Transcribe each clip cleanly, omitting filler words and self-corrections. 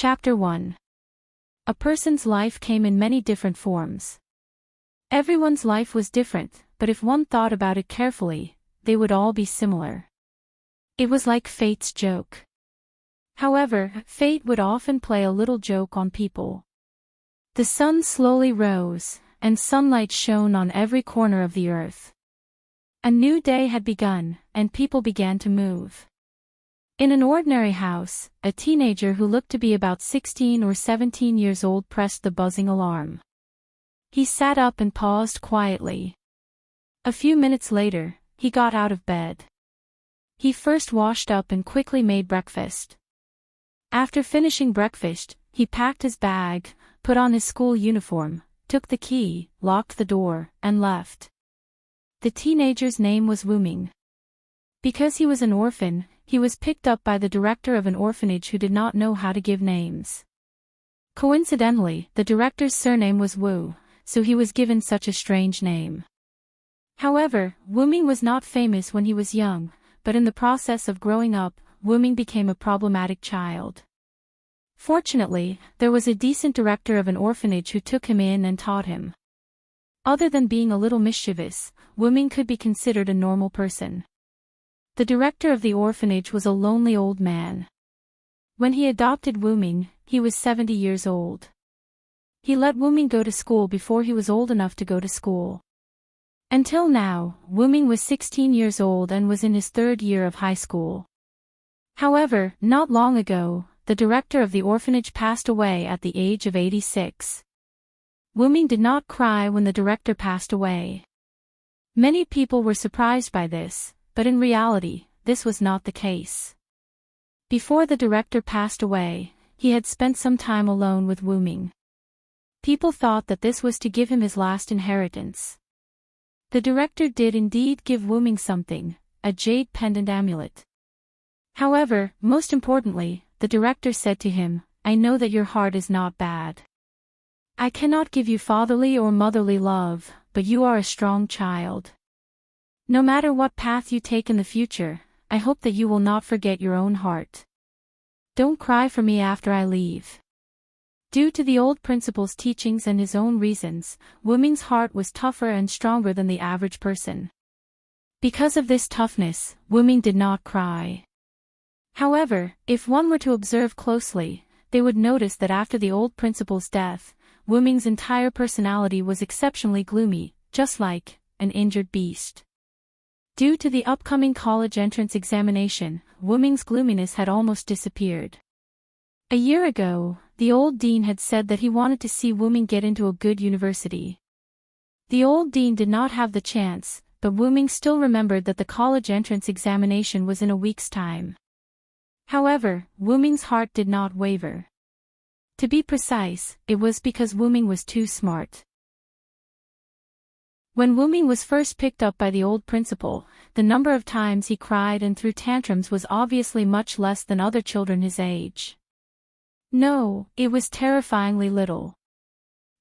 Chapter 1. A person's life came in many different forms. Everyone's life was different, but if one thought about it carefully, they would all be similar. It was like fate's joke. However, fate would often play a little joke on people. The sun slowly rose, and sunlight shone on every corner of the earth. A new day had begun, and people began to move. In an ordinary house, a teenager who looked to be about 16 or 17 years old pressed the buzzing alarm. He sat up and paused quietly. A few minutes later, he got out of bed. He first washed up and quickly made breakfast. After finishing breakfast, he packed his bag, put on his school uniform, took the key, locked the door, and left. The teenager's name was Wuming. Because he was an orphan, he was picked up by the director of an orphanage who did not know how to give names. Coincidentally, the director's surname was Wu, so he was given such a strange name. However, Wuming was not famous when he was young, but in the process of growing up, Wuming became a problematic child. Fortunately, there was a decent director of an orphanage who took him in and taught him. Other than being a little mischievous, Wuming could be considered a normal person. The director of the orphanage was a lonely old man. When he adopted Wuming, he was 70 years old. He let Wuming go to school before he was old enough to go to school. Until now, Wuming was 16 years old and was in his third year of high school. However, not long ago, the director of the orphanage passed away at the age of 86. Wuming did not cry when the director passed away. Many people were surprised by this, but in reality, this was not the case. Before the director passed away, he had spent some time alone with Wuming. People thought that this was to give him his last inheritance. The director did indeed give Wuming something, a jade pendant amulet. However, most importantly, the director said to him, "I know that your heart is not bad. I cannot give you fatherly or motherly love, but you are a strong child. No matter what path you take in the future, I hope that you will not forget your own heart. Don't cry for me after I leave." Due to the old principal's teachings and his own reasons, Wuming's heart was tougher and stronger than the average person. Because of this toughness, Wuming did not cry. However, if one were to observe closely, they would notice that after the old principal's death, Wuming's entire personality was exceptionally gloomy, just like an injured beast. Due to the upcoming college entrance examination, Wuming's gloominess had almost disappeared. A year ago, the old dean had said that he wanted to see Wuming get into a good university. The old dean did not have the chance, but Wuming still remembered that the college entrance examination was in a week's time. However, Wuming's heart did not waver. To be precise, it was because Wuming was too smart. When Wuming was first picked up by the old principal, the number of times he cried and threw tantrums was obviously much less than other children his age. No, it was terrifyingly little.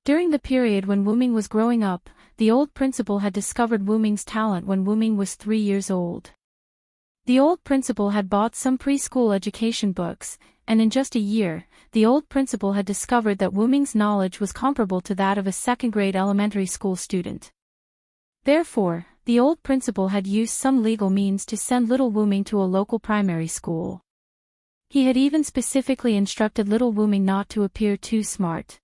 During the period when Wuming was growing up, the old principal had discovered Wuming's talent when Wuming was 3 years old. The old principal had bought some preschool education books, and in just a year, the old principal had discovered that Wuming's knowledge was comparable to that of a second-grade elementary school student. Therefore, the old principal had used some legal means to send little Wuming to a local primary school. He had even specifically instructed little Wuming not to appear too smart.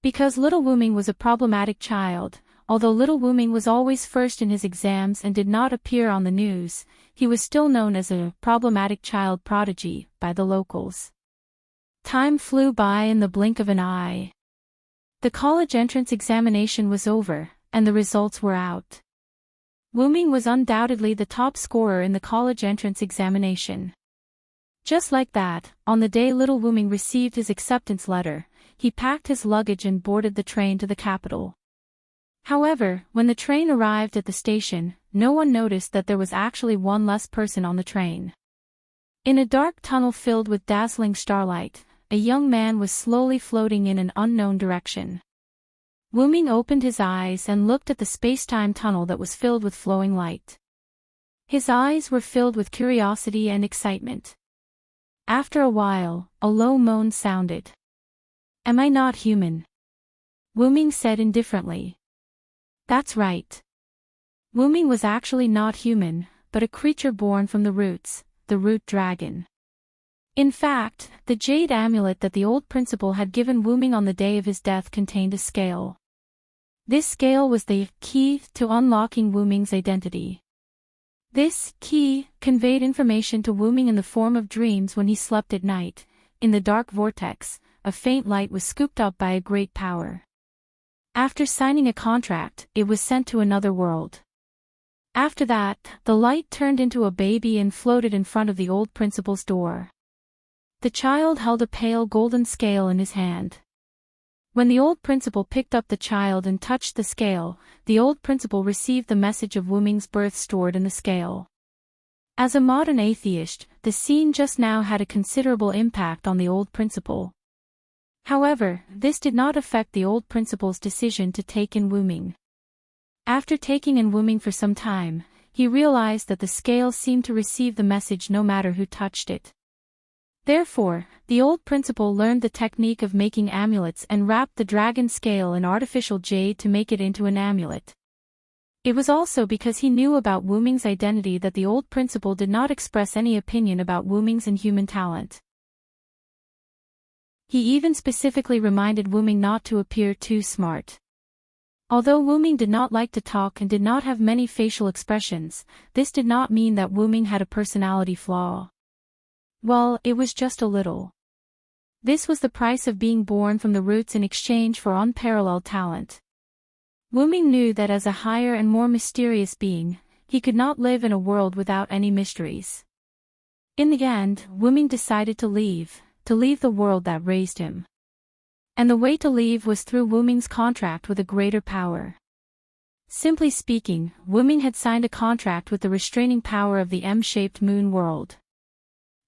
Because little Wuming was a problematic child, although little Wuming was always first in his exams and did not appear on the news, he was still known as a problematic child prodigy by the locals. Time flew by in the blink of an eye. The college entrance examination was over, and the results were out. Wuming was undoubtedly the top scorer in the college entrance examination. Just like that, on the day little Wuming received his acceptance letter, he packed his luggage and boarded the train to the capital. However, when the train arrived at the station, no one noticed that there was actually one less person on the train. In a dark tunnel filled with dazzling starlight, a young man was slowly floating in an unknown direction. Wuming opened his eyes and looked at the space-time tunnel that was filled with flowing light. His eyes were filled with curiosity and excitement. After a while, a low moan sounded. Am I not human? Wu Ming said indifferently. That's right. Wu Ming was actually not human, but a creature born from the roots, the root dragon. In fact, the jade amulet that the old principal had given Wu Ming on the day of his death contained a scale. This scale was the key to unlocking Wu Ming's identity. This key conveyed information to Wu Ming in the form of dreams when he slept at night. In the dark vortex, a faint light was scooped up by a great power. After signing a contract, it was sent to another world. After that, the light turned into a baby and floated in front of the old principal's door. The child held a pale golden scale in his hand. When the old principal picked up the child and touched the scale, the old principal received the message of Wu Ming's birth stored in the scale. As a modern atheist, the scene just now had a considerable impact on the old principal. However, this did not affect the old principal's decision to take in Wu Ming. After taking in Wu Ming for some time, he realized that the scale seemed to receive the message no matter who touched it. Therefore, the old principal learned the technique of making amulets and wrapped the dragon scale in artificial jade to make it into an amulet. It was also because he knew about Wu Ming's identity that the old principal did not express any opinion about Wu Ming's inhuman talent. He even specifically reminded Wu Ming not to appear too smart. Although Wu Ming did not like to talk and did not have many facial expressions, this did not mean that Wu Ming had a personality flaw. Well, it was just a little. This was the price of being born from the roots in exchange for unparalleled talent. Wu Ming knew that as a higher and more mysterious being, he could not live in a world without any mysteries. In the end, Wu Ming decided to leave the world that raised him. And the way to leave was through Wu Ming's contract with a greater power. Simply speaking, Wu Ming had signed a contract with the restraining power of the M-shaped moon world.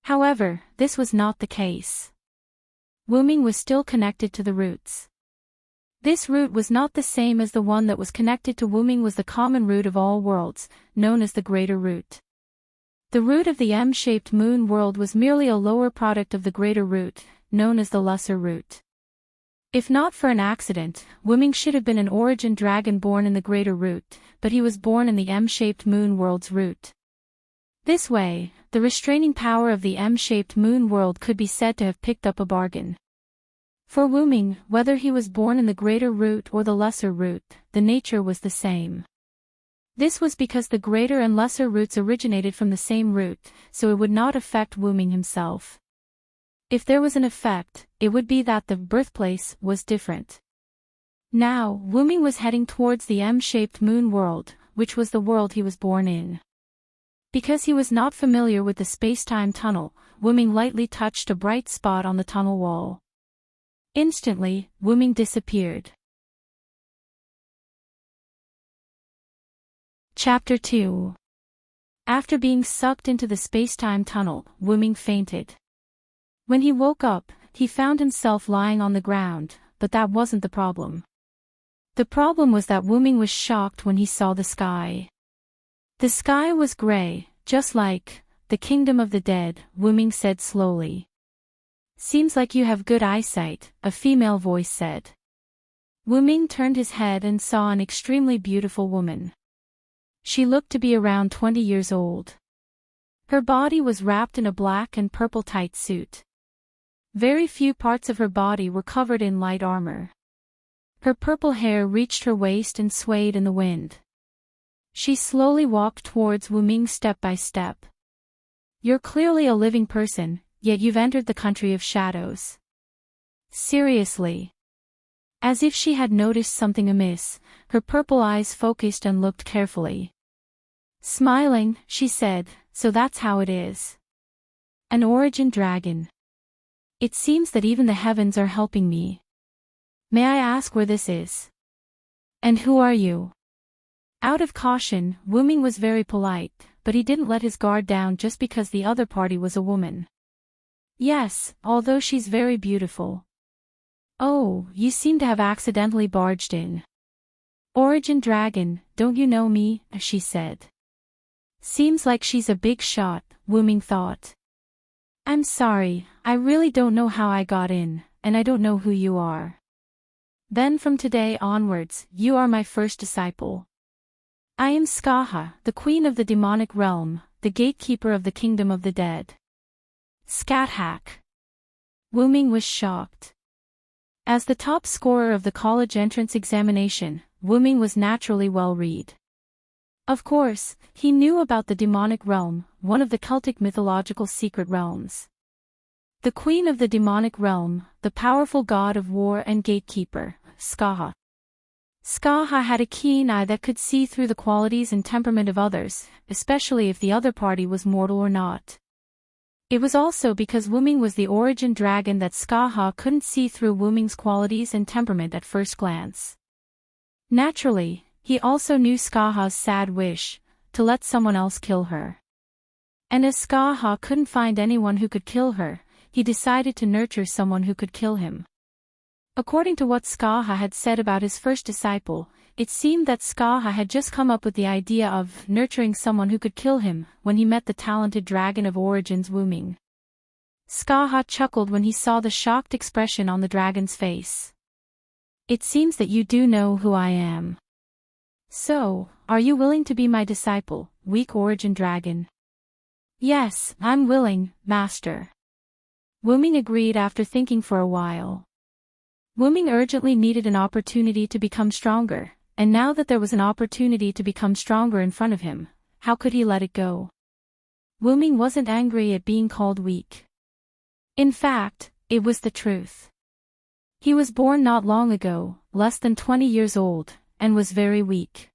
However, this was not the case. Wu Ming was still connected to the roots. This root was not the same as the one that was connected to Wu Ming was the common root of all worlds, known as the greater root. The root of the M-shaped moon world was merely a lower product of the greater root, known as the lesser root. If not for an accident, Wu Ming should have been an origin dragon born in the greater root, but he was born in the M-shaped moon world's root. This way, the restraining power of the M-shaped moon world could be said to have picked up a bargain. For Wu Ming, whether he was born in the greater root or the lesser root, the nature was the same. This was because the greater and lesser roots originated from the same root, so it would not affect Wu Ming himself. If there was an effect, it would be that the birthplace was different. Now, Wu Ming was heading towards the M-shaped moon world, which was the world he was born in. Because he was not familiar with the space-time tunnel, Wu Ming lightly touched a bright spot on the tunnel wall. Instantly, Wu Ming disappeared. Chapter 2. After being sucked into the space-time tunnel, Wu Ming fainted. When he woke up, he found himself lying on the ground, but that wasn't the problem. The problem was that Wu Ming was shocked when he saw the sky. The sky was gray, just like the kingdom of the dead, Wu Ming said slowly. Seems like you have good eyesight, a female voice said. Wu Ming turned his head and saw an extremely beautiful woman. She looked to be around 20 years old. Her body was wrapped in a black and purple tight suit. Very few parts of her body were covered in light armor. Her purple hair reached her waist and swayed in the wind. She slowly walked towards Wu Ming step by step. You're clearly a living person, yet you've entered the country of shadows. Seriously. As if she had noticed something amiss, her purple eyes focused and looked carefully. Smiling, she said, so that's how it is. An origin dragon. It seems that even the heavens are helping me. May I ask where this is? And who are you? Out of caution, Wu Ming was very polite, but he didn't let his guard down just because the other party was a woman. Yes, although she's very beautiful. Oh, you seem to have accidentally barged in. Origin dragon, don't you know me? She said. Seems like she's a big shot, Wu Ming thought. I'm sorry, I really don't know how I got in, and I don't know who you are. Then from today onwards, you are my first disciple. I am Skaha, the queen of the demonic realm, the gatekeeper of the kingdom of the dead. Scat hack. Wuming was shocked. As the top scorer of the college entrance examination, Wuming was naturally well-read. Of course, he knew about the demonic realm, one of the Celtic mythological secret realms. The queen of the demonic realm, the powerful god of war and gatekeeper, Skaha. Skaha had a keen eye that could see through the qualities and temperament of others, especially if the other party was mortal or not. It was also because Wuming was the origin dragon that Skaha couldn't see through Wuming's qualities and temperament at first glance. Naturally, he also knew Skaha's sad wish, to let someone else kill her. And as Skaha couldn't find anyone who could kill her, he decided to nurture someone who could kill him. According to what Skaha had said about his first disciple, it seemed that Skaha had just come up with the idea of nurturing someone who could kill him when he met the talented dragon of origins Wuming. Skaha chuckled when he saw the shocked expression on the dragon's face. It seems that you do know who I am. So, are you willing to be my disciple, weak origin dragon? Yes, I'm willing, master. Wuming agreed after thinking for a while. Wuming urgently needed an opportunity to become stronger, and now that there was an opportunity to become stronger in front of him, how could he let it go? Wuming wasn't angry at being called weak. In fact, it was the truth. He was born not long ago, less than 20 years old, and was very weak.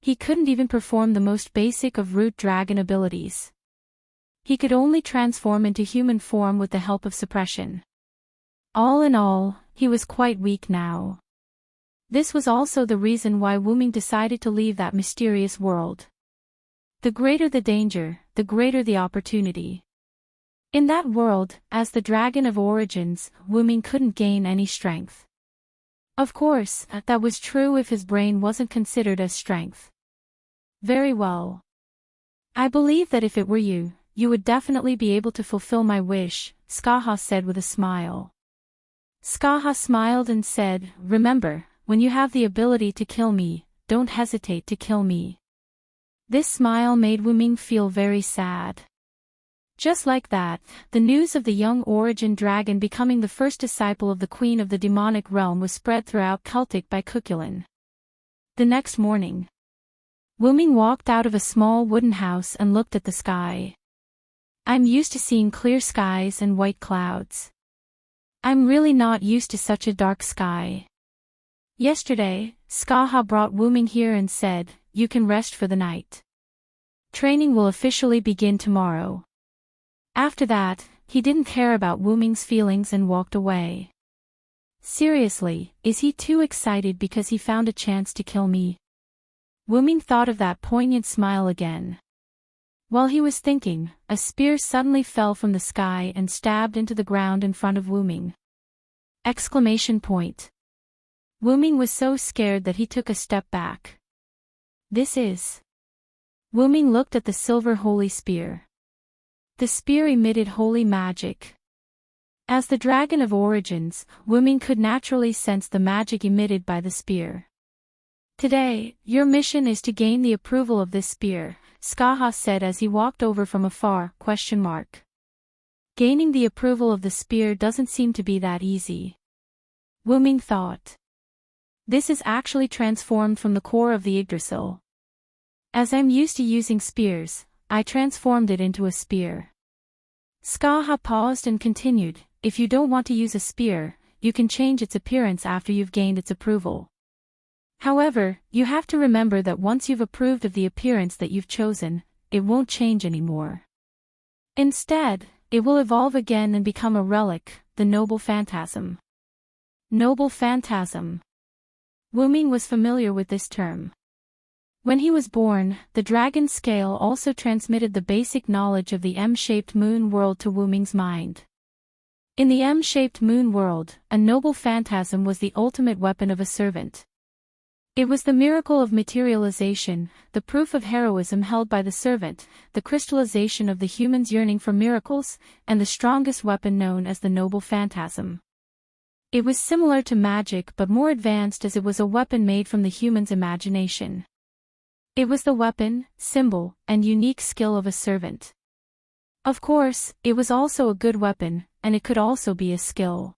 He couldn't even perform the most basic of root dragon abilities. He could only transform into human form with the help of suppression. All in all, he was quite weak now. This was also the reason why Wuming decided to leave that mysterious world. The greater the danger, the greater the opportunity. In that world, as the dragon of origins, Wuming couldn't gain any strength. Of course, that was true if his brain wasn't considered as strength. Very well. I believe that if it were you, you would definitely be able to fulfill my wish, Skaha said with a smile. Skaha smiled and said, remember, when you have the ability to kill me, don't hesitate to kill me. This smile made Wuming feel very sad. Just like that, the news of the young origin dragon becoming the first disciple of the queen of the demonic realm was spread throughout Celtic by Cuchulainn. The next morning, Wuming walked out of a small wooden house and looked at the sky. I'm used to seeing clear skies and white clouds. I'm really not used to such a dark sky. Yesterday, Skaha brought Wuming here and said, you can rest for the night. Training will officially begin tomorrow. After that, he didn't care about Wuming's feelings and walked away. Seriously, is he too excited because he found a chance to kill me? Wuming thought of that poignant smile again. While he was thinking, a spear suddenly fell from the sky and stabbed into the ground in front of Wuming. Exclamation point. Wuming was so scared that he took a step back. This is. Wuming looked at the silver holy spear. The spear emitted holy magic. As the dragon of origins, Wuming could naturally sense the magic emitted by the spear. Today, your mission is to gain the approval of this spear, Skaha said as he walked over from afar, ? Gaining the approval of the spear doesn't seem to be that easy. Wuming thought. This is actually transformed from the core of the Yggdrasil. As I'm used to using spears, I transformed it into a spear. Skaha paused and continued, if you don't want to use a spear, you can change its appearance after you've gained its approval. However, you have to remember that once you've approved of the appearance that you've chosen, it won't change anymore. Instead, it will evolve again and become a relic, the noble phantasm. Noble phantasm. Wuming was familiar with this term. When he was born, the dragon scale also transmitted the basic knowledge of the M-shaped moon world to Wuming's mind. In the M-shaped moon world, a noble phantasm was the ultimate weapon of a servant. It was the miracle of materialization, the proof of heroism held by the servant, the crystallization of the human's yearning for miracles, and the strongest weapon known as the noble phantasm. It was similar to magic but more advanced as it was a weapon made from the human's imagination. It was the weapon, symbol, and unique skill of a servant. Of course, it was also a good weapon, and it could also be a skill.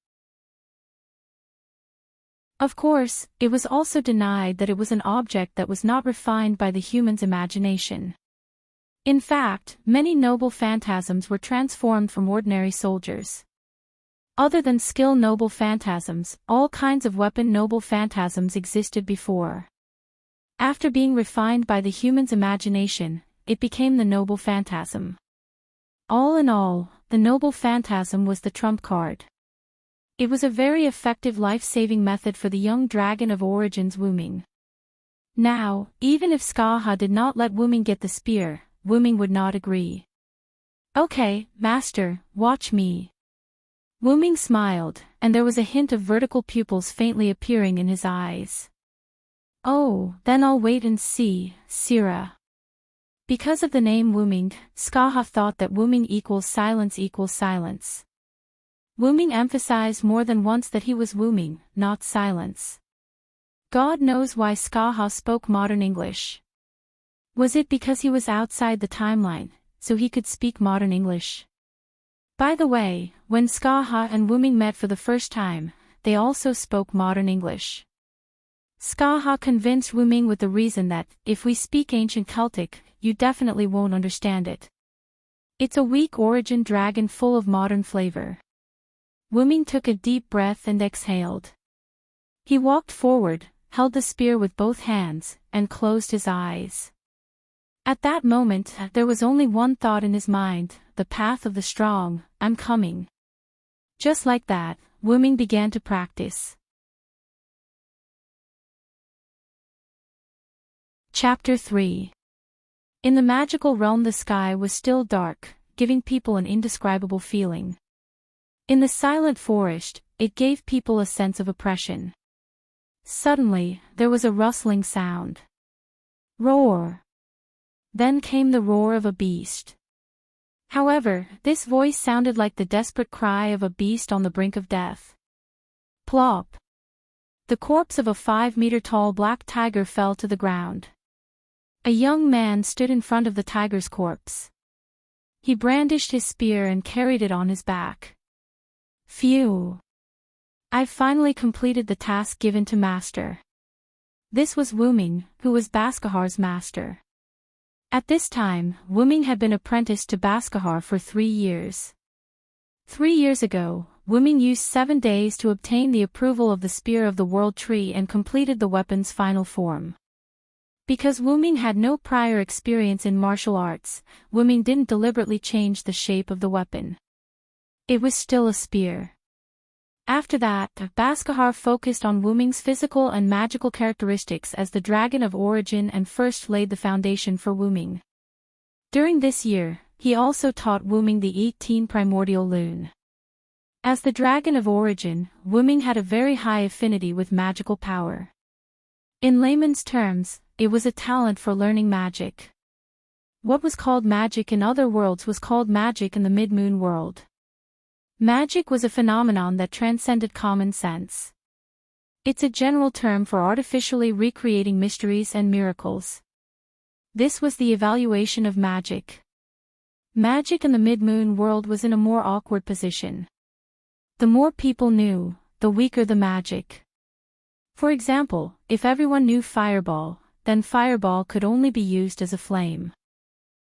Of course, it was also denied that it was an object that was not refined by the human's imagination. In fact, many noble phantasms were transformed from ordinary soldiers. Other than skill noble phantasms, all kinds of weapon noble phantasms existed before. After being refined by the human's imagination, it became the noble phantasm. All in all, the noble phantasm was the trump card. It was a very effective life-saving method for the young dragon of origins Wuming. Now, even if Skaha did not let Wuming get the spear, Wuming would not agree. "Okay, master, watch me." Wuming smiled, and there was a hint of vertical pupils faintly appearing in his eyes. "Oh, then I'll wait and see, Sira." Because of the name Wuming, Skaha thought that Wuming equals silence. Wuming emphasized more than once that he was Wuming, not silence. God knows why Skaha spoke modern English. Was it because he was outside the timeline, so he could speak modern English? By the way, when Skaha and Wuming met for the first time, they also spoke modern English. Skaha convinced Wuming with the reason that, if we speak ancient Celtic, you definitely won't understand it. It's a weak origin dragon full of modern flavor. Wuming took a deep breath and exhaled. He walked forward, held the spear with both hands, and closed his eyes. At that moment, there was only one thought in his mind, the path of the strong, I'm coming. Just like that, Wuming began to practice. Chapter 3. In the magical realm the sky was still dark, giving people an indescribable feeling. In the silent forest, it gave people a sense of oppression. Suddenly, there was a rustling sound. Roar! Then came the roar of a beast. However, this voice sounded like the desperate cry of a beast on the brink of death. Plop! The corpse of a 5-meter-tall black tiger fell to the ground. A young man stood in front of the tiger's corpse. He brandished his spear and carried it on his back. Phew! I've finally completed the task given to master. This was Wuming, who was Baskahar's master. At this time, Wuming had been apprenticed to Baskahar for 3 years. 3 years ago, Wuming used 7 days to obtain the approval of the Spear of the World Tree and completed the weapon's final form. Because Wuming had no prior experience in martial arts, Wuming didn't deliberately change the shape of the weapon. It was still a spear. After that, Baskahar focused on Wuming's physical and magical characteristics as the dragon of origin and first laid the foundation for Wuming. During this year, he also taught Wuming the 18 primordial lune. As the dragon of origin, Wuming had a very high affinity with magical power. In layman's terms, it was a talent for learning magic. What was called magic in other worlds was called magic in the mid-moon world. Magic was a phenomenon that transcended common sense. It's a general term for artificially recreating mysteries and miracles. This was the evaluation of magic. Magic in the mid-moon world was in a more awkward position. The more people knew, the weaker the magic. For example, if everyone knew Fireball, then Fireball could only be used as a flame.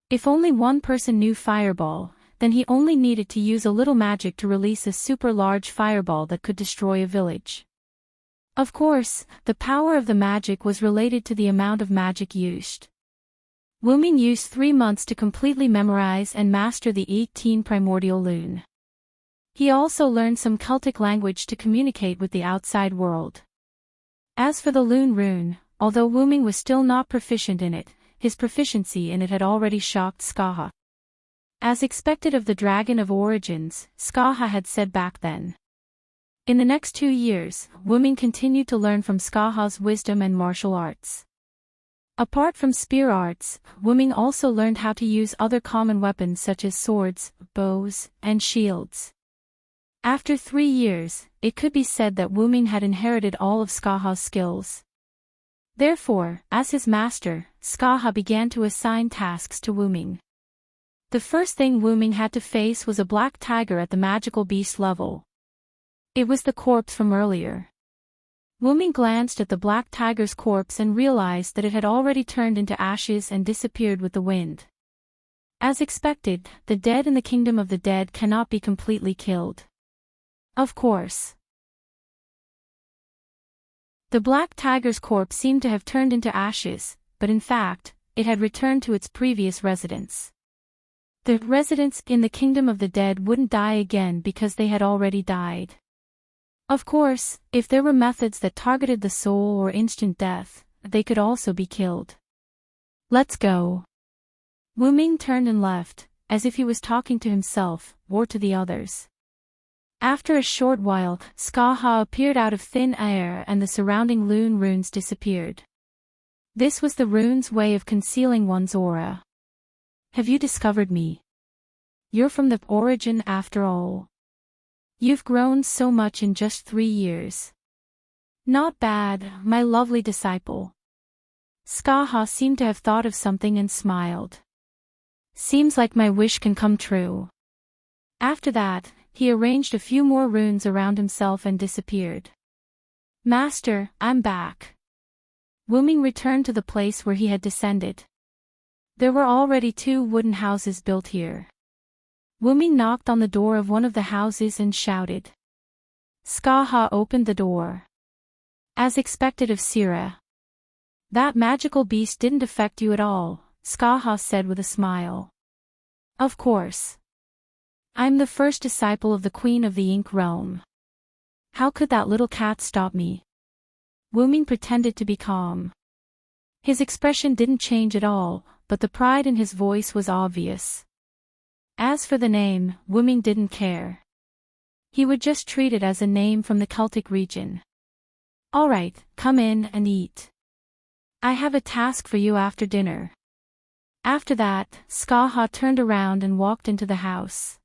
If only one person knew Fireball, then he only needed to use a little magic to release a super large fireball that could destroy a village. Of course, the power of the magic was related to the amount of magic used. Wuming used 3 months to completely memorize and master the 18 primordial lune. He also learned some Celtic language to communicate with the outside world. As for the lune rune, although Wuming was still not proficient in it, his proficiency in it had already shocked Skaha. As expected of the Dragon of Origins, Skaha had said back then. In the next 2 years, Wuming continued to learn from Skaha's wisdom and martial arts. Apart from spear arts, Wuming also learned how to use other common weapons such as swords, bows, and shields. After 3 years, it could be said that Wuming had inherited all of Skaha's skills. Therefore, as his master, Skaha began to assign tasks to Wuming. The first thing Wuming had to face was a black tiger at the magical beast level. It was the corpse from earlier. Wuming glanced at the black tiger's corpse and realized that it had already turned into ashes and disappeared with the wind. As expected, the dead in the kingdom of the dead cannot be completely killed. Of course. The black tiger's corpse seemed to have turned into ashes, but in fact, it had returned to its previous residence. The residents in the kingdom of the dead wouldn't die again because they had already died. Of course, if there were methods that targeted the soul or instant death, they could also be killed. Let's go. Wuming turned and left, as if he was talking to himself, or to the others. After a short while, Skaha appeared out of thin air and the surrounding lune runes disappeared. This was the rune's way of concealing one's aura. Have you discovered me? You're from the origin after all. You've grown so much in just 3 years. Not bad, my lovely disciple. Skaha seemed to have thought of something and smiled. Seems like my wish can come true. After that, he arranged a few more runes around himself and disappeared. Master, I'm back. Wuming returned to the place where he had descended. There were already 2 wooden houses built here. Wuming knocked on the door of one of the houses and shouted. Skaha opened the door. As expected of Sira. That magical beast didn't affect you at all, Skaha said with a smile. Of course. I'm the first disciple of the Queen of the Ink Realm. How could that little cat stop me? Wuming pretended to be calm. His expression didn't change at all, but the pride in his voice was obvious. As for the name, Wuming didn't care. He would just treat it as a name from the Celtic region. Alright, come in and eat. I have a task for you after dinner. After that, Skaha turned around and walked into the house.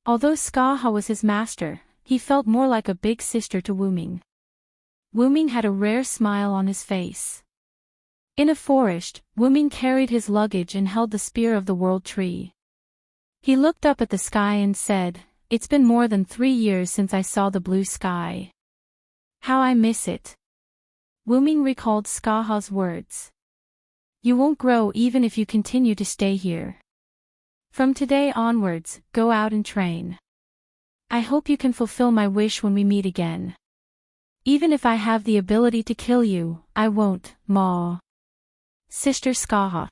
Although Skaha was his master, he felt more like a big sister to Wuming. Wuming had a rare smile on his face. In a forest, Wuming carried his luggage and held the spear of the world tree. He looked up at the sky and said, It's been more than 3 years since I saw the blue sky. How I miss it. Wuming recalled Skaha's words. You won't grow even if you continue to stay here. From today onwards, go out and train. I hope you can fulfill my wish when we meet again. Even if I have the ability to kill you, I won't, Ma. Sister Skaha.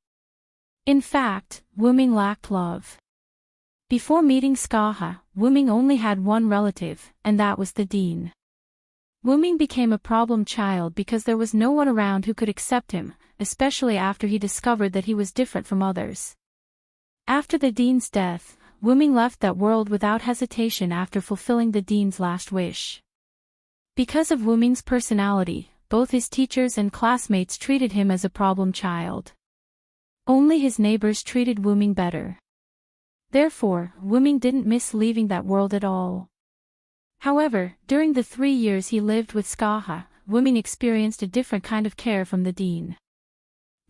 In fact, Wuming lacked love. Before meeting Skaha, Wuming only had one relative, and that was the dean. Wuming became a problem child because there was no one around who could accept him, especially after he discovered that he was different from others. After the dean's death, Wuming left that world without hesitation after fulfilling the dean's last wish. Because of Wuming's personality, both his teachers and classmates treated him as a problem child. Only his neighbors treated Wuming better. Therefore, Wuming didn't miss leaving that world at all. However, during the 3 years he lived with Skaha, Wuming experienced a different kind of care from the dean.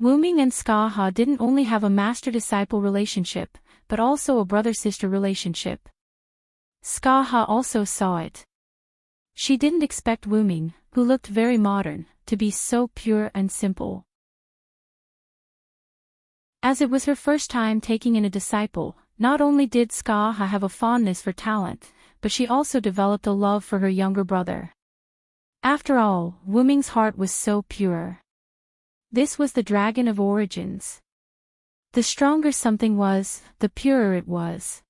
Wuming and Skaha didn't only have a master-disciple relationship, but also a brother-sister relationship. Skaha also saw it. She didn't expect Wuming, who looked very modern, to be so pure and simple. As it was her first time taking in a disciple, not only did Skaha have a fondness for talent, but she also developed a love for her younger brother. After all, Wuming's heart was so pure. This was the dragon of origins. The stronger something was, the purer it was.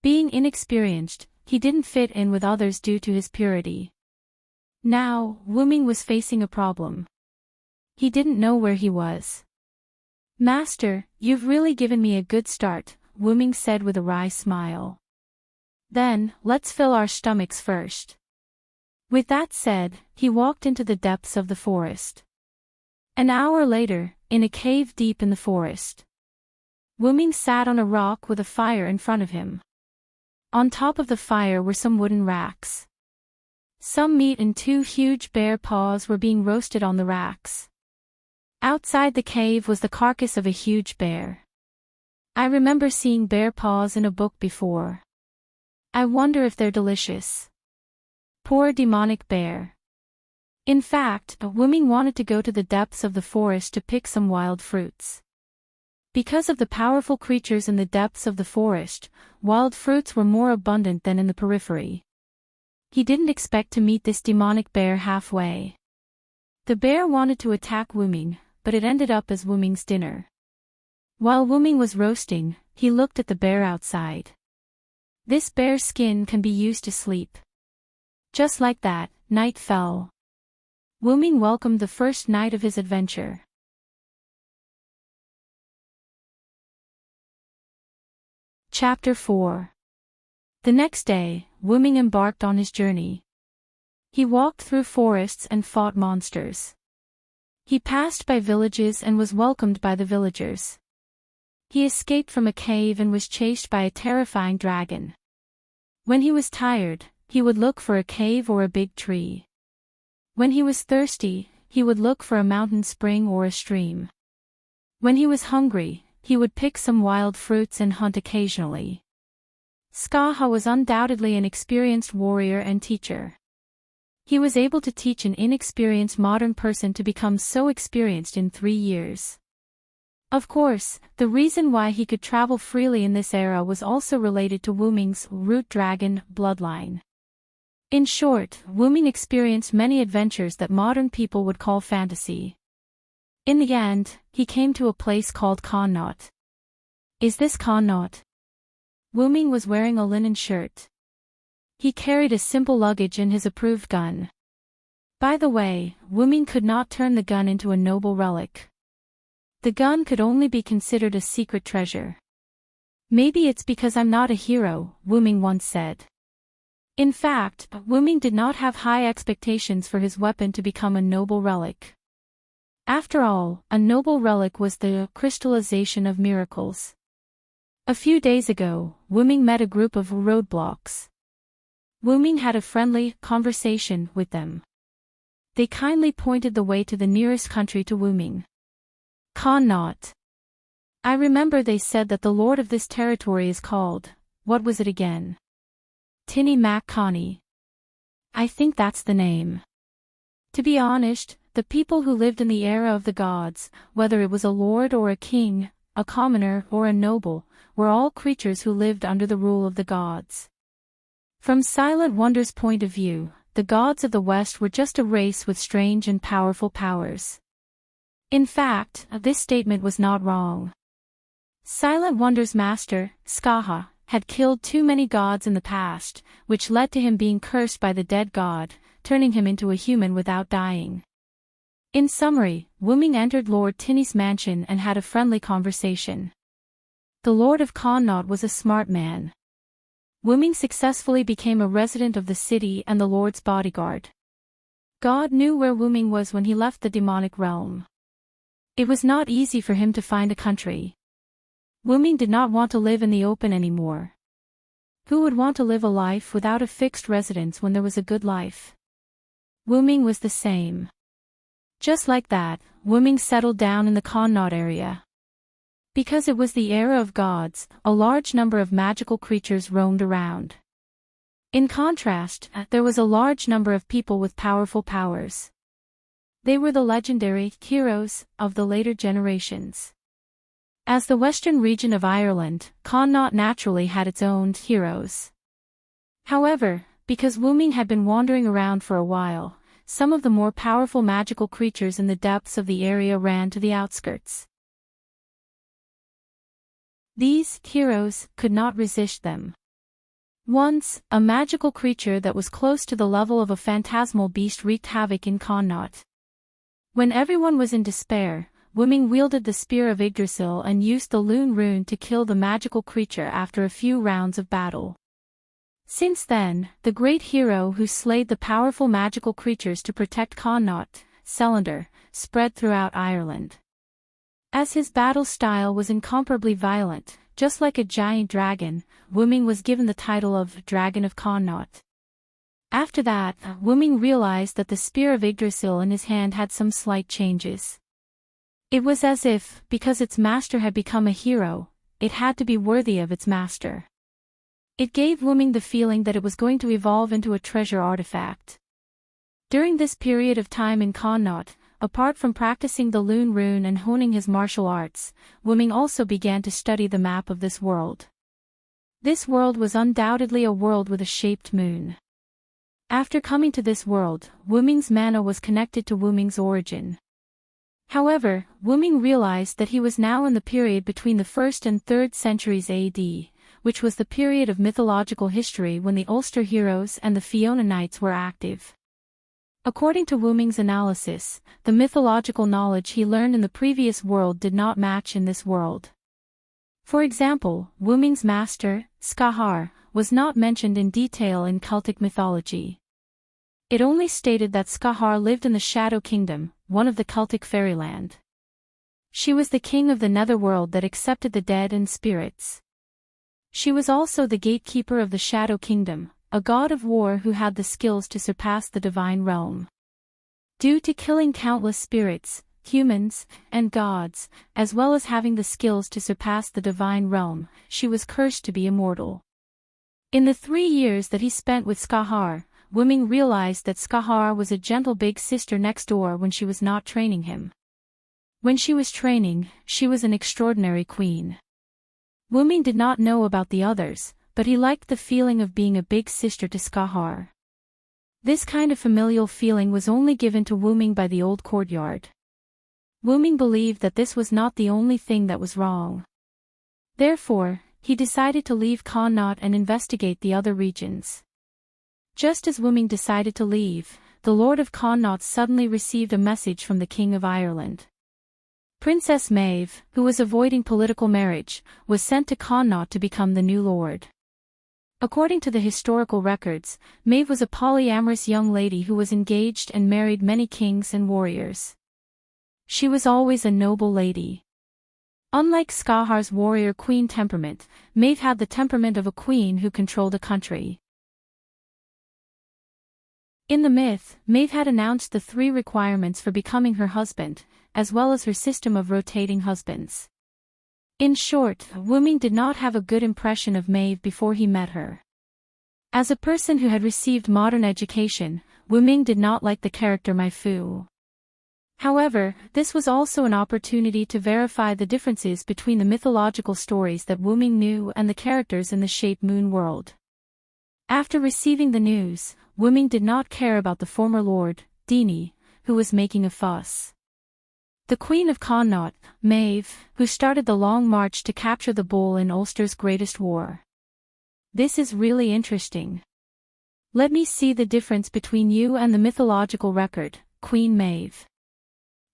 Being inexperienced, he didn't fit in with others due to his purity. Now, Wuming was facing a problem. He didn't know where he was. Master, you've really given me a good start, Wuming said with a wry smile. Then, let's fill our stomachs first. With that said, he walked into the depths of the forest. An hour later, in a cave deep in the forest, Wuming sat on a rock with a fire in front of him. On top of the fire were some wooden racks. Some meat and 2 huge bear paws were being roasted on the racks. Outside the cave was the carcass of a huge bear. I remember seeing bear paws in a book before. I wonder if they're delicious. Poor demonic bear. In fact, Wuming wanted to go to the depths of the forest to pick some wild fruits. Because of the powerful creatures in the depths of the forest, wild fruits were more abundant than in the periphery. He didn't expect to meet this demonic bear halfway. The bear wanted to attack Wuming, but it ended up as Wuming's dinner. While Wuming was roasting, he looked at the bear outside. This bear's skin can be used to sleep. Just like that, night fell. Wuming welcomed the first night of his adventure. Chapter 4. The next day, Wuming embarked on his journey. He walked through forests and fought monsters. He passed by villages and was welcomed by the villagers. He escaped from a cave and was chased by a terrifying dragon. When he was tired, he would look for a cave or a big tree. When he was thirsty, he would look for a mountain spring or a stream. When he was hungry, he would pick some wild fruits and hunt occasionally. Skaha was undoubtedly an experienced warrior and teacher. He was able to teach an inexperienced modern person to become so experienced in 3 years. Of course, the reason why he could travel freely in this era was also related to Wuming's root dragon bloodline. In short, Wuming experienced many adventures that modern people would call fantasy. In the end, he came to a place called Connaught. Is this Connaught? Wuming was wearing a linen shirt. He carried a simple luggage and his approved gun. By the way, Wuming could not turn the gun into a noble relic. The gun could only be considered a secret treasure. Maybe it's because I'm not a hero, Wuming once said. In fact, Wuming did not have high expectations for his weapon to become a noble relic. After all, a noble relic was the crystallization of miracles. A few days ago, Wuming met a group of roadblocks. Wuming had a friendly conversation with them. They kindly pointed the way to the nearest country to Wuming. Connaught. I remember they said that the lord of this territory is called, what was it again? Tinny Mac Connie. I think that's the name. To be honest, the people who lived in the era of the gods, whether it was a lord or a king, a commoner or a noble, were all creatures who lived under the rule of the gods. From Silent Wonder's point of view, the gods of the West were just a race with strange and powerful powers. In fact, this statement was not wrong. Silent Wonder's master, Skaha, had killed too many gods in the past, which led to him being cursed by the dead god, turning him into a human without dying. In summary, Wuming entered Lord Tinny's mansion and had a friendly conversation. The Lord of Connaught was a smart man. Wuming successfully became a resident of the city and the Lord's bodyguard. God knew where Wuming was when he left the demonic realm. It was not easy for him to find a country. Wuming did not want to live in the open anymore. Who would want to live a life without a fixed residence when there was a good life? Wuming was the same. Just like that, Wuming settled down in the Connaught area. Because it was the era of gods, a large number of magical creatures roamed around. In contrast, there was a large number of people with powerful powers. They were the legendary heroes of the later generations. As the western region of Ireland, Connaught naturally had its own heroes. However, because Wuming had been wandering around for a while, some of the more powerful magical creatures in the depths of the area ran to the outskirts. These heroes could not resist them. Once, a magical creature that was close to the level of a phantasmal beast wreaked havoc in Connaught. When everyone was in despair, Wuming wielded the spear of Yggdrasil and used the Lune rune to kill the magical creature after a few rounds of battle. Since then, the great hero who slayed the powerful magical creatures to protect Connaught, Celander, spread throughout Ireland. As his battle style was incomparably violent, just like a giant dragon, Wooming was given the title of Dragon of Connaught. After that, Wooming realized that the spear of Yggdrasil in his hand had some slight changes. It was as if, because its master had become a hero, it had to be worthy of its master. It gave Wooming the feeling that it was going to evolve into a treasure artifact. During this period of time in Connaught, apart from practicing the Lune Rune and honing his martial arts, Wooming also began to study the map of this world. This world was undoubtedly a world with a shaped moon. After coming to this world, Wooming's mana was connected to Wooming's origin. However, Wooming realized that he was now in the period between the 1st and 3rd centuries AD, which was the period of mythological history when the Ulster heroes and the Fiona Knights were active. According to Wooming's analysis, the mythological knowledge he learned in the previous world did not match in this world. For example, Wooming's master, Skahar, was not mentioned in detail in Celtic mythology. It only stated that Skahar lived in the Shadow Kingdom, one of the Celtic fairyland. She was the king of the netherworld that accepted the dead and spirits. She was also the gatekeeper of the Shadow Kingdom, a god of war who had the skills to surpass the divine realm. Due to killing countless spirits, humans, and gods, as well as having the skills to surpass the divine realm, she was cursed to be immortal. In the 3 years that he spent with Skahar, Wooming realized that Skahar was a gentle big sister next door when she was not training him. When she was training, she was an extraordinary queen. Wooming did not know about the others, but he liked the feeling of being a big sister to Skahar. This kind of familial feeling was only given to Wooming by the old courtyard. Wooming believed that this was not the only thing that was wrong. Therefore, he decided to leave Connaught and investigate the other regions. Just as Wooming decided to leave, the Lord of Connaught suddenly received a message from the King of Ireland. Princess Maeve, who was avoiding political marriage, was sent to Connaught to become the new lord. According to the historical records, Maeve was a polyamorous young lady who was engaged and married many kings and warriors. She was always a noble lady. Unlike Skahar's warrior queen temperament, Maeve had the temperament of a queen who controlled a country. In the myth, Maeve had announced the 3 requirements for becoming her husband, as well as her system of rotating husbands. In short, Wooming did not have a good impression of Maeve before he met her. As a person who had received modern education, Wooming did not like the character Maifu. However, this was also an opportunity to verify the differences between the mythological stories that Wooming knew and the characters in the Shape Moon world. After receiving the news, Wooming did not care about the former lord, Dini, who was making a fuss. The Queen of Connaught, Maeve, who started the long march to capture the bull in Ulster's greatest war. This is really interesting. Let me see the difference between you and the mythological record, Queen Maeve.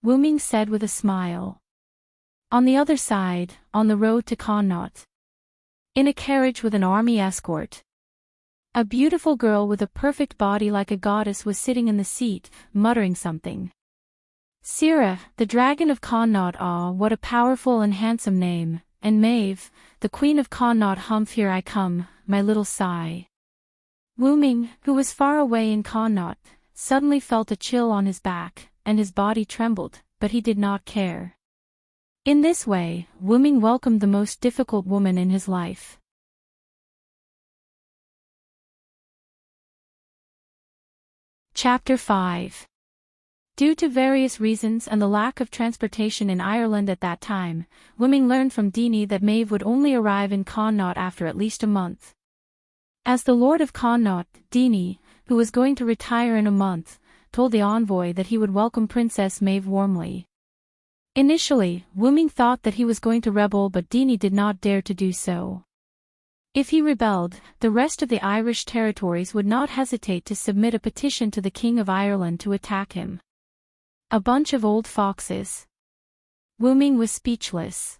Wooming said with a smile. On the other side, on the road to Connaught. In a carriage with an army escort. A beautiful girl with a perfect body like a goddess was sitting in the seat, muttering something. Sira, the dragon of Connaught, ah, what a powerful and handsome name, and Maeve, the queen of Connaught, humph, here I come, my little sigh. Wooming, who was far away in Connaught, suddenly felt a chill on his back, and his body trembled, but he did not care. In this way, Wooming welcomed the most difficult woman in his life. Chapter 5. Due to various reasons and the lack of transportation in Ireland at that time, Wooming learned from Dini that Maeve would only arrive in Connaught after at least a month. As the Lord of Connaught, Dini, who was going to retire in a month, told the envoy that he would welcome Princess Maeve warmly. Initially, Wooming thought that he was going to rebel, but Dini did not dare to do so. If he rebelled, the rest of the Irish territories would not hesitate to submit a petition to the King of Ireland to attack him. A bunch of old foxes. Wooming was speechless.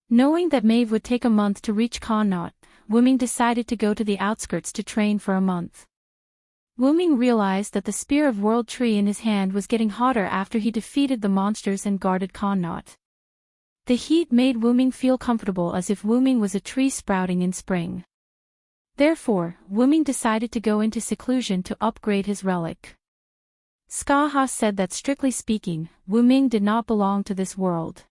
Knowing that Maeve would take a month to reach Connaught, Wu Ming decided to go to the outskirts to train for a month. Wu Ming realized that the Spear of World Tree in his hand was getting hotter after he defeated the monsters and guarded Connaught. The heat made Wu Ming feel comfortable, as if Wu Ming was a tree sprouting in spring. Therefore, Wu Ming decided to go into seclusion to upgrade his relic. Skaha said that strictly speaking, Wu Ming did not belong to this world.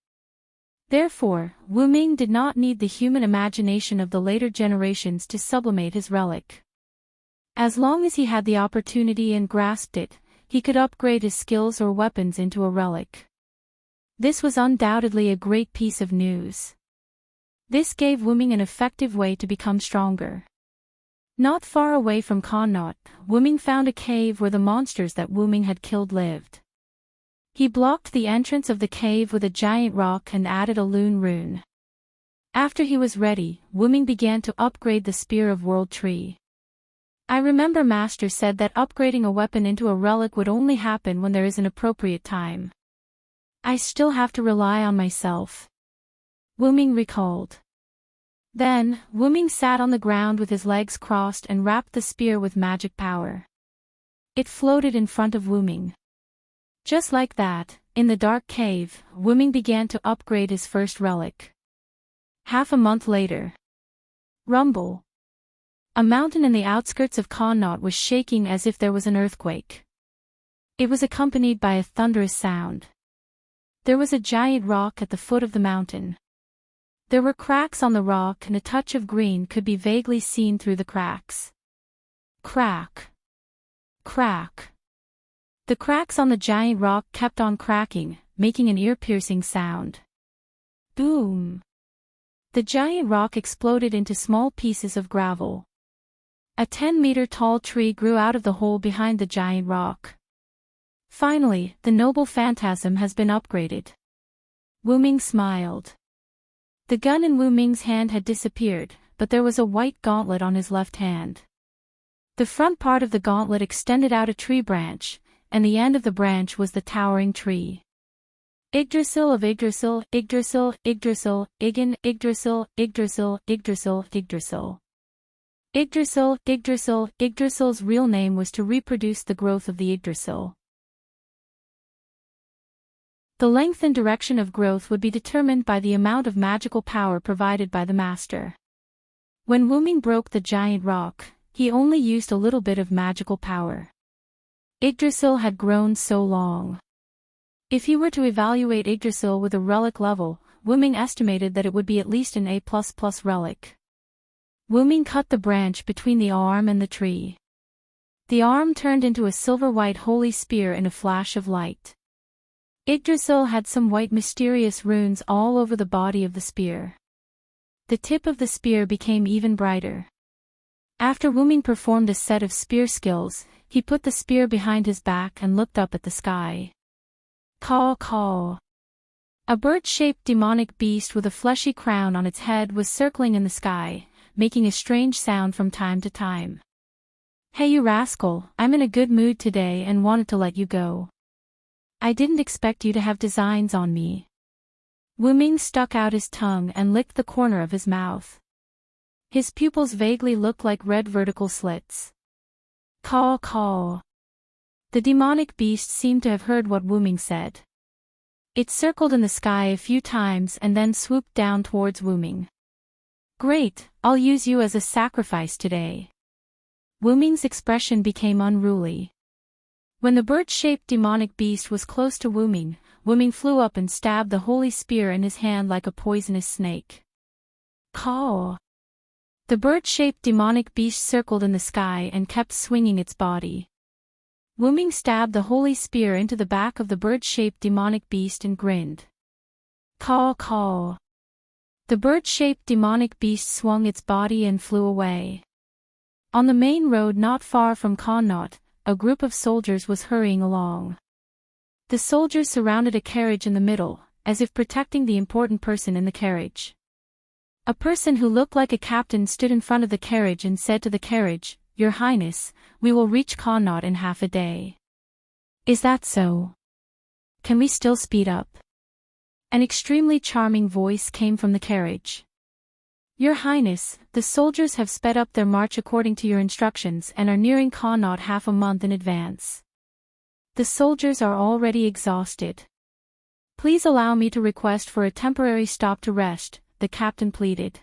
Therefore, Wu Ming did not need the human imagination of the later generations to sublimate his relic. As long as he had the opportunity and grasped it, he could upgrade his skills or weapons into a relic. This was undoubtedly a great piece of news. This gave Wu Ming an effective way to become stronger. Not far away from Connaught, Wu Ming found a cave where the monsters that Wu Ming had killed lived. He blocked the entrance of the cave with a giant rock and added a Lune rune. After he was ready, Wu Ming began to upgrade the Spear of World Tree. I remember Master said that upgrading a weapon into a relic would only happen when there is an appropriate time. I still have to rely on myself. Wu Ming recalled. Then, Wu Ming sat on the ground with his legs crossed and wrapped the spear with magic power. It floated in front of Wu Ming. Just like that, in the dark cave, Wu Ming began to upgrade his first relic. Half a month later. Rumble. A mountain in the outskirts of Connaught was shaking as if there was an earthquake. It was accompanied by a thunderous sound. There was a giant rock at the foot of the mountain. There were cracks on the rock and a touch of green could be vaguely seen through the cracks. Crack. Crack. The cracks on the giant rock kept on cracking, making an ear-piercing sound. Boom. The giant rock exploded into small pieces of gravel. A 10-meter-tall tree grew out of the hole behind the giant rock. Finally, the noble phantasm has been upgraded. Wu Ming smiled. The gun in Wu Ming's hand had disappeared, but there was a white gauntlet on his left hand. The front part of the gauntlet extended out a tree branch, and the end of the branch was the towering tree. Yggdrasil of Yggdrasil, Yggdrasil, Yggdrasil, Iggen, Yggdrasil, Yggdrasil, Yggdrasil, Yggdrasil. Yggdrasil, Yggdrasil, Yggdrasil's real name was to reproduce the growth of the Yggdrasil. The length and direction of growth would be determined by the amount of magical power provided by the master. When Wu Ming broke the giant rock, he only used a little bit of magical power. Yggdrasil had grown so long. If he were to evaluate Yggdrasil with a relic level, Wu Ming estimated that it would be at least an A++ relic. Wu Ming cut the branch between the arm and the tree. The arm turned into a silver-white holy spear in a flash of light. Yggdrasil had some white mysterious runes all over the body of the spear. The tip of the spear became even brighter. After Wu Ming performed a set of spear skills, he put the spear behind his back and looked up at the sky. Caw caw. A bird-shaped demonic beast with a fleshy crown on its head was circling in the sky, making a strange sound from time to time. Hey you rascal, I'm in a good mood today and wanted to let you go. I didn't expect you to have designs on me. Wu Ming stuck out his tongue and licked the corner of his mouth. His pupils vaguely looked like red vertical slits. Caw caw. The demonic beast seemed to have heard what Wu Ming said. It circled in the sky a few times and then swooped down towards Wu Ming. Great, I'll use you as a sacrifice today. Wu Ming's expression became unruly. When the bird-shaped demonic beast was close to Wu Ming flew up and stabbed the holy spear in his hand like a poisonous snake. Caw. The bird-shaped demonic beast circled in the sky and kept swinging its body. Wu Ming stabbed the holy spear into the back of the bird-shaped demonic beast and grinned. Caw caw. The bird-shaped demonic beast swung its body and flew away. On the main road not far from Connaught, a group of soldiers was hurrying along. The soldiers surrounded a carriage in the middle, as if protecting the important person in the carriage. A person who looked like a captain stood in front of the carriage and said to the carriage, "Your Highness, we will reach Connaught in half a day." Is that so? Can we still speed up? An extremely charming voice came from the carriage. Your Highness, the soldiers have sped up their march according to your instructions and are nearing Connaught half a month in advance. The soldiers are already exhausted. Please allow me to request for a temporary stop to rest, the captain pleaded.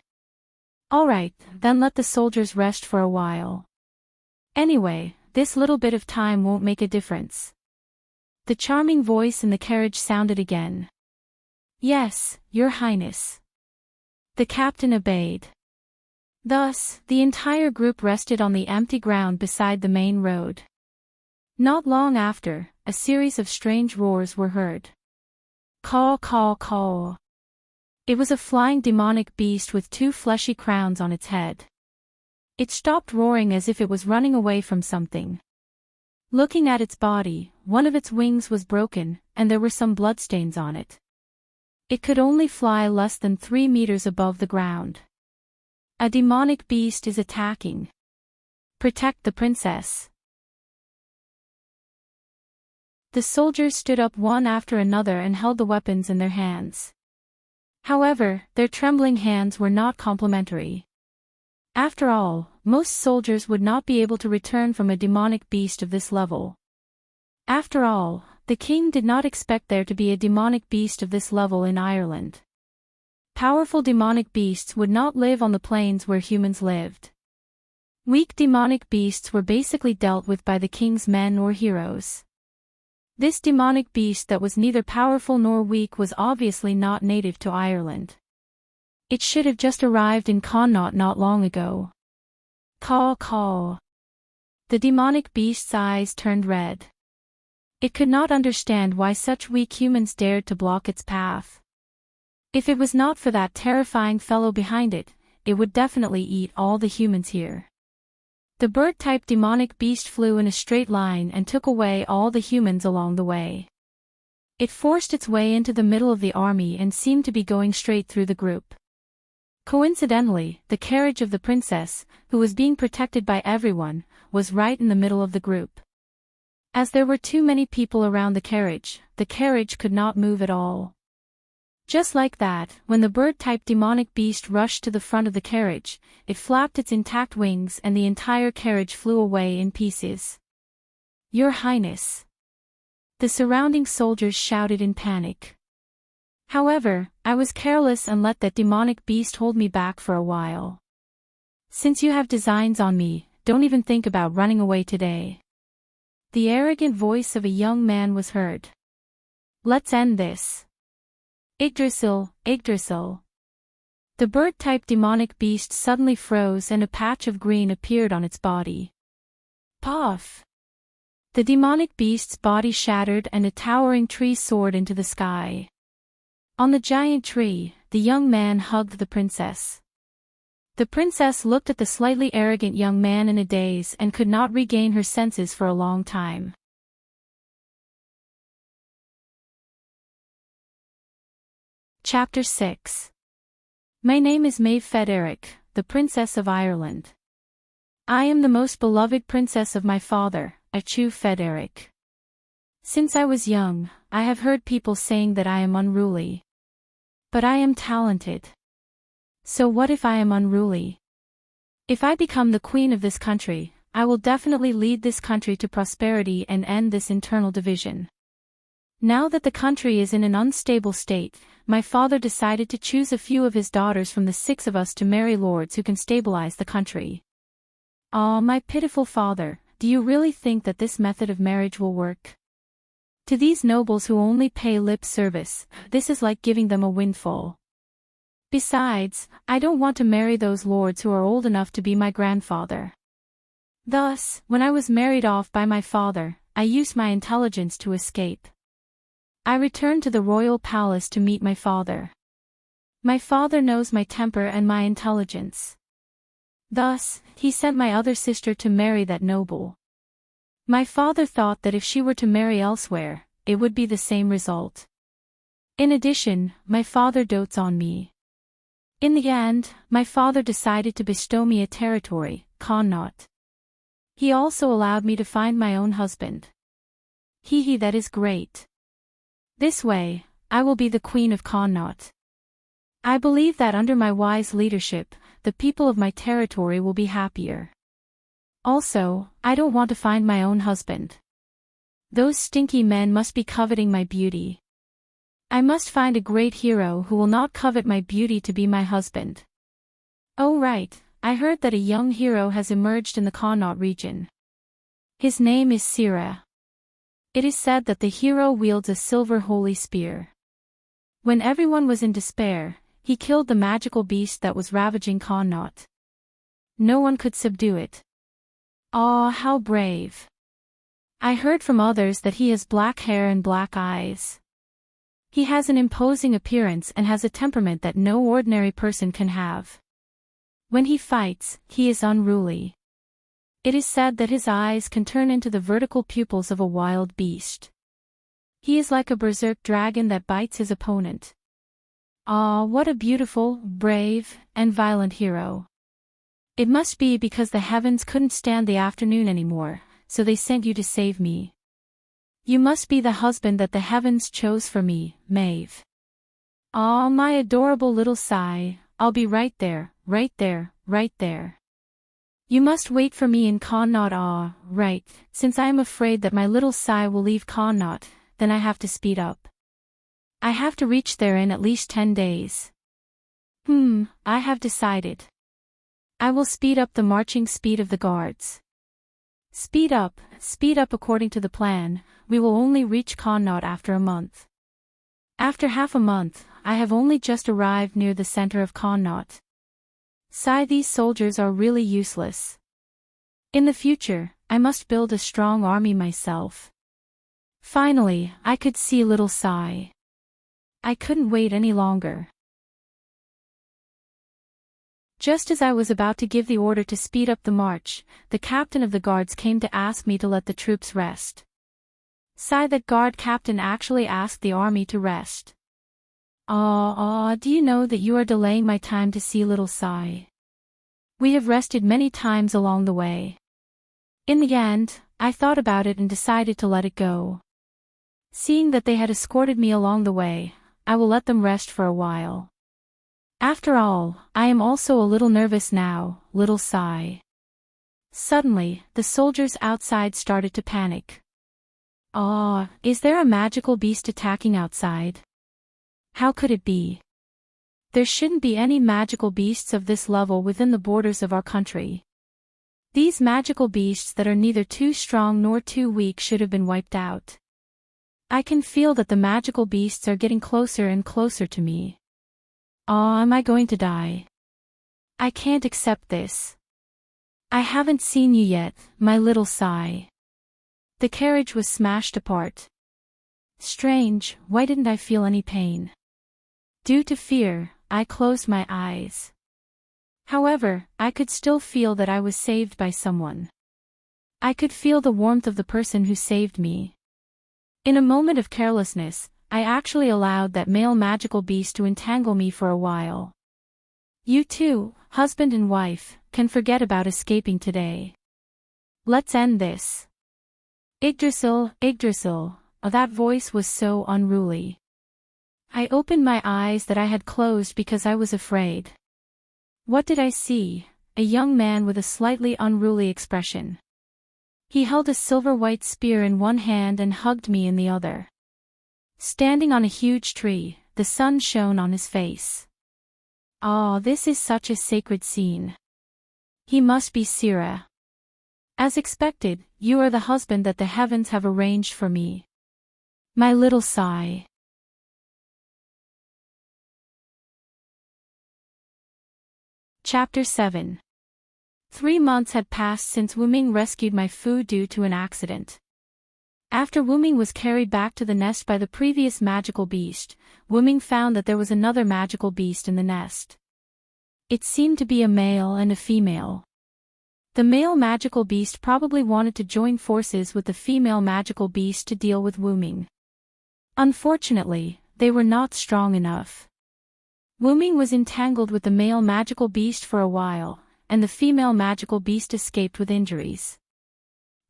All right, then let the soldiers rest for a while. Anyway, this little bit of time won't make a difference. The charming voice in the carriage sounded again. Yes, Your Highness. The captain obeyed. Thus, the entire group rested on the empty ground beside the main road. Not long after, a series of strange roars were heard. Caw, caw, caw. It was a flying demonic beast with two fleshy crowns on its head. It stopped roaring as if it was running away from something. Looking at its body, one of its wings was broken, and there were some bloodstains on it. It could only fly less than 3 meters above the ground. A demonic beast is attacking. Protect the princess. The soldiers stood up one after another and held the weapons in their hands. However, their trembling hands were not complimentary. After all, most soldiers would not be able to return from a demonic beast of this level. After all, the king did not expect there to be a demonic beast of this level in Ireland. Powerful demonic beasts would not live on the plains where humans lived. Weak demonic beasts were basically dealt with by the king's men or heroes. This demonic beast that was neither powerful nor weak was obviously not native to Ireland. It should have just arrived in Connaught not long ago. Caw, caw. The demonic beast's eyes turned red. It could not understand why such weak humans dared to block its path. If it was not for that terrifying fellow behind it, it would definitely eat all the humans here. The bird-type demonic beast flew in a straight line and took away all the humans along the way. It forced its way into the middle of the army and seemed to be going straight through the group. Coincidentally, the carriage of the princess, who was being protected by everyone, was right in the middle of the group. As there were too many people around the carriage could not move at all. Just like that, when the bird-type demonic beast rushed to the front of the carriage, it flapped its intact wings and the entire carriage flew away in pieces. Your Highness. The surrounding soldiers shouted in panic. However, I was careless and let that demonic beast hold me back for a while. Since you have designs on me, don't even think about running away today. The arrogant voice of a young man was heard. Let's end this. Yggdrasil, Yggdrasil. The bird-type demonic beast suddenly froze and a patch of green appeared on its body. Puff! The demonic beast's body shattered and a towering tree soared into the sky. On the giant tree, the young man hugged the princess. The princess looked at the slightly arrogant young man in a daze and could not regain her senses for a long time. Chapter 6. My name is Maeve Federic, the Princess of Ireland. I am the most beloved princess of my father, Achu Federic. Since I was young, I have heard people saying that I am unruly. But I am talented. So what if I am unruly? If I become the queen of this country, I will definitely lead this country to prosperity and end this internal division. Now that the country is in an unstable state, my father decided to choose a few of his daughters from the 6 of us to marry lords who can stabilize the country. Ah, my pitiful father, do you really think that this method of marriage will work? To these nobles who only pay lip service, this is like giving them a windfall. Besides, I don't want to marry those lords who are old enough to be my grandfather. Thus, when I was married off by my father, I used my intelligence to escape. I returned to the royal palace to meet my father. My father knows my temper and my intelligence. Thus, he sent my other sister to marry that noble. My father thought that if she were to marry elsewhere, it would be the same result. In addition, my father dotes on me. In the end, my father decided to bestow me a territory, Connaught. He also allowed me to find my own husband. Hee, that is great. This way, I will be the queen of Connaught. I believe that under my wise leadership, the people of my territory will be happier. Also, I don't want to find my own husband. Those stinky men must be coveting my beauty. I must find a great hero who will not covet my beauty to be my husband. Oh right, I heard that a young hero has emerged in the Connaught region. His name is Sira. It is said that the hero wields a silver holy spear. When everyone was in despair, he killed the magical beast that was ravaging Connaught. No one could subdue it. Ah, how brave. I heard from others that he has black hair and black eyes. He has an imposing appearance and has a temperament that no ordinary person can have. When he fights, he is unruly. It is said that his eyes can turn into the vertical pupils of a wild beast. He is like a berserk dragon that bites his opponent. Ah, what a beautiful, brave, and violent hero. It must be because the heavens couldn't stand the afternoon anymore, so they sent you to save me. You must be the husband that the heavens chose for me, Maeve. Ah, my adorable little Sai, I'll be right there, right there, right there. You must wait for me in Connaught. Ah, right, since I am afraid that my little Sai will leave Connaught, then I have to speed up. I have to reach there in at least 10 days. I have decided. I will speed up the marching speed of the guards. Speed up according to the plan, we will only reach Connaught after a month. After half a month, I have only just arrived near the center of Connaught. Sigh, these soldiers are really useless. In the future, I must build a strong army myself. Finally, I could see little Sai. I couldn't wait any longer. Just as I was about to give the order to speed up the march, the captain of the guards came to ask me to let the troops rest. Sigh, that guard captain actually asked the army to rest. Do you know that you are delaying my time to see little Sai? We have rested many times along the way. In the end, I thought about it and decided to let it go. Seeing that they had escorted me along the way, I will let them rest for a while. After all, I am also a little nervous now, little Sai. Suddenly, the soldiers outside started to panic. Is there a magical beast attacking outside? How could it be? There shouldn't be any magical beasts of this level within the borders of our country. These magical beasts that are neither too strong nor too weak should have been wiped out. I can feel that the magical beasts are getting closer and closer to me. Am I going to die? I can't accept this. I haven't seen you yet, my little Sai. The carriage was smashed apart. Strange, why didn't I feel any pain? Due to fear, I closed my eyes. However, I could still feel that I was saved by someone. I could feel the warmth of the person who saved me. In a moment of carelessness, I actually allowed that male magical beast to entangle me for a while. You two, husband and wife, can forget about escaping today. Let's end this. Yggdrasil, Yggdrasil, that voice was so unruly. I opened my eyes that I had closed because I was afraid. What did I see? A young man with a slightly unruly expression. He held a silver-white spear in one hand and hugged me in the other. Standing on a huge tree, the sun shone on his face. This is such a sacred scene. He must be Sira. As expected, you are the husband that the heavens have arranged for me. My little Sai. Chapter 7. 3 months had passed since Wuming rescued my food due to an accident. After Wuming was carried back to the nest by the previous magical beast, Wuming found that there was another magical beast in the nest. It seemed to be a male and a female. The male magical beast probably wanted to join forces with the female magical beast to deal with Wuming. Unfortunately, they were not strong enough. Wuming was entangled with the male magical beast for a while, and the female magical beast escaped with injuries.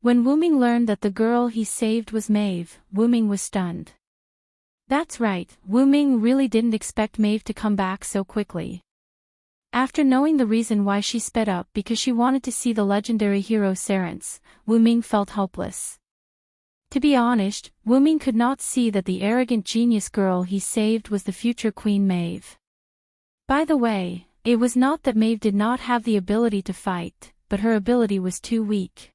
When Wuming learned that the girl he saved was Maeve, Wuming was stunned. That's right, Wuming really didn't expect Maeve to come back so quickly. After knowing the reason why she sped up because she wanted to see the legendary hero Cerence, Wu Ming felt helpless. To be honest, Wu Ming could not see that the arrogant genius girl he saved was the future Queen Maeve. By the way, it was not that Maeve did not have the ability to fight, but her ability was too weak.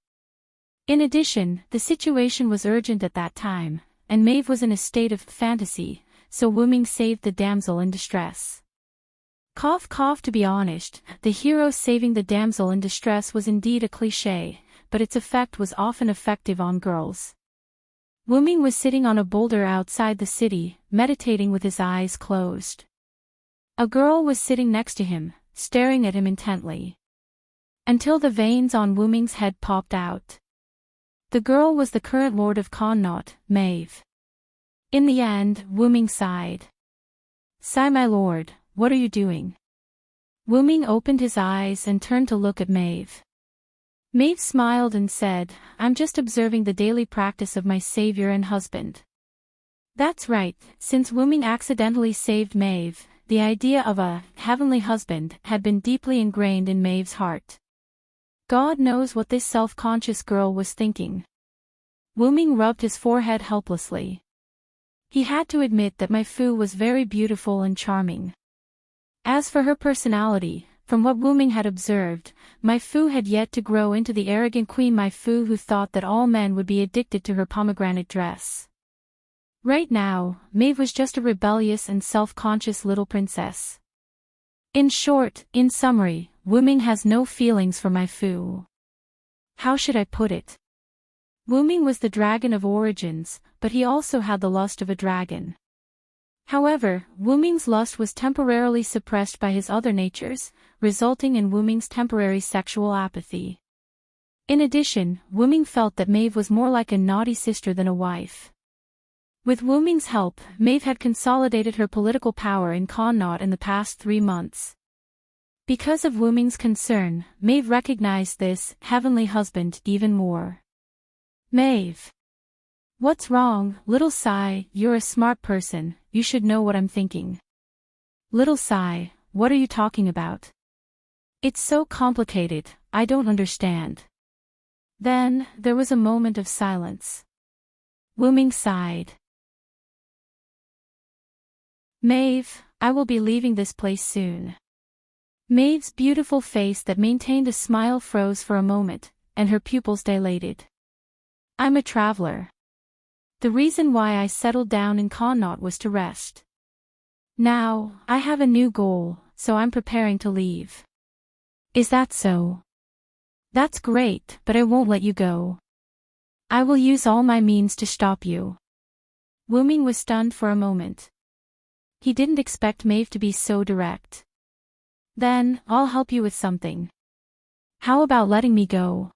In addition, the situation was urgent at that time, and Maeve was in a state of fantasy, so Wu Ming saved the damsel in distress. Cough cough. To be honest, the hero saving the damsel in distress was indeed a cliché, but its effect was often effective on girls. Wu Ming was sitting on a boulder outside the city, meditating with his eyes closed. A girl was sitting next to him, staring at him intently. Until the veins on Wu Ming's head popped out. The girl was the current lord of Connaught, Maeve. In the end, Wu Ming sighed. "Sigh, my lord, what are you doing?" Wu Ming opened his eyes and turned to look at Maeve. Maeve smiled and said, "I'm just observing the daily practice of my savior and husband." That's right, since Wu Ming accidentally saved Maeve, the idea of a heavenly husband had been deeply ingrained in Maeve's heart. God knows what this self-conscious girl was thinking. Wu Ming rubbed his forehead helplessly. He had to admit that Mai Fu was very beautiful and charming. As for her personality, from what Wu Ming had observed, Mai Fu had yet to grow into the arrogant Queen Mai Fu who thought that all men would be addicted to her pomegranate dress. Right now, Maeve was just a rebellious and self-conscious little princess. In short, in summary, Wu Ming has no feelings for Mai Fu. How should I put it? Wu Ming was the dragon of origins, but he also had the lust of a dragon. However, Wu Ming's lust was temporarily suppressed by his other natures, resulting in Wu Ming's temporary sexual apathy. In addition, Wu Ming felt that Maeve was more like a naughty sister than a wife. With Wu Ming's help, Maeve had consolidated her political power in Connaught in the past 3 months. Because of Wu Ming's concern, Maeve recognized this heavenly husband even more. "Maeve. What's wrong, little Sai? You're a smart person, you should know what I'm thinking." "Little Sai, what are you talking about? It's so complicated, I don't understand." Then, there was a moment of silence. Wu Ming sighed. "Maeve, I will be leaving this place soon." Maeve's beautiful face that maintained a smile froze for a moment, and her pupils dilated. "I'm a traveler. The reason why I settled down in Connaught was to rest. Now, I have a new goal, so I'm preparing to leave." "Is that so? That's great, but I won't let you go. I will use all my means to stop you." Wu Ming was stunned for a moment. He didn't expect Maeve to be so direct. "Then, I'll help you with something. How about letting me go?"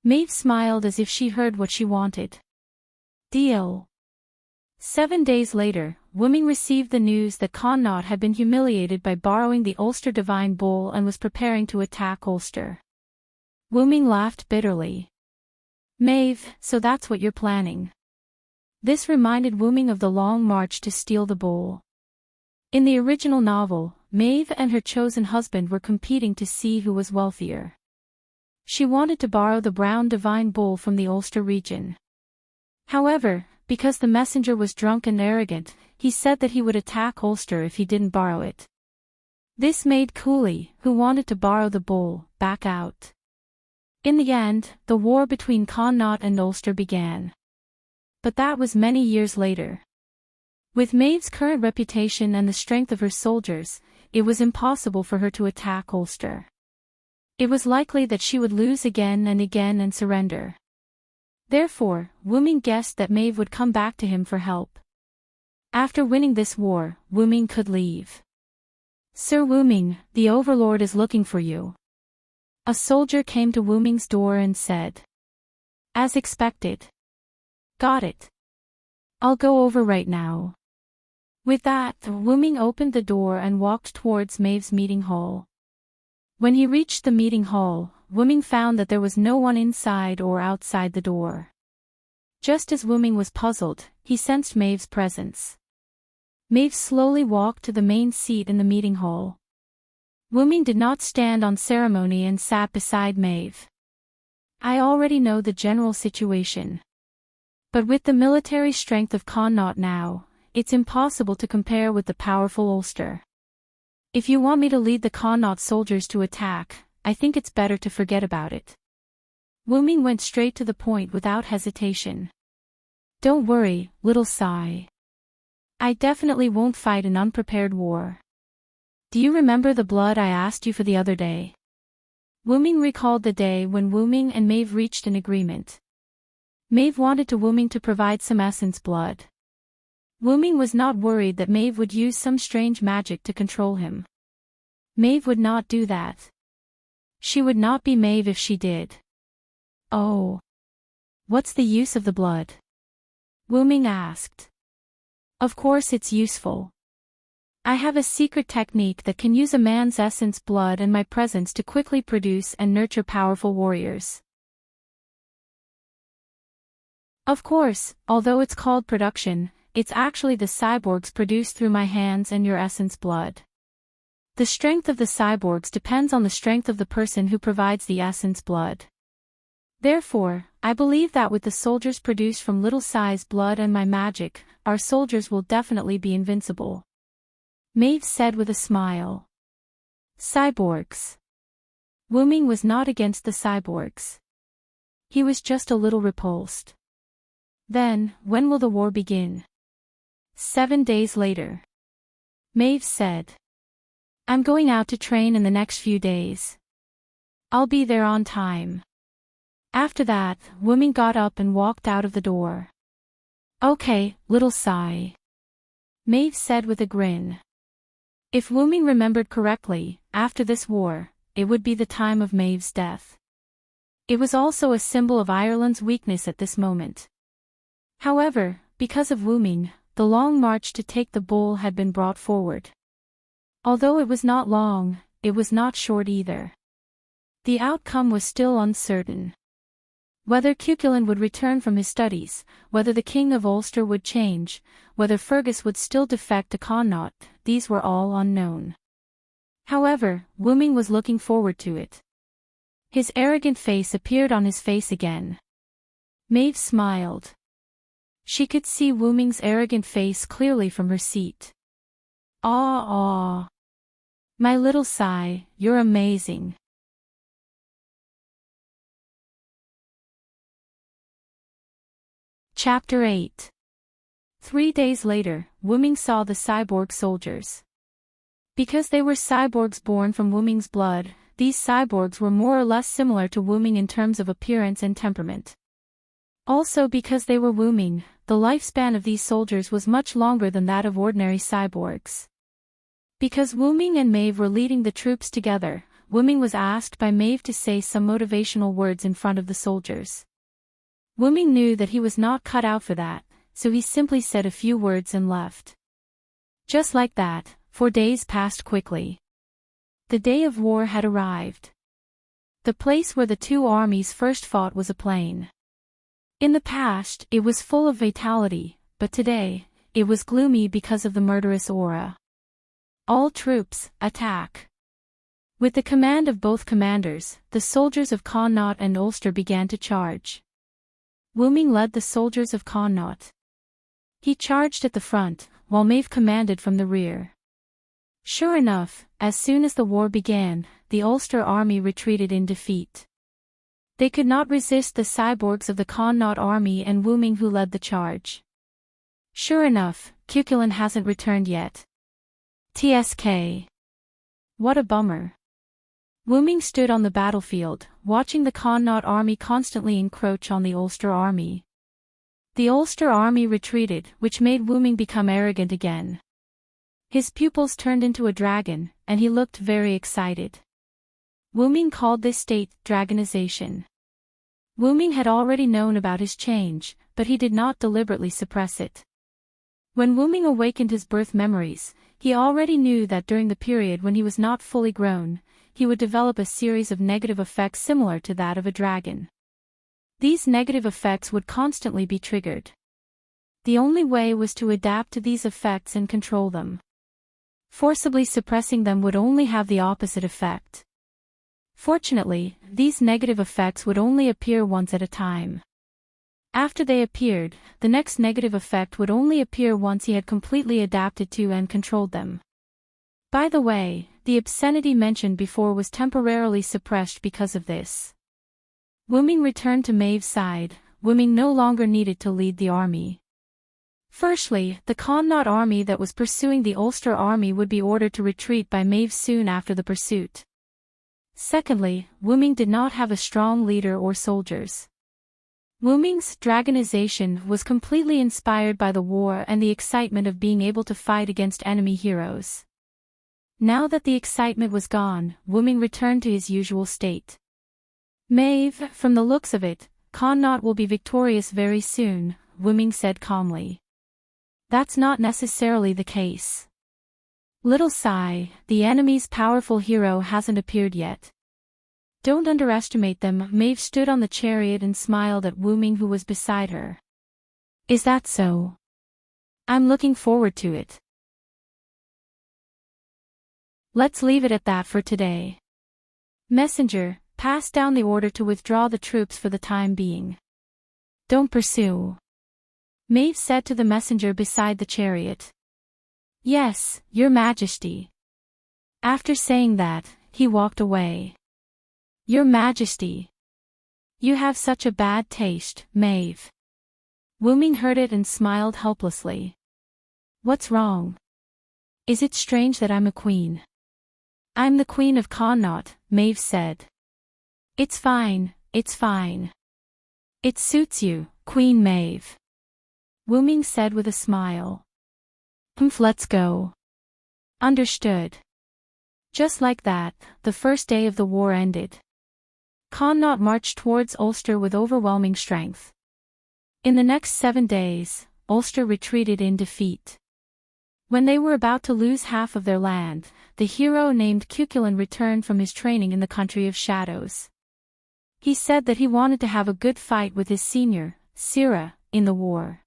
Maeve smiled as if she heard what she wanted. "Deal." 7 days later, Wu Ming received the news that Connaught had been humiliated by borrowing the Ulster Divine Bowl and was preparing to attack Ulster. Wu Ming laughed bitterly. "Maeve, so that's what you're planning." This reminded Wu Ming of the long march to steal the bowl. In the original novel, Maeve and her chosen husband were competing to see who was wealthier. She wanted to borrow the brown divine bowl from the Ulster region. However, because the messenger was drunk and arrogant, he said that he would attack Ulster if he didn't borrow it. This made Cooley, who wanted to borrow the bowl, back out. In the end, the war between Connaught and Ulster began. But that was many years later. With Maeve's current reputation and the strength of her soldiers, it was impossible for her to attack Ulster. It was likely that she would lose again and surrender. Therefore, Wu Ming guessed that Maeve would come back to him for help. After winning this war, Wu Ming could leave. "Sir Wu Ming, the Overlord is looking for you." A soldier came to Wu Ming's door and said. "As expected." "Got it. I'll go over right now." With that, Wu Ming opened the door and walked towards Maeve's meeting hall. When he reached the meeting hall, Wu Ming found that there was no one inside or outside the door. Just as Wu Ming was puzzled, he sensed Maeve's presence. Maeve slowly walked to the main seat in the meeting hall. Wuming did not stand on ceremony and sat beside Maeve. I already know the general situation. But with the military strength of Connaught now, it's impossible to compare with the powerful Ulster. If you want me to lead the Connaught soldiers to attack, I think it's better to forget about it. Wuming went straight to the point without hesitation. Don't worry, little Sai. I definitely won't fight an unprepared war. Do you remember the blood I asked you for the other day? Wuming recalled the day when Wuming and Maeve reached an agreement. Maeve wanted Wuming to provide some essence blood. Wuming was not worried that Maeve would use some strange magic to control him. Maeve would not do that. She would not be Maeve if she did. Oh. What's the use of the blood? Wuming asked. Of course it's useful. I have a secret technique that can use a man's essence blood and my presence to quickly produce and nurture powerful warriors. Of course, although it's called production, it's actually the cyborgs produced through my hands and your essence blood. The strength of the cyborgs depends on the strength of the person who provides the essence blood. Therefore, I believe that with the soldiers produced from Little Sai's blood and my magic, our soldiers will definitely be invincible. Maeve said with a smile. Cyborgs. Wuming was not against the cyborgs. He was just a little repulsed. Then, when will the war begin? 7 days later. Maeve said. I'm going out to train in the next few days. I'll be there on time. After that, Wuming got up and walked out of the door. Okay, little Sai. Maeve said with a grin. If Wuming remembered correctly, after this war, it would be the time of Maeve's death. It was also a symbol of Ireland's weakness at this moment. However, because of Wuming, the long march to take the bull had been brought forward. Although it was not long, it was not short either. The outcome was still uncertain. Whether Cuchulainn would return from his studies, whether the King of Ulster would change, whether Fergus would still defect to Connaught, these were all unknown. However, Wuming was looking forward to it. His arrogant face appeared on his face again. Maeve smiled. She could see Wuming's arrogant face clearly from her seat. Ah. My little Sai, you're amazing. Chapter 8. 3 days later, Wuming saw the cyborg soldiers. Because they were cyborgs born from Wuming's blood, these cyborgs were more or less similar to Wuming in terms of appearance and temperament. Also because they were Wuming, the lifespan of these soldiers was much longer than that of ordinary cyborgs. Because Wuming and Maeve were leading the troops together, Wuming was asked by Maeve to say some motivational words in front of the soldiers. Wuming knew that he was not cut out for that, so he simply said a few words and left. Just like that, 4 days passed quickly. The day of war had arrived. The place where the two armies first fought was a plain. In the past, it was full of vitality, but today, it was gloomy because of the murderous aura. All troops, attack. With the command of both commanders, the soldiers of Connaught and Ulster began to charge. Wuming led the soldiers of Connaught. He charged at the front, while Maeve commanded from the rear. Sure enough, as soon as the war began, the Ulster army retreated in defeat. They could not resist the cyborgs of the Connaught army and Wuming who led the charge. Sure enough, Cuchulainn hasn't returned yet. TSK. What a bummer. Wuming stood on the battlefield, watching the Connaught army constantly encroach on the Ulster army. The Ulster army retreated, which made Wuming become arrogant again. His pupils turned into a dragon, and he looked very excited. Wuming called this state dragonization. Wuming had already known about his change, but he did not deliberately suppress it. When Wuming awakened his birth memories, he already knew that during the period when he was not fully grown, he would develop a series of negative effects similar to that of a dragon. These negative effects would constantly be triggered. The only way was to adapt to these effects and control them. Forcibly suppressing them would only have the opposite effect. Fortunately, these negative effects would only appear once at a time. After they appeared, the next negative effect would only appear once he had completely adapted to and controlled them. By the way, the obscenity mentioned before was temporarily suppressed because of this. Wuming returned to Maeve's side. Wuming no longer needed to lead the army. Firstly, the Connaught army that was pursuing the Ulster army would be ordered to retreat by Maeve soon after the pursuit. Secondly, Wuming did not have a strong leader or soldiers. Wuming's dragonization was completely inspired by the war and the excitement of being able to fight against enemy heroes. Now that the excitement was gone, Wuming returned to his usual state. Maeve, from the looks of it, Connaught will be victorious very soon, Wuming said calmly. That's not necessarily the case. Little sigh, the enemy's powerful hero hasn't appeared yet. Don't underestimate them. Maeve stood on the chariot and smiled at Wuming, who was beside her. Is that so? I'm looking forward to it. Let's leave it at that for today. Messenger, pass down the order to withdraw the troops for the time being. Don't pursue. Maeve said to the messenger beside the chariot. Yes, Your Majesty. After saying that, he walked away. Your Majesty. You have such a bad taste, Maeve. Wuming heard it and smiled helplessly. What's wrong? Is it strange that I'm a queen? I'm the Queen of Connaught, Maeve said. It's fine, it's fine. It suits you, Queen Maeve. Wuming said with a smile. Let's go. Understood. Just like that, the first day of the war ended. Connaught marched towards Ulster with overwhelming strength. In the next 7 days, Ulster retreated in defeat. When they were about to lose half of their land, the hero named Cuchulainn returned from his training in the Country of Shadows. He said that he wanted to have a good fight with his senior, Sira, in the war.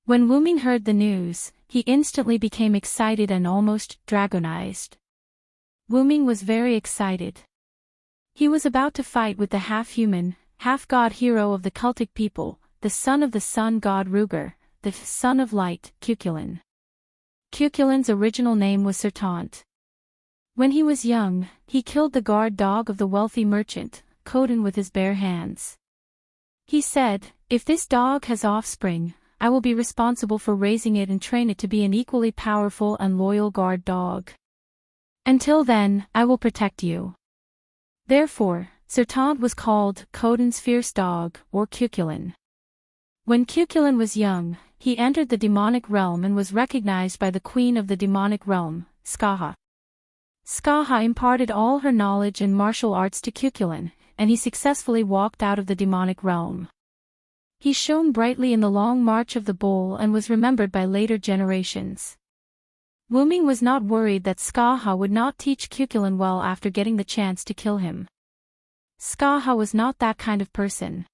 When Wuming heard the news, he instantly became excited and almost dragonized. Wuming was very excited. He was about to fight with the half-human, half-god hero of the Celtic people, the son of the sun god Ruger, the son of light, Cuchulainn. Cuchulainn's original name was Sertant. When he was young, he killed the guard dog of the wealthy merchant, Coden, with his bare hands. He said, if this dog has offspring, I will be responsible for raising it and train it to be an equally powerful and loyal guard dog. Until then, I will protect you. Therefore, Sertant was called Coden's fierce dog, or Cuchulainn. When Cuchulainn was young, he entered the demonic realm and was recognized by the queen of the demonic realm, Skaha. Skaha imparted all her knowledge and martial arts to Cuchulainn, and he successfully walked out of the demonic realm. He shone brightly in the long march of the bull and was remembered by later generations. Wuming was not worried that Skaha would not teach Cuchulainn well after getting the chance to kill him. Skaha was not that kind of person.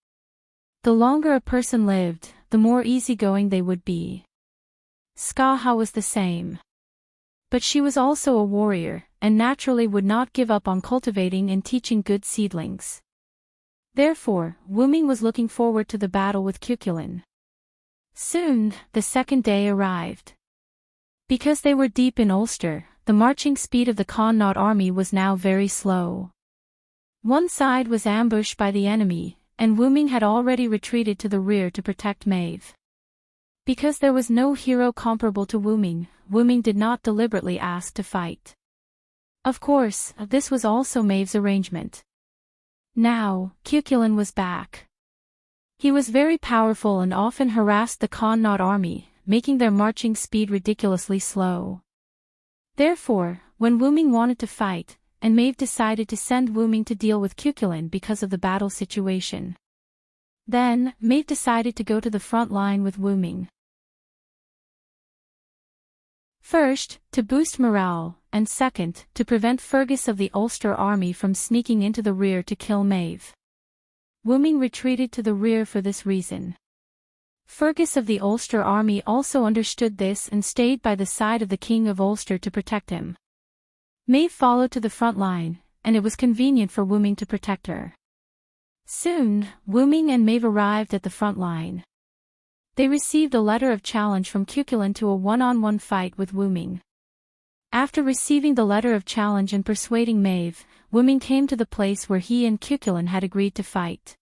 The longer a person lived, the more easygoing they would be. Skaha was the same. But she was also a warrior, and naturally would not give up on cultivating and teaching good seedlings. Therefore, Wuming was looking forward to the battle with Cuchulainn. Soon, the second day arrived. Because they were deep in Ulster, the marching speed of the Connaught army was now very slow. One side was ambushed by the enemy, and Wuming had already retreated to the rear to protect Maeve. Because there was no hero comparable to Wuming, Wuming did not deliberately ask to fight. Of course, this was also Maeve's arrangement. Now, Cuchulainn was back. He was very powerful and often harassed the Connaught army, making their marching speed ridiculously slow. Therefore, when Wuming wanted to fight, and Maeve decided to send Wuming to deal with Cuchulainn because of the battle situation. Then, Maeve decided to go to the front line with Wuming. First, to boost morale, and second, to prevent Fergus of the Ulster army from sneaking into the rear to kill Maeve. Wuming retreated to the rear for this reason. Fergus of the Ulster army also understood this and stayed by the side of the King of Ulster to protect him. Maeve followed to the front line, and it was convenient for Wooming to protect her. Soon, Wooming and Maeve arrived at the front line. They received a letter of challenge from Cuchulainn to a one-on-one fight with Wooming. After receiving the letter of challenge and persuading Maeve, Wooming came to the place where he and Cuchulainn had agreed to fight.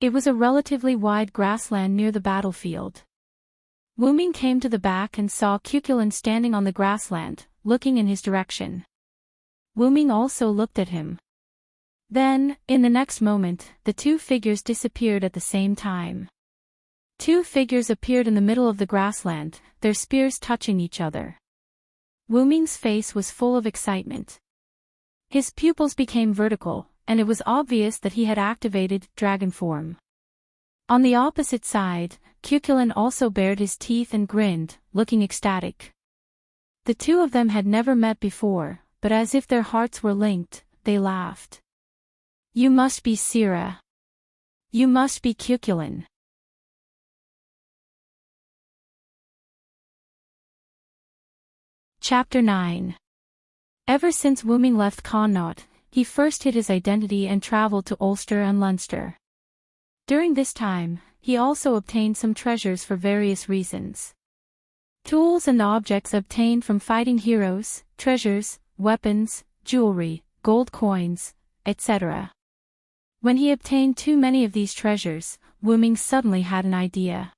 It was a relatively wide grassland near the battlefield. Wooming came to the back and saw Cuchulainn standing on the grassland, looking in his direction. Wooming also looked at him. Then, in the next moment, the two figures disappeared at the same time. Two figures appeared in the middle of the grassland, their spears touching each other. Wooming's face was full of excitement. His pupils became vertical, and it was obvious that he had activated dragon form. On the opposite side, Cuchulainn also bared his teeth and grinned, looking ecstatic. The two of them had never met before, but as if their hearts were linked, they laughed. "You must be Sira. You must be Cuchulainn." Chapter 9. Ever since Wooming left Connaught, he first hid his identity and traveled to Ulster and Leinster. During this time, he also obtained some treasures for various reasons. Tools and objects obtained from fighting heroes, treasures, weapons, jewelry, gold coins, etc. When he obtained too many of these treasures, Wooming suddenly had an idea.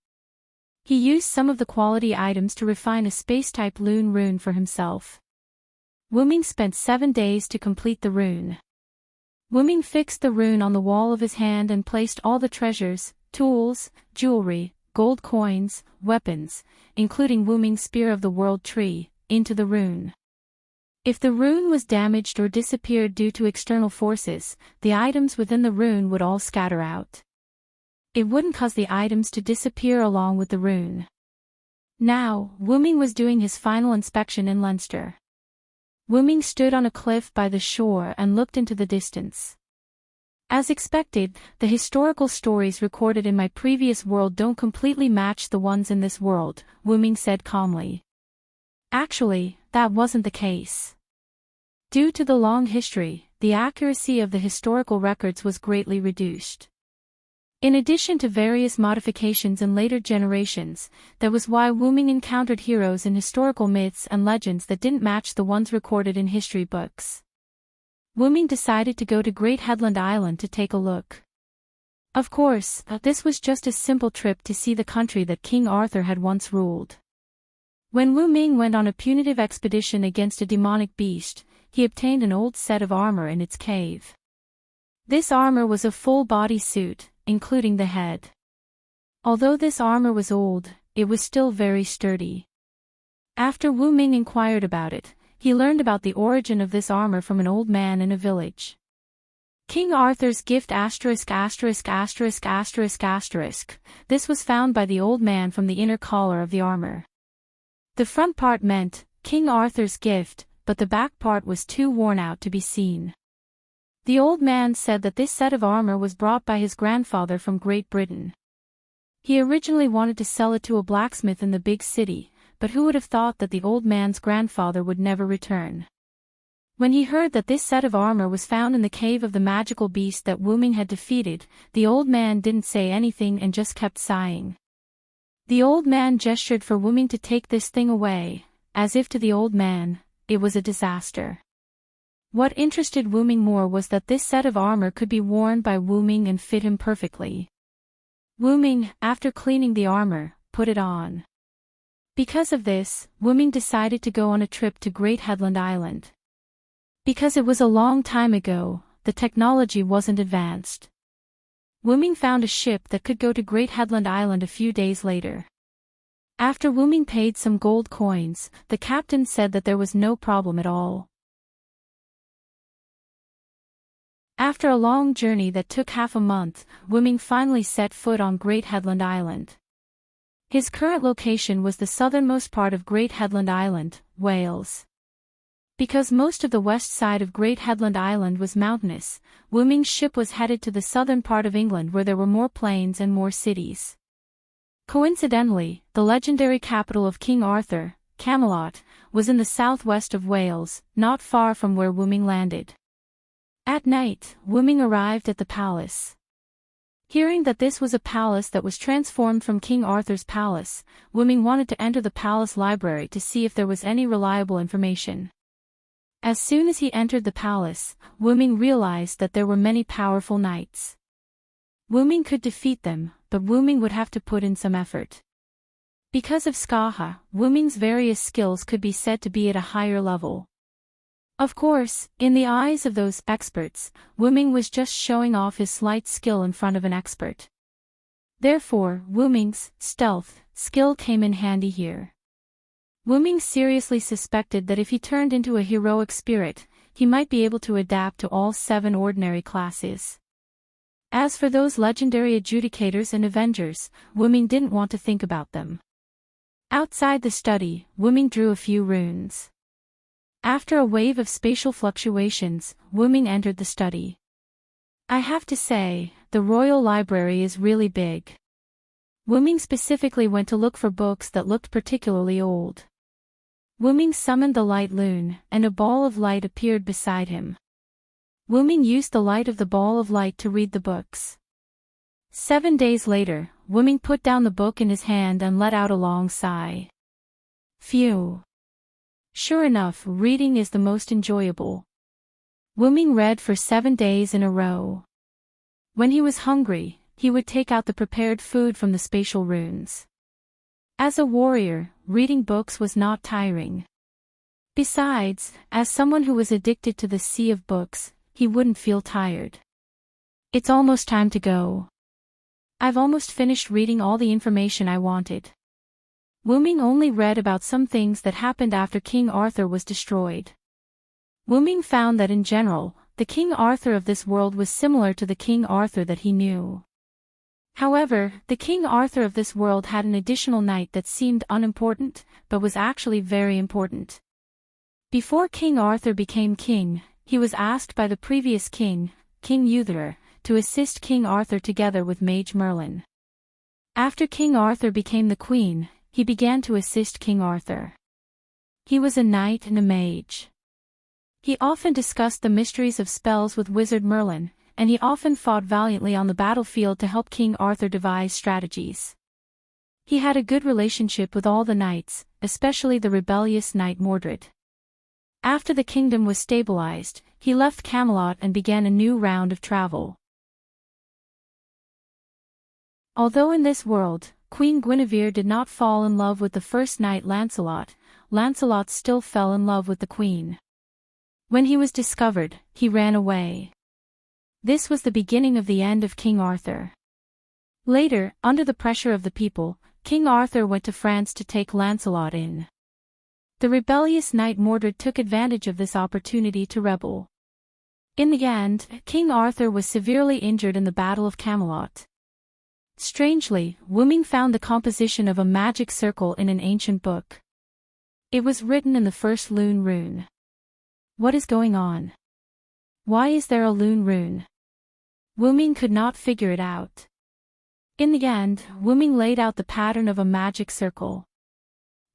He used some of the quality items to refine a space-type rune for himself. Wooming spent 7 days to complete the rune. Wooming fixed the rune on the wall of his hand and placed all the treasures, tools, jewelry, gold coins, weapons, including Wooming's Spear of the World Tree, into the rune. If the rune was damaged or disappeared due to external forces, the items within the rune would all scatter out. It wouldn't cause the items to disappear along with the rune. Now, Wooming was doing his final inspection in Leinster. Wooming stood on a cliff by the shore and looked into the distance. As expected, the historical stories recorded in my previous world don't completely match the ones in this world, Wooming said calmly. Actually, that wasn't the case. Due to the long history, the accuracy of the historical records was greatly reduced. In addition to various modifications in later generations, that was why Wooming encountered heroes in historical myths and legends that didn't match the ones recorded in history books. Wooming decided to go to Great Headland Island to take a look. Of course, this was just a simple trip to see the country that King Arthur had once ruled. When Wooming went on a punitive expedition against a demonic beast, he obtained an old set of armor in its cave. This armor was a full-body suit, including the head. Although this armor was old, it was still very sturdy. After Wooming inquired about it, he learned about the origin of this armor from an old man in a village. King Arthur's gift ***********. This was found by the old man from the inner collar of the armor. The front part meant, King Arthur's gift, but the back part was too worn out to be seen. The old man said that this set of armor was brought by his grandfather from Great Britain. He originally wanted to sell it to a blacksmith in the big city, but who would have thought that the old man's grandfather would never return? When he heard that this set of armor was found in the cave of the magical beast that Wooming had defeated, the old man didn't say anything and just kept sighing. The old man gestured for Wooming to take this thing away, as if to the old man, it was a disaster. What interested Wooming more was that this set of armor could be worn by Wooming and fit him perfectly. Wooming, after cleaning the armor, put it on. Because of this, Wooming decided to go on a trip to Great Headland Island. Because it was a long time ago, the technology wasn't advanced. Wooming found a ship that could go to Great Headland Island a few days later. After Wooming paid some gold coins, the captain said that there was no problem at all. After a long journey that took half a month, Wooming finally set foot on Great Headland Island. His current location was the southernmost part of Great Headland Island, Wales. Because most of the west side of Great Headland Island was mountainous, Wooming's ship was headed to the southern part of England where there were more plains and more cities. Coincidentally, the legendary capital of King Arthur, Camelot, was in the southwest of Wales, not far from where Wuming landed. At night, Wuming arrived at the palace. Hearing that this was a palace that was transformed from King Arthur's palace, Wuming wanted to enter the palace library to see if there was any reliable information. As soon as he entered the palace, Wuming realized that there were many powerful knights. Wuming could defeat them, but Wuming would have to put in some effort. Because of Skaha, Wuming's various skills could be said to be at a higher level. Of course, in the eyes of those experts, Wuming was just showing off his slight skill in front of an expert. Therefore, Wuming's stealth skill came in handy here. Wuming seriously suspected that if he turned into a heroic spirit, he might be able to adapt to all 7 ordinary classes. As for those legendary adjudicators and avengers, Wuming didn't want to think about them. Outside the study, Wuming drew a few runes. After a wave of spatial fluctuations, Wuming entered the study. I have to say, the Royal Library is really big. Wuming specifically went to look for books that looked particularly old. Wuming summoned the light loon, and a ball of light appeared beside him. Wuming used the light of the ball of light to read the books. 7 days later, Wuming put down the book in his hand and let out a long sigh. Phew. Sure enough, reading is the most enjoyable. Wuming read for 7 days in a row. When he was hungry, he would take out the prepared food from the spatial runes. As a warrior, reading books was not tiring. Besides, as someone who was addicted to the sea of books, he wouldn't feel tired. It's almost time to go. I've almost finished reading all the information I wanted. Wuming only read about some things that happened after King Arthur was destroyed. Wuming found that in general, the King Arthur of this world was similar to the King Arthur that he knew. However, the King Arthur of this world had an additional knight that seemed unimportant, but was actually very important. Before King Arthur became king, he was asked by the previous king, King Uther, to assist King Arthur together with Mage Merlin. After King Arthur became the queen, he began to assist King Arthur. He was a knight and a mage. He often discussed the mysteries of spells with Wizard Merlin, and he often fought valiantly on the battlefield to help King Arthur devise strategies. He had a good relationship with all the knights, especially the rebellious knight Mordred. After the kingdom was stabilized, he left Camelot and began a new round of travel. Although in this world, Queen Guinevere did not fall in love with the first knight Lancelot, Lancelot still fell in love with the queen. When he was discovered, he ran away. This was the beginning of the end of King Arthur. Later, under the pressure of the people, King Arthur went to France to take Lancelot in. The rebellious knight Mordred took advantage of this opportunity to rebel. In the end, King Arthur was severely injured in the Battle of Camelot. Strangely, Wuming found the composition of a magic circle in an ancient book. It was written in the first Loon rune. What is going on? Why is there a Loon rune? Wuming could not figure it out. In the end, Wuming laid out the pattern of a magic circle.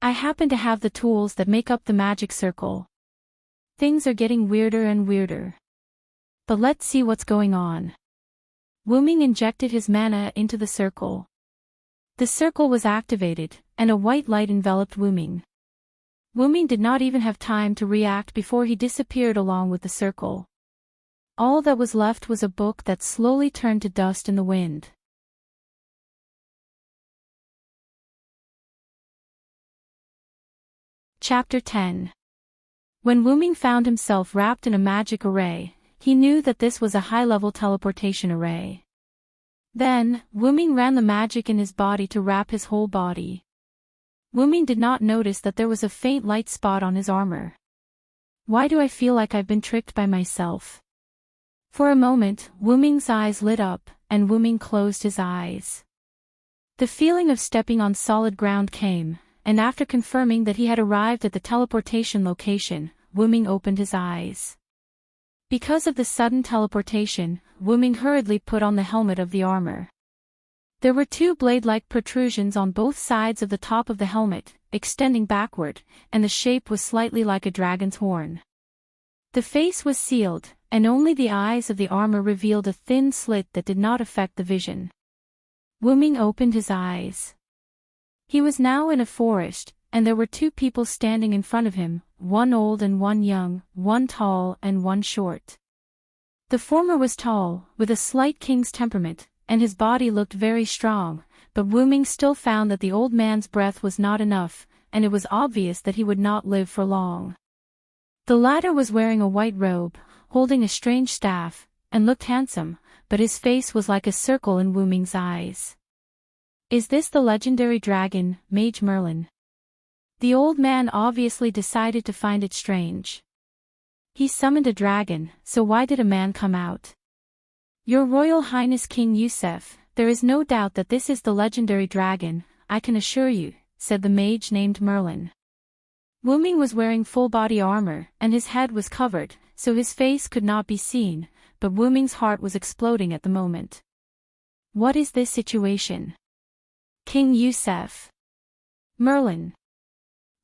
I happen to have the tools that make up the magic circle. Things are getting weirder and weirder. But let's see what's going on. Wuming injected his mana into the circle. The circle was activated, and a white light enveloped Wuming. Wuming did not even have time to react before he disappeared along with the circle. All that was left was a book that slowly turned to dust in the wind. Chapter 10. When Wuming found himself wrapped in a magic array, he knew that this was a high-level teleportation array. Then, Wuming ran the magic in his body to wrap his whole body. Wuming did not notice that there was a faint light spot on his armor. Why do I feel like I've been tricked by myself? For a moment, Wuming's eyes lit up, and Wuming closed his eyes. The feeling of stepping on solid ground came, and after confirming that he had arrived at the teleportation location, Wuming opened his eyes. Because of the sudden teleportation, Wuming hurriedly put on the helmet of the armor. There were two blade-like protrusions on both sides of the top of the helmet, extending backward, and the shape was slightly like a dragon's horn. The face was sealed, and only the eyes of the armor revealed a thin slit that did not affect the vision. Wu Ming opened his eyes. He was now in a forest, and there were two people standing in front of him, one old and one young, one tall and one short. The former was tall, with a slight king's temperament, and his body looked very strong, but Wu Ming still found that the old man's breath was not enough, and it was obvious that he would not live for long. The latter was wearing a white robe, holding a strange staff, and looked handsome, but his face was like a circle in Wu Ming's eyes. "Is this the legendary dragon, Mage Merlin?" The old man obviously decided to find it strange. He summoned a dragon, so why did a man come out? "Your Royal Highness King Yusef, there is no doubt that this is the legendary dragon, I can assure you," said the mage named Merlin. Wu Ming was wearing full-body armor, and his head was covered, so his face could not be seen, but Wu Ming's heart was exploding at the moment. What is this situation? King Yusef. Merlin.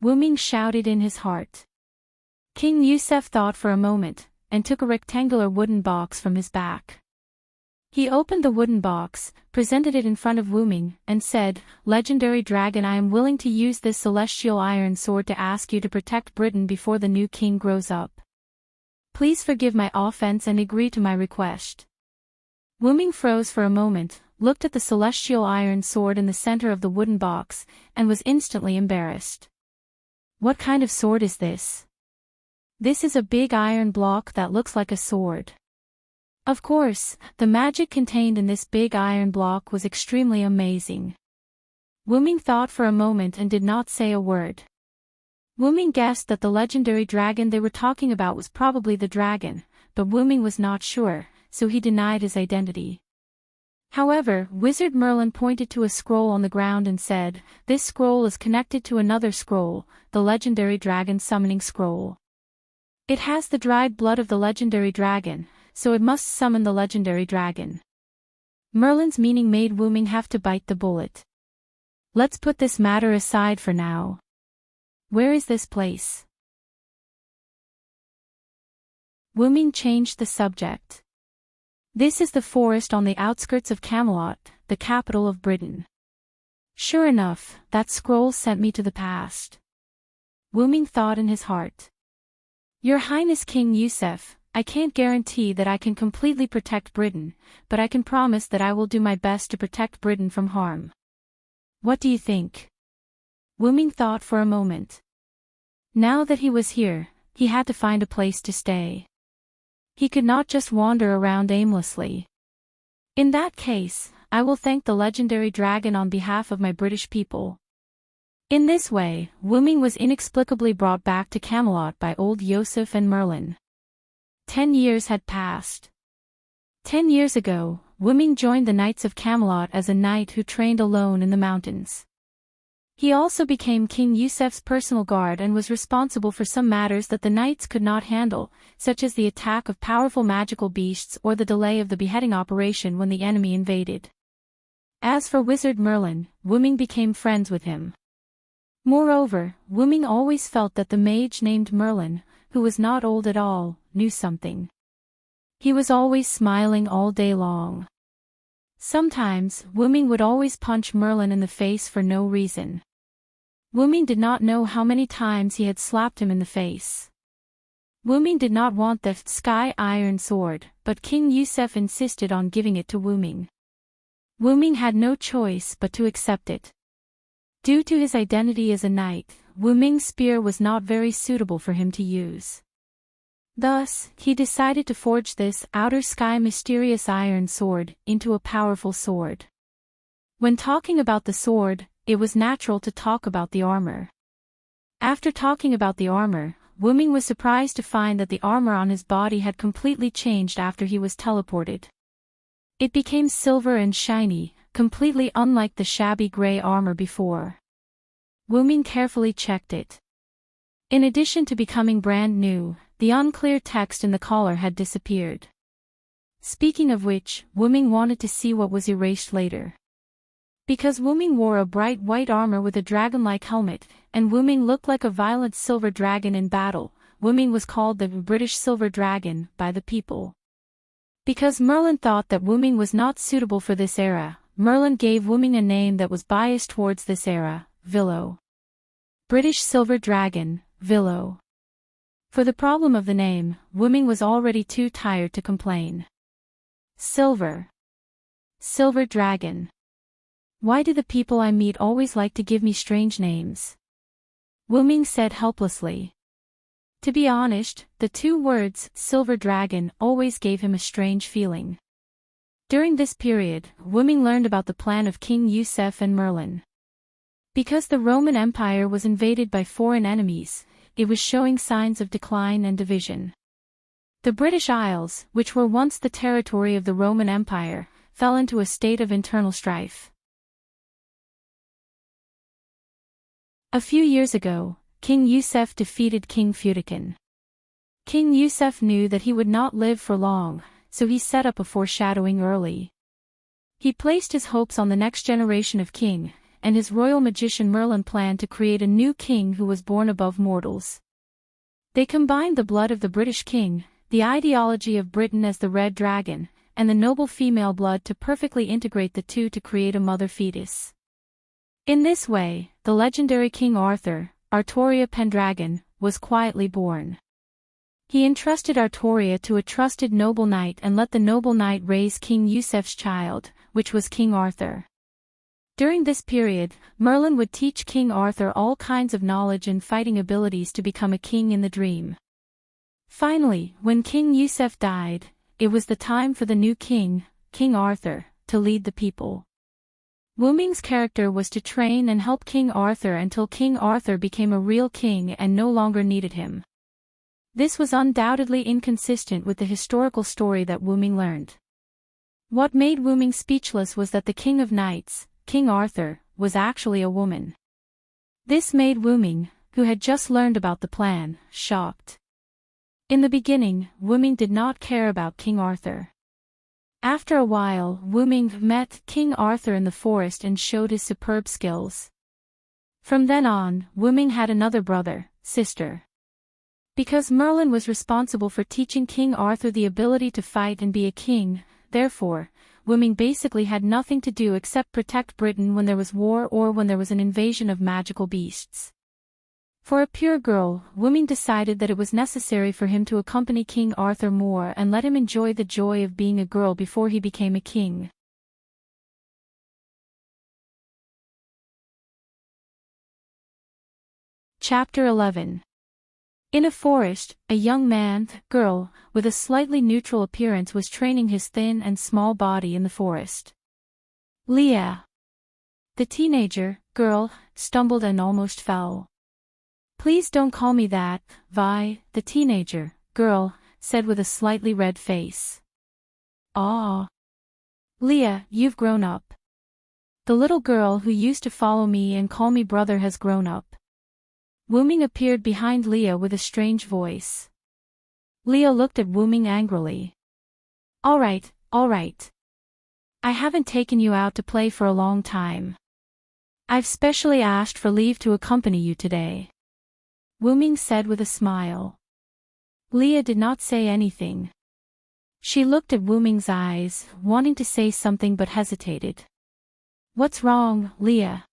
Wu Ming shouted in his heart. King Yusef thought for a moment, and took a rectangular wooden box from his back. He opened the wooden box, presented it in front of Wu Ming, and said, "Legendary dragon, I am willing to use this celestial iron sword to ask you to protect Britain before the new king grows up. Please forgive my offense and agree to my request." Wu Ming froze for a moment, looked at the celestial iron sword in the center of the wooden box, and was instantly embarrassed. "What kind of sword is this?" "This is a big iron block that looks like a sword." Of course, the magic contained in this big iron block was extremely amazing. Wu Ming thought for a moment and did not say a word. Wu Ming guessed that the legendary dragon they were talking about was probably the dragon, but Wu Ming was not sure, so he denied his identity. However, Wizard Merlin pointed to a scroll on the ground and said, "This scroll is connected to another scroll, the legendary dragon summoning scroll. It has the dried blood of the legendary dragon, so it must summon the legendary dragon." Merlin's meaning made Wu Ming have to bite the bullet. "Let's put this matter aside for now. Where is this place?" Wu Ming changed the subject. "This is the forest on the outskirts of Camelot, the capital of Britain. Sure enough, that scroll sent me to the past." Wu Ming thought in his heart. "Your Highness King Yusef, I can't guarantee that I can completely protect Britain, but I can promise that I will do my best to protect Britain from harm. What do you think?" Wu Ming thought for a moment. Now that he was here, he had to find a place to stay. He could not just wander around aimlessly. "In that case, I will thank the legendary dragon on behalf of my British people." In this way, Wu Ming was inexplicably brought back to Camelot by old Yusef and Merlin. 10 years had passed. 10 years ago, Wu Ming joined the Knights of Camelot as a knight who trained alone in the mountains. He also became King Yusef's personal guard and was responsible for some matters that the knights could not handle, such as the attack of powerful magical beasts or the delay of the beheading operation when the enemy invaded. As for Wizard Merlin, Wu Ming became friends with him. Moreover, Wu Ming always felt that the mage named Merlin, who was not old at all, knew something. He was always smiling all day long. Sometimes, Wu Ming would always punch Merlin in the face for no reason. Wu Ming did not know how many times he had slapped him in the face. Wu Ming did not want the sky iron sword, but King Yusef insisted on giving it to Wu Ming. Wu Ming had no choice but to accept it. Due to his identity as a knight, Wu Ming's spear was not very suitable for him to use. Thus, he decided to forge this outer sky mysterious iron sword into a powerful sword. When talking about the sword, it was natural to talk about the armor. After talking about the armor, Wu Ming was surprised to find that the armor on his body had completely changed after he was teleported. It became silver and shiny, completely unlike the shabby gray armor before. Wu Ming carefully checked it. In addition to becoming brand new, the unclear text in the collar had disappeared. Speaking of which, Wu Ming wanted to see what was erased later. Because Wu Ming wore a bright white armor with a dragon-like helmet, and Wu Ming looked like a violent silver dragon in battle, Wu Ming was called the British Silver Dragon by the people. Because Merlin thought that Wu Ming was not suitable for this era, Merlin gave Wu Ming a name that was biased towards this era, Villo. British Silver Dragon, Villo. For the problem of the name, Wu Ming was already too tired to complain. Silver. Silver Dragon. Why do the people I meet always like to give me strange names? Wu Ming said helplessly. To be honest, the two words, Silver Dragon, always gave him a strange feeling. During this period, Wu Ming learned about the plan of King Yusef and Merlin. Because the Roman Empire was invaded by foreign enemies, it was showing signs of decline and division. The British Isles, which were once the territory of the Roman Empire, fell into a state of internal strife. A few years ago, King Yusef defeated King Fudikin. King Yusef knew that he would not live for long, so he set up a foreshadowing early. He placed his hopes on the next generation of king, and his royal magician Merlin planned to create a new king who was born above mortals. They combined the blood of the British king, the ideology of Britain as the Red Dragon, and the noble female blood to perfectly integrate the two to create a mother fetus. In this way, the legendary King Arthur, Artoria Pendragon, was quietly born. He entrusted Artoria to a trusted noble knight and let the noble knight raise King Yusef's child, which was King Arthur. During this period, Merlin would teach King Arthur all kinds of knowledge and fighting abilities to become a king in the dream. Finally, when King Yusef died, it was the time for the new king, King Arthur, to lead the people. Wu Ming's character was to train and help King Arthur until King Arthur became a real king and no longer needed him. This was undoubtedly inconsistent with the historical story that Wu Ming learned. What made Wu Ming speechless was that the King of Knights, King Arthur, was actually a woman. This made Wu Ming, who had just learned about the plan, shocked. In the beginning, Wu Ming did not care about King Arthur. After a while, Wu Ming met King Arthur in the forest and showed his superb skills. From then on, Wu Ming had another brother, sister. Because Merlin was responsible for teaching King Arthur the ability to fight and be a king, therefore, Wu Ming basically had nothing to do except protect Britain when there was war or when there was an invasion of magical beasts. For a pure girl, Wu Ming decided that it was necessary for him to accompany King Arthur more and let him enjoy the joy of being a girl before he became a king. Chapter 11. In a forest, a young man, girl, with a slightly neutral appearance was training his thin and small body in the forest. Leah. The teenager, girl, stumbled and almost fell. Please don't call me that, Vi, the teenager, girl, said with a slightly red face. Ah. Leah, you've grown up. The little girl who used to follow me and call me brother has grown up. Wu Ming appeared behind Leah with a strange voice. Leah looked at Wu Ming angrily. All right. I haven't taken you out to play for a long time. I've specially asked for leave to accompany you today. Wu Ming said with a smile. Leah did not say anything. She looked at Wu Ming's eyes, wanting to say something but hesitated. What's wrong, Leah?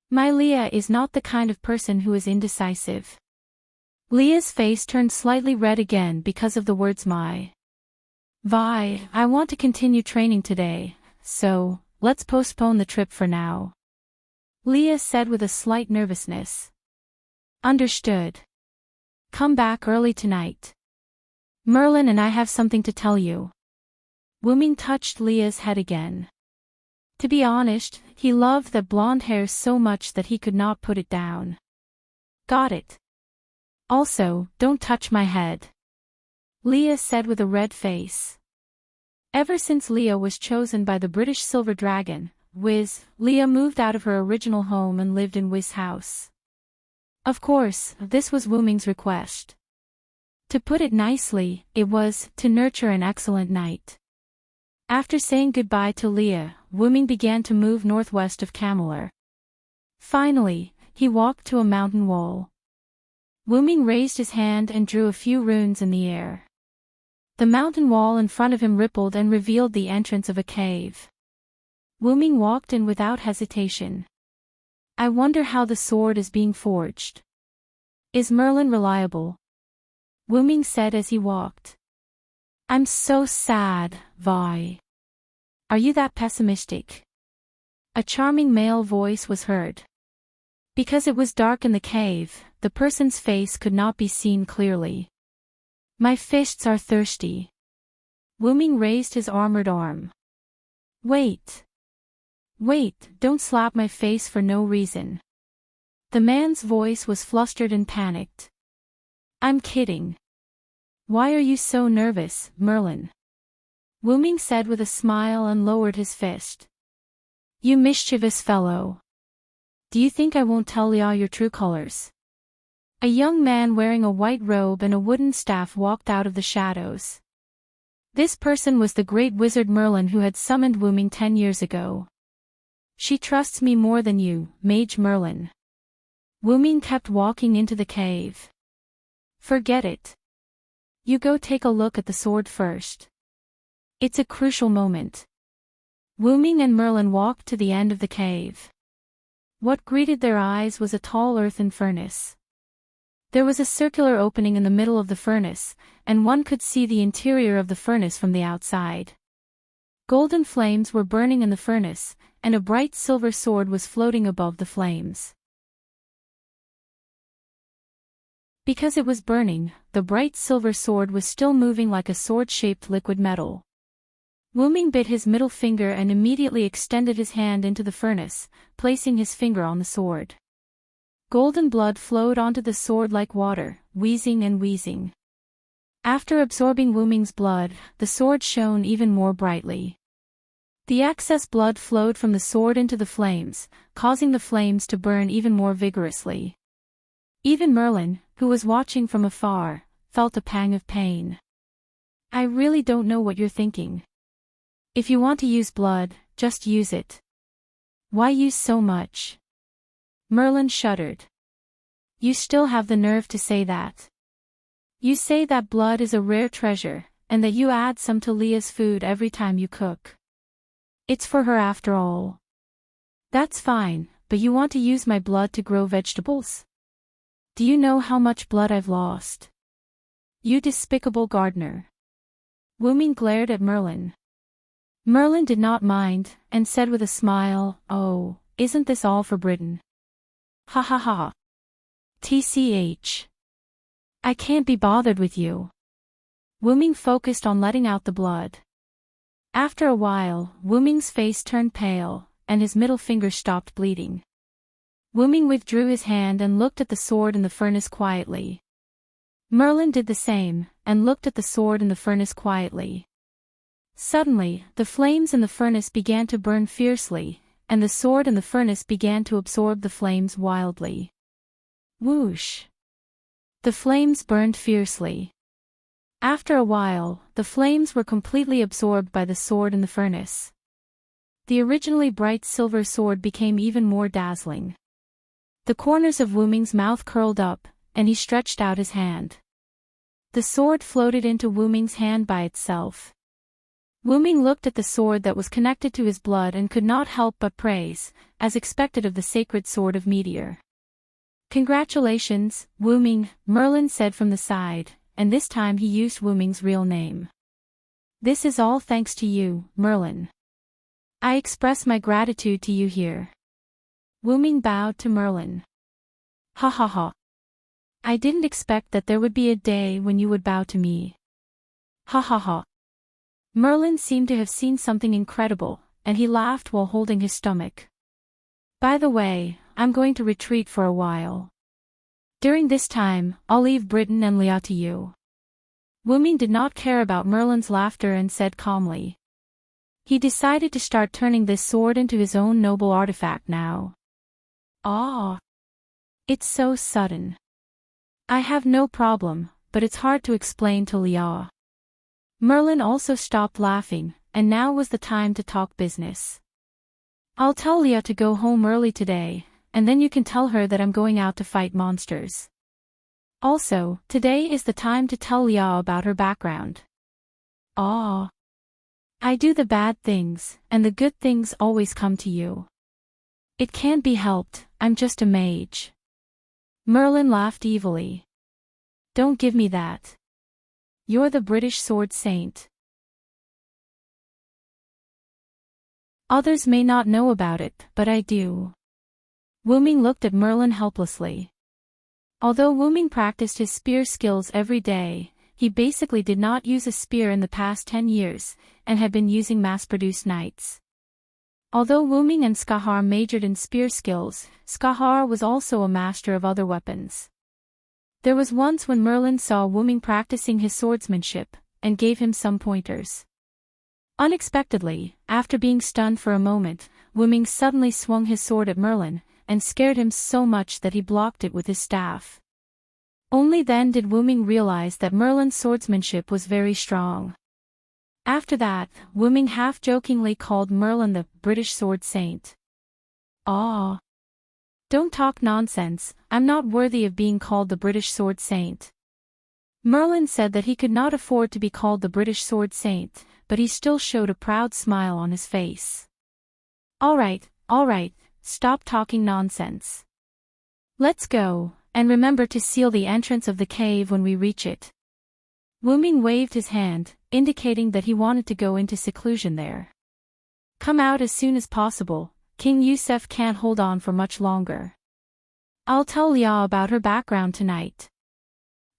My Leah is not the kind of person who is indecisive. Leah's face turned slightly red again because of the words my. Vi, I want to continue training today, so, let's postpone the trip for now. Leah said with a slight nervousness. Understood. Come back early tonight. Merlin and I have something to tell you. Wu Ming touched Leah's head again. To be honest, he loved that blonde hair so much that he could not put it down. Got it. Also, don't touch my head. Leah said with a red face. Ever since Leah was chosen by the British Silver Dragon, Wiz, Leah moved out of her original home and lived in Wiz's house. Of course, this was Wu Ming's request. To put it nicely, it was to nurture an excellent knight. After saying goodbye to Leah, Wuming began to move northwest of Camelor. Finally, he walked to a mountain wall. Wuming raised his hand and drew a few runes in the air. The mountain wall in front of him rippled and revealed the entrance of a cave. Wuming walked in without hesitation. I wonder how the sword is being forged. Is Merlin reliable? Wuming said as he walked. I'm so sad, Vi. Are you that pessimistic? A charming male voice was heard. Because it was dark in the cave, the person's face could not be seen clearly. My fists are thirsty. Wuming raised his armored arm. Wait. Wait, don't slap my face for no reason. The man's voice was flustered and panicked. I'm kidding. Why are you so nervous, Merlin? Wuming said with a smile and lowered his fist. You mischievous fellow. Do you think I won't tell Lia your true colors? A young man wearing a white robe and a wooden staff walked out of the shadows. This person was the great wizard Merlin who had summoned Wuming 10 years ago. She trusts me more than you, Mage Merlin. Wuming kept walking into the cave. Forget it. You go take a look at the sword first. It's a crucial moment. Wuming and Merlin walked to the end of the cave. What greeted their eyes was a tall earthen furnace. There was a circular opening in the middle of the furnace, and one could see the interior of the furnace from the outside. Golden flames were burning in the furnace, and a bright silver sword was floating above the flames. Because it was burning, the bright silver sword was still moving like a sword-shaped liquid metal. Wuming bit his middle finger and immediately extended his hand into the furnace, placing his finger on the sword. Golden blood flowed onto the sword like water, wheezing and wheezing. After absorbing Wuming's blood, the sword shone even more brightly. The excess blood flowed from the sword into the flames, causing the flames to burn even more vigorously. Even Merlin, who was watching from afar, felt a pang of pain. I really don't know what you're thinking. If you want to use blood, just use it. Why use so much? Merlin shuddered. You still have the nerve to say that. You say that blood is a rare treasure, and that you add some to Leah's food every time you cook. It's for her after all. That's fine, but you want to use my blood to grow vegetables? Do you know how much blood I've lost? You despicable gardener. Wuming glared at Merlin. Merlin did not mind, and said with a smile, Oh, isn't this all for Britain? Ha ha ha. TCH. I can't be bothered with you. Wuming focused on letting out the blood. After a while, Wuming's face turned pale, and his middle finger stopped bleeding. Wuming withdrew his hand and looked at the sword in the furnace quietly. Merlin did the same, and looked at the sword in the furnace quietly. Suddenly, the flames in the furnace began to burn fiercely, and the sword in the furnace began to absorb the flames wildly. Whoosh! The flames burned fiercely. After a while, the flames were completely absorbed by the sword in the furnace. The originally bright silver sword became even more dazzling. The corners of Wuming's mouth curled up, and he stretched out his hand. The sword floated into Wuming's hand by itself. Wuming looked at the sword that was connected to his blood and could not help but praise, as expected of the sacred sword of Meteor. Congratulations, Wuming, Merlin said from the side, and this time he used Wuming's real name. This is all thanks to you, Merlin. I express my gratitude to you here. Wuming bowed to Merlin. Ha ha ha. I didn't expect that there would be a day when you would bow to me. Ha ha ha. Merlin seemed to have seen something incredible, and he laughed while holding his stomach. By the way, I'm going to retreat for a while. During this time, I'll leave Britain and Leah to you. Wuming did not care about Merlin's laughter and said calmly. He decided to start turning this sword into his own noble artifact now. Ah! It's so sudden. I have no problem, but it's hard to explain to Leah. Merlin also stopped laughing, and now was the time to talk business. I'll tell Leah to go home early today, and then you can tell her that I'm going out to fight monsters. Also, today is the time to tell Leah about her background. Ah. I do the bad things, and the good things always come to you. It can't be helped, I'm just a mage. Merlin laughed evilly. Don't give me that. You're the British sword saint. Others may not know about it, but I do. Wuming looked at Merlin helplessly. Although Wuming practiced his spear skills every day, he basically did not use a spear in the past 10 years, and had been using mass-produced knights. Although Wuming and Skahar majored in spear skills, Skahar was also a master of other weapons. There was once when Merlin saw Wuming practicing his swordsmanship, and gave him some pointers. Unexpectedly, after being stunned for a moment, Wuming suddenly swung his sword at Merlin, and scared him so much that he blocked it with his staff. Only then did Wuming realize that Merlin's swordsmanship was very strong. After that, Wuming half-jokingly called Merlin the British sword saint. Ah! Don't talk nonsense, I'm not worthy of being called the British sword saint. Merlin said that he could not afford to be called the British sword saint, but he still showed a proud smile on his face. All right, stop talking nonsense. Let's go, and remember to seal the entrance of the cave when we reach it. Wuming waved his hand, indicating that he wanted to go into seclusion there. Come out as soon as possible, King Yusef can't hold on for much longer. I'll tell Leah about her background tonight.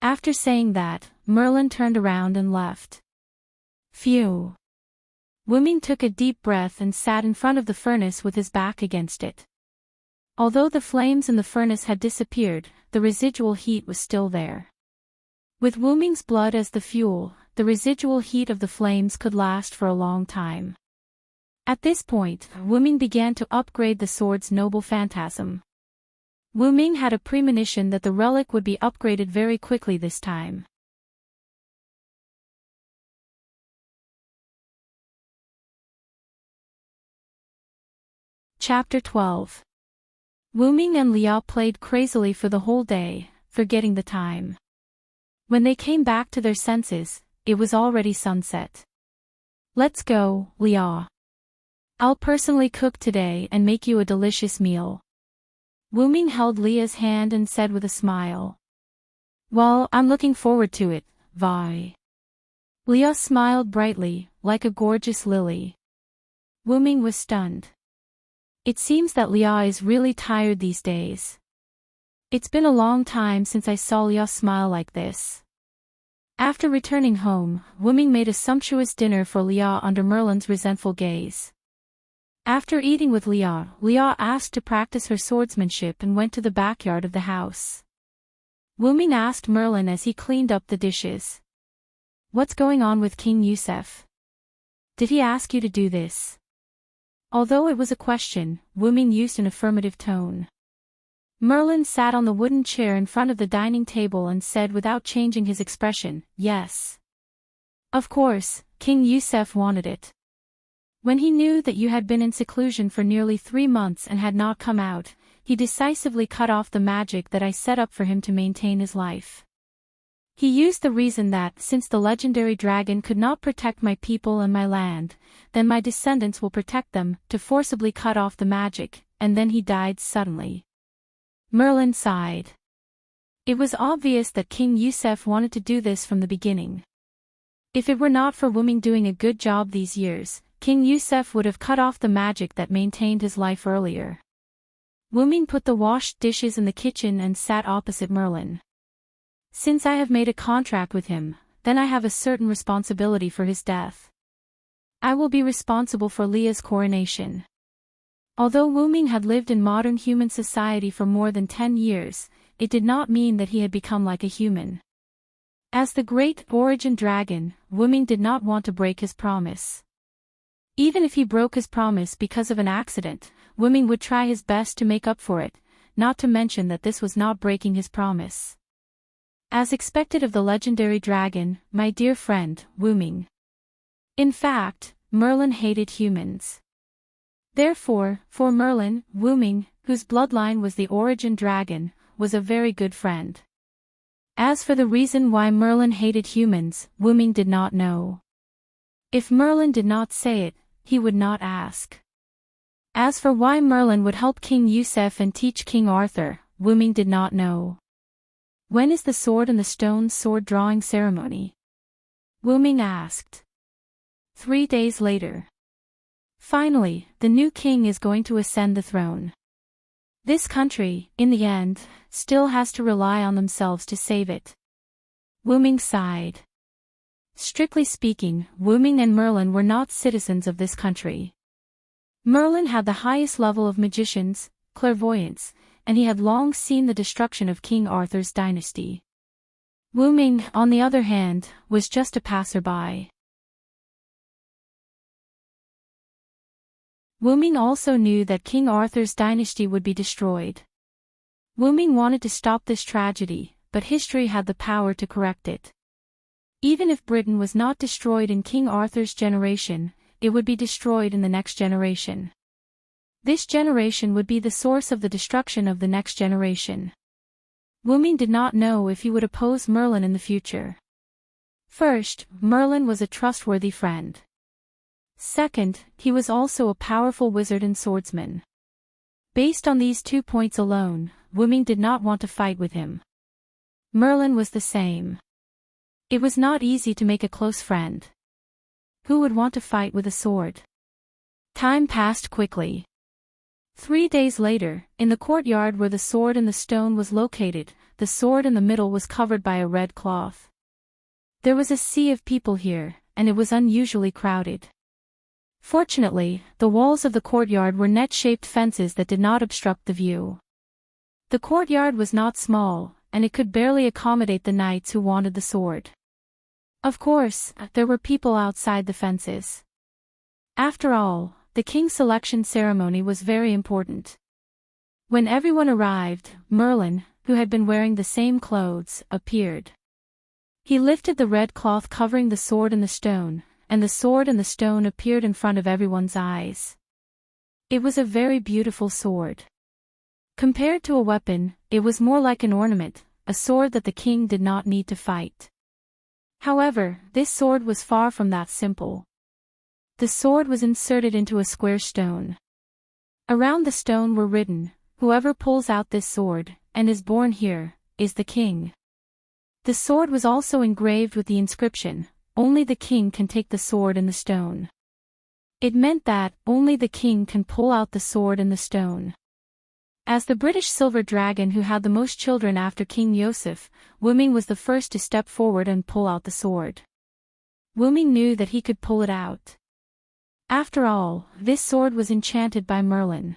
After saying that, Merlin turned around and left. Phew. Wuming took a deep breath and sat in front of the furnace with his back against it. Although the flames in the furnace had disappeared, the residual heat was still there. With Wuming's blood as the fuel, the residual heat of the flames could last for a long time. At this point, Wuming began to upgrade the sword's noble phantasm. Wuming had a premonition that the relic would be upgraded very quickly this time. Chapter 12. Wuming and Leah played crazily for the whole day, forgetting the time. When they came back to their senses, it was already sunset. Let's go, Leah. I'll personally cook today and make you a delicious meal. Wuming held Leah's hand and said with a smile. Well, I'm looking forward to it, Vi. Leah smiled brightly, like a gorgeous lily. Wuming was stunned. It seems that Leah is really tired these days. It's been a long time since I saw Leah smile like this. After returning home, Wuming made a sumptuous dinner for Leah under Merlin's resentful gaze. After eating with Leah, Leah asked to practice her swordsmanship and went to the backyard of the house. Wuming asked Merlin as he cleaned up the dishes. What's going on with King Yusef? Did he ask you to do this? Although it was a question, Wuming used an affirmative tone. Merlin sat on the wooden chair in front of the dining table and said without changing his expression, yes. Of course, King Yusef wanted it. When he knew that you had been in seclusion for nearly 3 months and had not come out, he decisively cut off the magic that I set up for him to maintain his life. He used the reason that, since the legendary dragon could not protect my people and my land, then my descendants will protect them, to forcibly cut off the magic, and then he died suddenly. Merlin sighed. It was obvious that King Yusef wanted to do this from the beginning. If it were not for Wuming doing a good job these years, King Yusef would have cut off the magic that maintained his life earlier. Wuming put the washed dishes in the kitchen and sat opposite Merlin. Since I have made a contract with him, then I have a certain responsibility for his death. I will be responsible for Leah's coronation. Although Wuming had lived in modern human society for more than 10 years, it did not mean that he had become like a human. As the great origin dragon, Wuming did not want to break his promise. Even if he broke his promise because of an accident, Wuming would try his best to make up for it, not to mention that this was not breaking his promise. As expected of the legendary dragon, my dear friend, Wuming. In fact, Merlin hated humans. Therefore, for Merlin, Wuming, whose bloodline was the origin dragon, was a very good friend. As for the reason why Merlin hated humans, Wuming did not know. If Merlin did not say it, he would not ask. As for why Merlin would help King Yusuf and teach King Arthur, Wuming did not know. When is the sword and the stone sword drawing ceremony? Wuming asked. 3 days later. Finally, the new king is going to ascend the throne. This country, in the end, still has to rely on themselves to save it. Wuming sighed. Strictly speaking, Wuming and Merlin were not citizens of this country. Merlin had the highest level of magicians, clairvoyance, and he had long seen the destruction of King Arthur's dynasty. Wuming, on the other hand, was just a passerby. Wuming also knew that King Arthur's dynasty would be destroyed. Wuming wanted to stop this tragedy, but history had the power to correct it. Even if Britain was not destroyed in King Arthur's generation, it would be destroyed in the next generation. This generation would be the source of the destruction of the next generation. Wuming did not know if he would oppose Merlin in the future. First, Merlin was a trustworthy friend. Second, he was also a powerful wizard and swordsman. Based on these 2 points alone, Wuming did not want to fight with him. Merlin was the same. It was not easy to make a close friend. Who would want to fight with a sword? Time passed quickly. 3 days later, in the courtyard where the sword and the stone was located, the sword in the middle was covered by a red cloth. There was a sea of people here, and it was unusually crowded. Fortunately, the walls of the courtyard were net-shaped fences that did not obstruct the view. The courtyard was not small, and it could barely accommodate the knights who wanted the sword. Of course, there were people outside the fences. After all, the king's selection ceremony was very important. When everyone arrived, Merlin, who had been wearing the same clothes, appeared. He lifted the red cloth covering the sword and the stone, and the sword and the stone appeared in front of everyone's eyes. It was a very beautiful sword. Compared to a weapon, it was more like an ornament, a sword that the king did not need to fight. However, this sword was far from that simple. The sword was inserted into a square stone. Around the stone were written, "Whoever pulls out this sword, and is born here, is the king." The sword was also engraved with the inscription, "Only the king can take the sword and the stone." It meant that, only the king can pull out the sword and the stone. As the British silver dragon who had the most children after King Yusuf, Wuming was the first to step forward and pull out the sword. Wuming knew that he could pull it out. After all, this sword was enchanted by Merlin.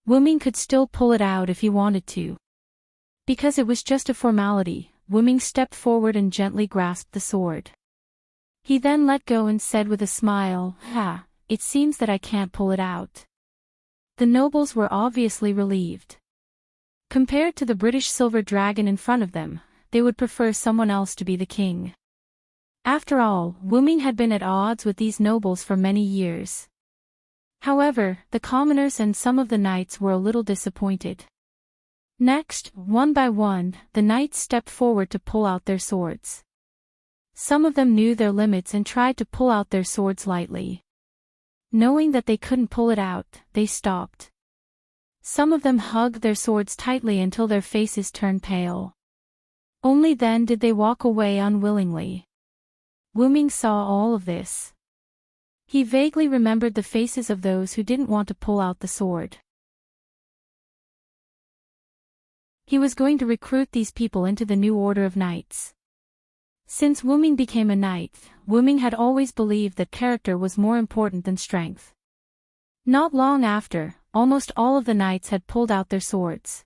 Wuming could still pull it out if he wanted to. Because it was just a formality, Wuming stepped forward and gently grasped the sword. He then let go and said with a smile, "It seems that I can't pull it out." The nobles were obviously relieved. Compared to the British silver dragon in front of them, they would prefer someone else to be the king. After all, Wuming had been at odds with these nobles for many years. However, the commoners and some of the knights were a little disappointed. Next, one by one, the knights stepped forward to pull out their swords. Some of them knew their limits and tried to pull out their swords lightly. Knowing that they couldn't pull it out, they stopped. Some of them hugged their swords tightly until their faces turned pale. Only then did they walk away unwillingly. Wuming saw all of this. He vaguely remembered the faces of those who didn't want to pull out the sword. He was going to recruit these people into the new order of knights. Since Wuming became a knight, Wuming had always believed that character was more important than strength. Not long after, almost all of the knights had pulled out their swords.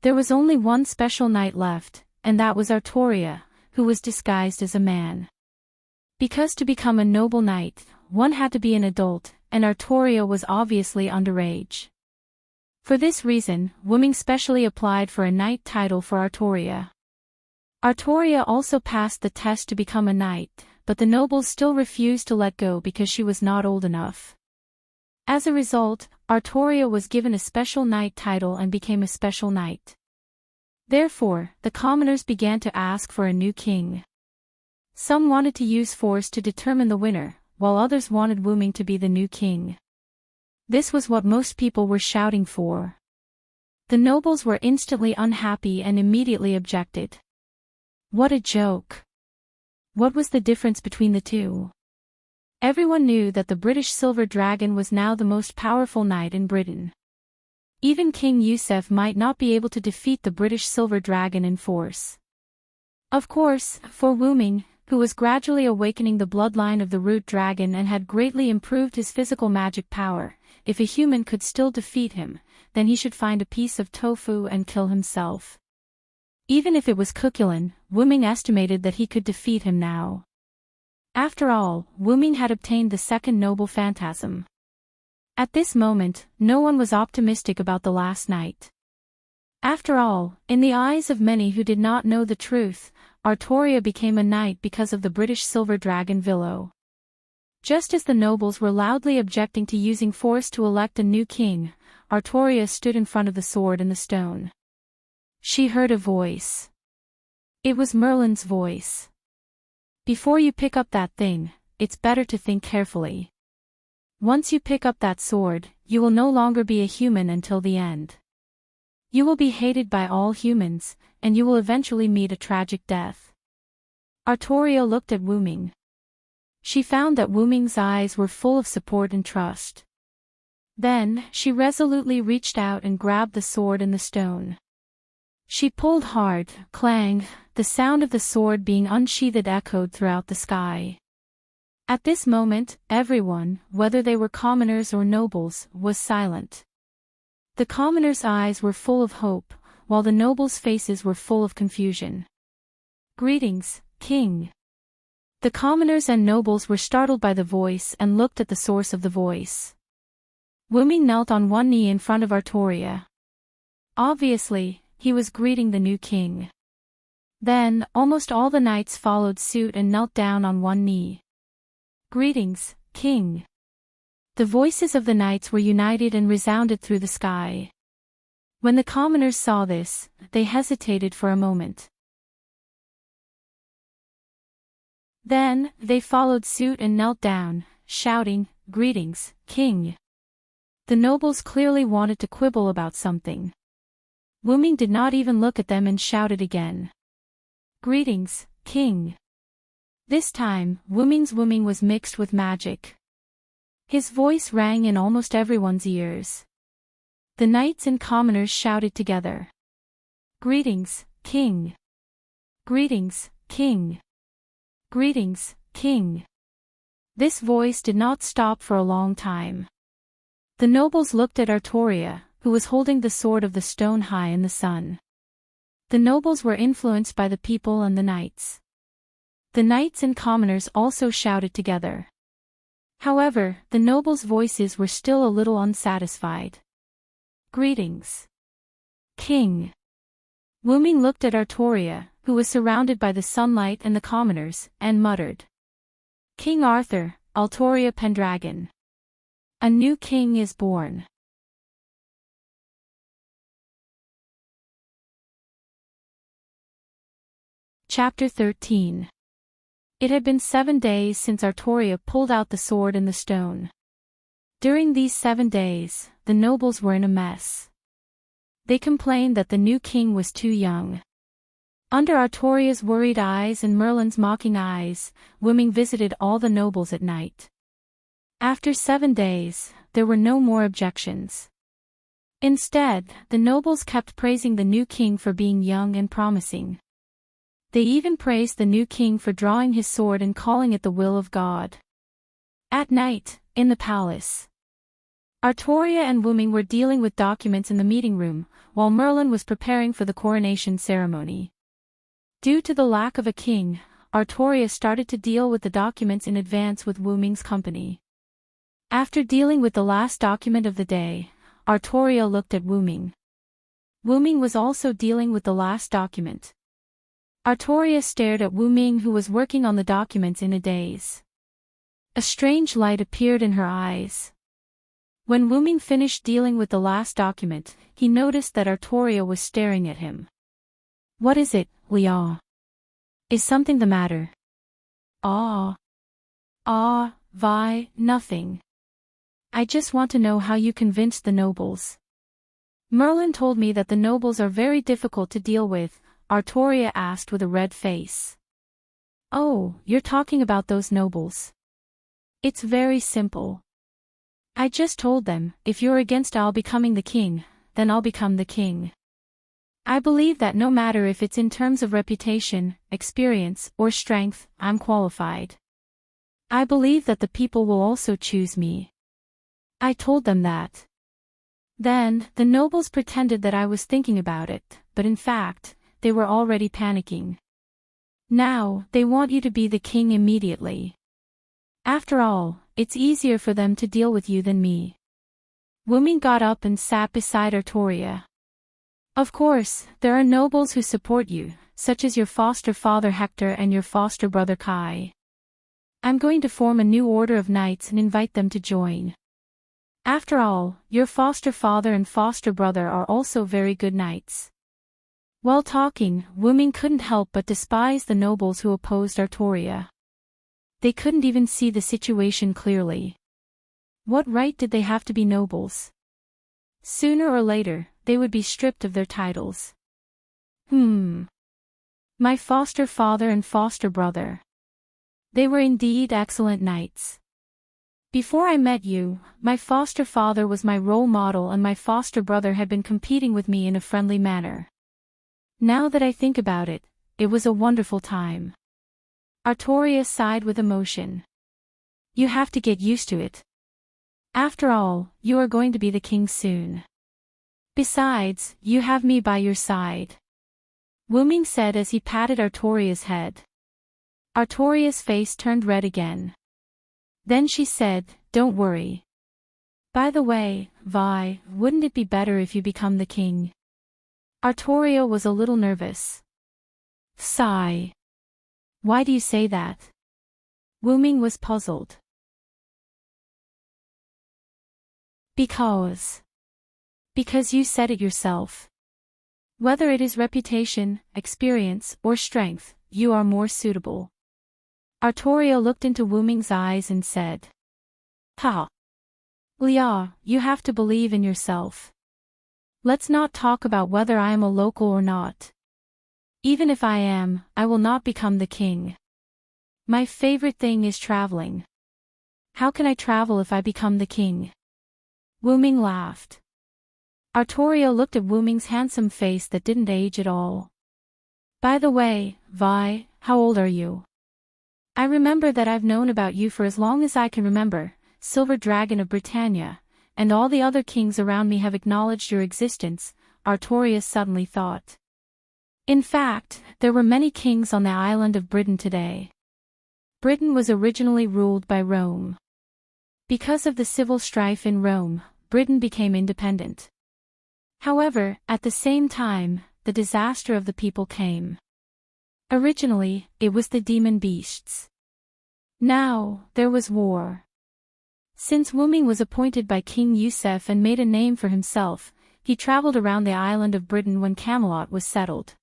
There was only one special knight left, and that was Artoria, who was disguised as a man. Because to become a noble knight, one had to be an adult, and Artoria was obviously underage. For this reason, Wuming specially applied for a knight title for Artoria. Artoria also passed the test to become a knight, but the nobles still refused to let go because she was not old enough. As a result, Artoria was given a special knight title and became a special knight. Therefore, the commoners began to ask for a new king. Some wanted to use force to determine the winner, while others wanted Wu Ming to be the new king. This was what most people were shouting for. The nobles were instantly unhappy and immediately objected. What a joke! What was the difference between the two? Everyone knew that the British Silver Dragon was now the most powerful knight in Britain. Even King Yusuf might not be able to defeat the British Silver Dragon in force. Of course, for Wu Ming, who was gradually awakening the bloodline of the Root Dragon and had greatly improved his physical magic power, if a human could still defeat him, then he should find a piece of tofu and kill himself. Even if it was Cuchulainn, Wu Ming estimated that he could defeat him now. After all, Wu Ming had obtained the second noble phantasm. At this moment, no one was optimistic about the last night. After all, in the eyes of many who did not know the truth, Artoria became a knight because of the British Silver Dragon Villo. Just as the nobles were loudly objecting to using force to elect a new king, Artoria stood in front of the sword and the stone. She heard a voice. It was Merlin's voice. Before you pick up that thing, it's better to think carefully. Once you pick up that sword, you will no longer be a human until the end. You will be hated by all humans, and you will eventually meet a tragic death. Artoria looked at Wu Ming. She found that Wu Ming's eyes were full of support and trust. Then, she resolutely reached out and grabbed the sword and the stone. She pulled hard, clang, the sound of the sword being unsheathed echoed throughout the sky. At this moment, everyone, whether they were commoners or nobles, was silent. The commoners' eyes were full of hope, while the nobles' faces were full of confusion. "Greetings, King." The commoners and nobles were startled by the voice and looked at the source of the voice. Wu Ming knelt on one knee in front of Artoria. Obviously, he was greeting the new king. Then, almost all the knights followed suit and knelt down on one knee. "Greetings, King." The voices of the knights were united and resounded through the sky. When the commoners saw this, they hesitated for a moment. Then, they followed suit and knelt down, shouting, "Greetings, King." The nobles clearly wanted to quibble about something. Wu Ming did not even look at them and shouted again. "Greetings, King." This time, Wu Ming's wooming was mixed with magic. His voice rang in almost everyone's ears. The knights and commoners shouted together. "Greetings, King." "Greetings, King." "Greetings, King." This voice did not stop for a long time. The nobles looked at Artoria, who was holding the sword of the stone high in the sun. The nobles were influenced by the people and the knights. The knights and commoners also shouted together. However, the nobles' voices were still a little unsatisfied. "Greetings, King." Wu Ming looked at Artoria, who was surrounded by the sunlight and the commoners, and muttered. "King Arthur, Artoria Pendragon. A new king is born." Chapter 13. It had been 7 days since Artoria pulled out the sword and the stone. During these 7 days, the nobles were in a mess. They complained that the new king was too young. Under Artoria's worried eyes and Merlin's mocking eyes, Wu Ming visited all the nobles at night. After 7 days, there were no more objections. Instead, the nobles kept praising the new king for being young and promising. They even praised the new king for drawing his sword and calling it the will of God. At night, in the palace, Artoria and Wu Ming were dealing with documents in the meeting room, while Merlin was preparing for the coronation ceremony. Due to the lack of a king, Artoria started to deal with the documents in advance with Wu Ming's company. After dealing with the last document of the day, Artoria looked at Wu Ming. Wu Ming was also dealing with the last document. Artoria stared at Wu Ming, who was working on the documents in a daze. A strange light appeared in her eyes. When Wu Ming finished dealing with the last document, he noticed that Artoria was staring at him. What is it, Liao? Is something the matter? Vi, nothing. I just want to know how you convinced the nobles. Merlin told me that the nobles are very difficult to deal with, Artoria asked with a red face. Oh, you're talking about those nobles. It's very simple. I just told them, if you're against I'll becoming the king, then I'll become the king. I believe that no matter if it's in terms of reputation, experience, or strength, I'm qualified. I believe that the people will also choose me. I told them that. Then, the nobles pretended that I was thinking about it, but in fact, they were already panicking. Now, they want you to be the king immediately. After all, it's easier for them to deal with you than me. Wu Ming got up and sat beside Artoria. Of course, there are nobles who support you, such as your foster father Hector and your foster brother Kai. I'm going to form a new order of knights and invite them to join. After all, your foster father and foster brother are also very good knights. While talking, Wu Ming couldn't help but despise the nobles who opposed Artoria. They couldn't even see the situation clearly. What right did they have to be nobles? Sooner or later, they would be stripped of their titles. My foster father and foster brother. They were indeed excellent knights. Before I met you, my foster father was my role model and my foster brother had been competing with me in a friendly manner. Now that I think about it, it was a wonderful time. Artoria sighed with emotion. You have to get used to it. After all, you are going to be the king soon. Besides, you have me by your side. Wu Ming said as he patted Artoria's head. Artoria's face turned red again. Then she said, Don't worry. By the way, Vi, wouldn't it be better if you become the king? Artoria was a little nervous. Sigh. Why do you say that? Wu Ming was puzzled. Because you said it yourself. Whether it is reputation, experience, or strength, you are more suitable. Artoria looked into Wu Ming's eyes and said. Ha! Liao, you have to believe in yourself. Let's not talk about whether I am a local or not. Even if I am, I will not become the king. My favorite thing is traveling. How can I travel if I become the king? Wu Ming laughed. Artoria looked at Wu Ming's handsome face that didn't age at all. By the way, Vi, how old are you? I remember that I've known about you for as long as I can remember, Silver Dragon of Britannia, and all the other kings around me have acknowledged your existence, Artoria suddenly thought. In fact, there were many kings on the island of Britain today. Britain was originally ruled by Rome. Because of the civil strife in Rome, Britain became independent. However, at the same time, the disaster of the people came. Originally, it was the demon beasts. Now, there was war. Since Wu Ming was appointed by King Yusef and made a name for himself, he traveled around the island of Britain when Camelot was settled.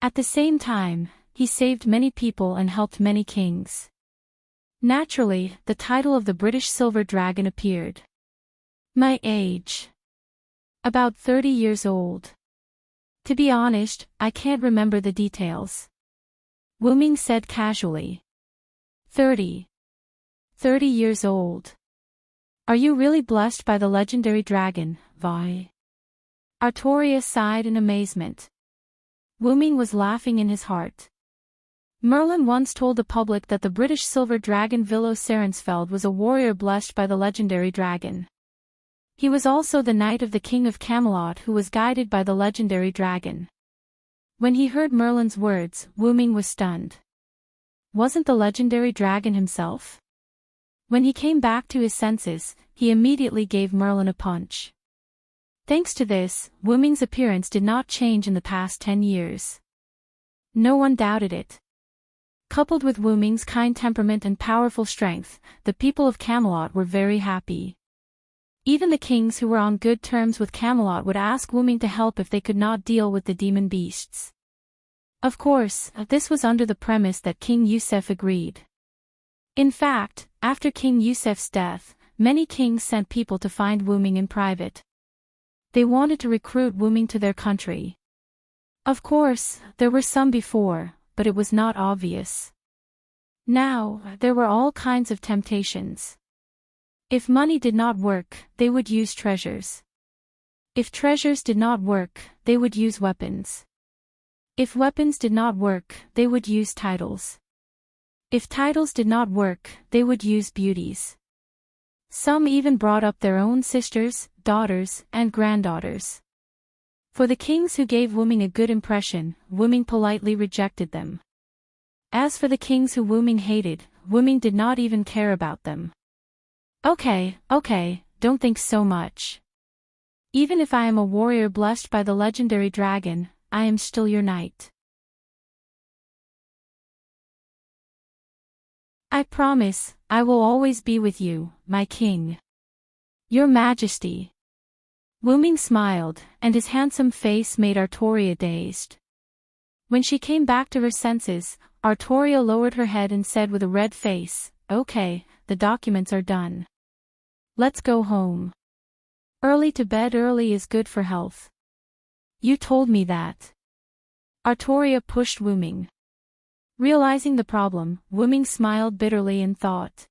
At the same time, he saved many people and helped many kings. Naturally, the title of the British Silver Dragon appeared. My age. About 30 years old. To be honest, I can't remember the details. Wu Ming said casually. 30. 30 years old. Are you really blessed by the legendary dragon, Vi? Artoria sighed in amazement. Wu Ming was laughing in his heart. Merlin once told the public that the British silver dragon Vilo Sarensfeld was a warrior blessed by the legendary dragon. He was also the knight of the King of Camelot who was guided by the legendary dragon. When he heard Merlin's words, Wu Ming was stunned. Wasn't the legendary dragon himself? When he came back to his senses, he immediately gave Merlin a punch. Thanks to this, Wu Ming's appearance did not change in the past 10 years. No one doubted it. Coupled with Wu Ming's kind temperament and powerful strength, the people of Camelot were very happy. Even the kings who were on good terms with Camelot would ask Wu Ming to help if they could not deal with the demon beasts. Of course, this was under the premise that King Yusef agreed. In fact, after King Yusef's death, many kings sent people to find Wu Ming in private. They wanted to recruit Wu Ming to their country. Of course, there were some before, but it was not obvious. Now, there were all kinds of temptations. If money did not work, they would use treasures. If treasures did not work, they would use weapons. If weapons did not work, they would use titles. If titles did not work, they would use beauties. Some even brought up their own sisters, daughters, and granddaughters. For the kings who gave Wu Ming a good impression, Wu Ming politely rejected them. As for the kings who Wu Ming hated, Wu Ming did not even care about them. Okay, don't think so much. Even if I am a warrior blessed by the legendary dragon, I am still your knight. I promise, I will always be with you, my king. Your Majesty. Wu Ming smiled, and his handsome face made Artoria dazed. When she came back to her senses, Artoria lowered her head and said with a red face, "Okay, the documents are done. Let's go home. Early to bed early is good for health. You told me that." Artoria pushed Wu Ming. Realizing the problem, Wu Ming smiled bitterly and thought,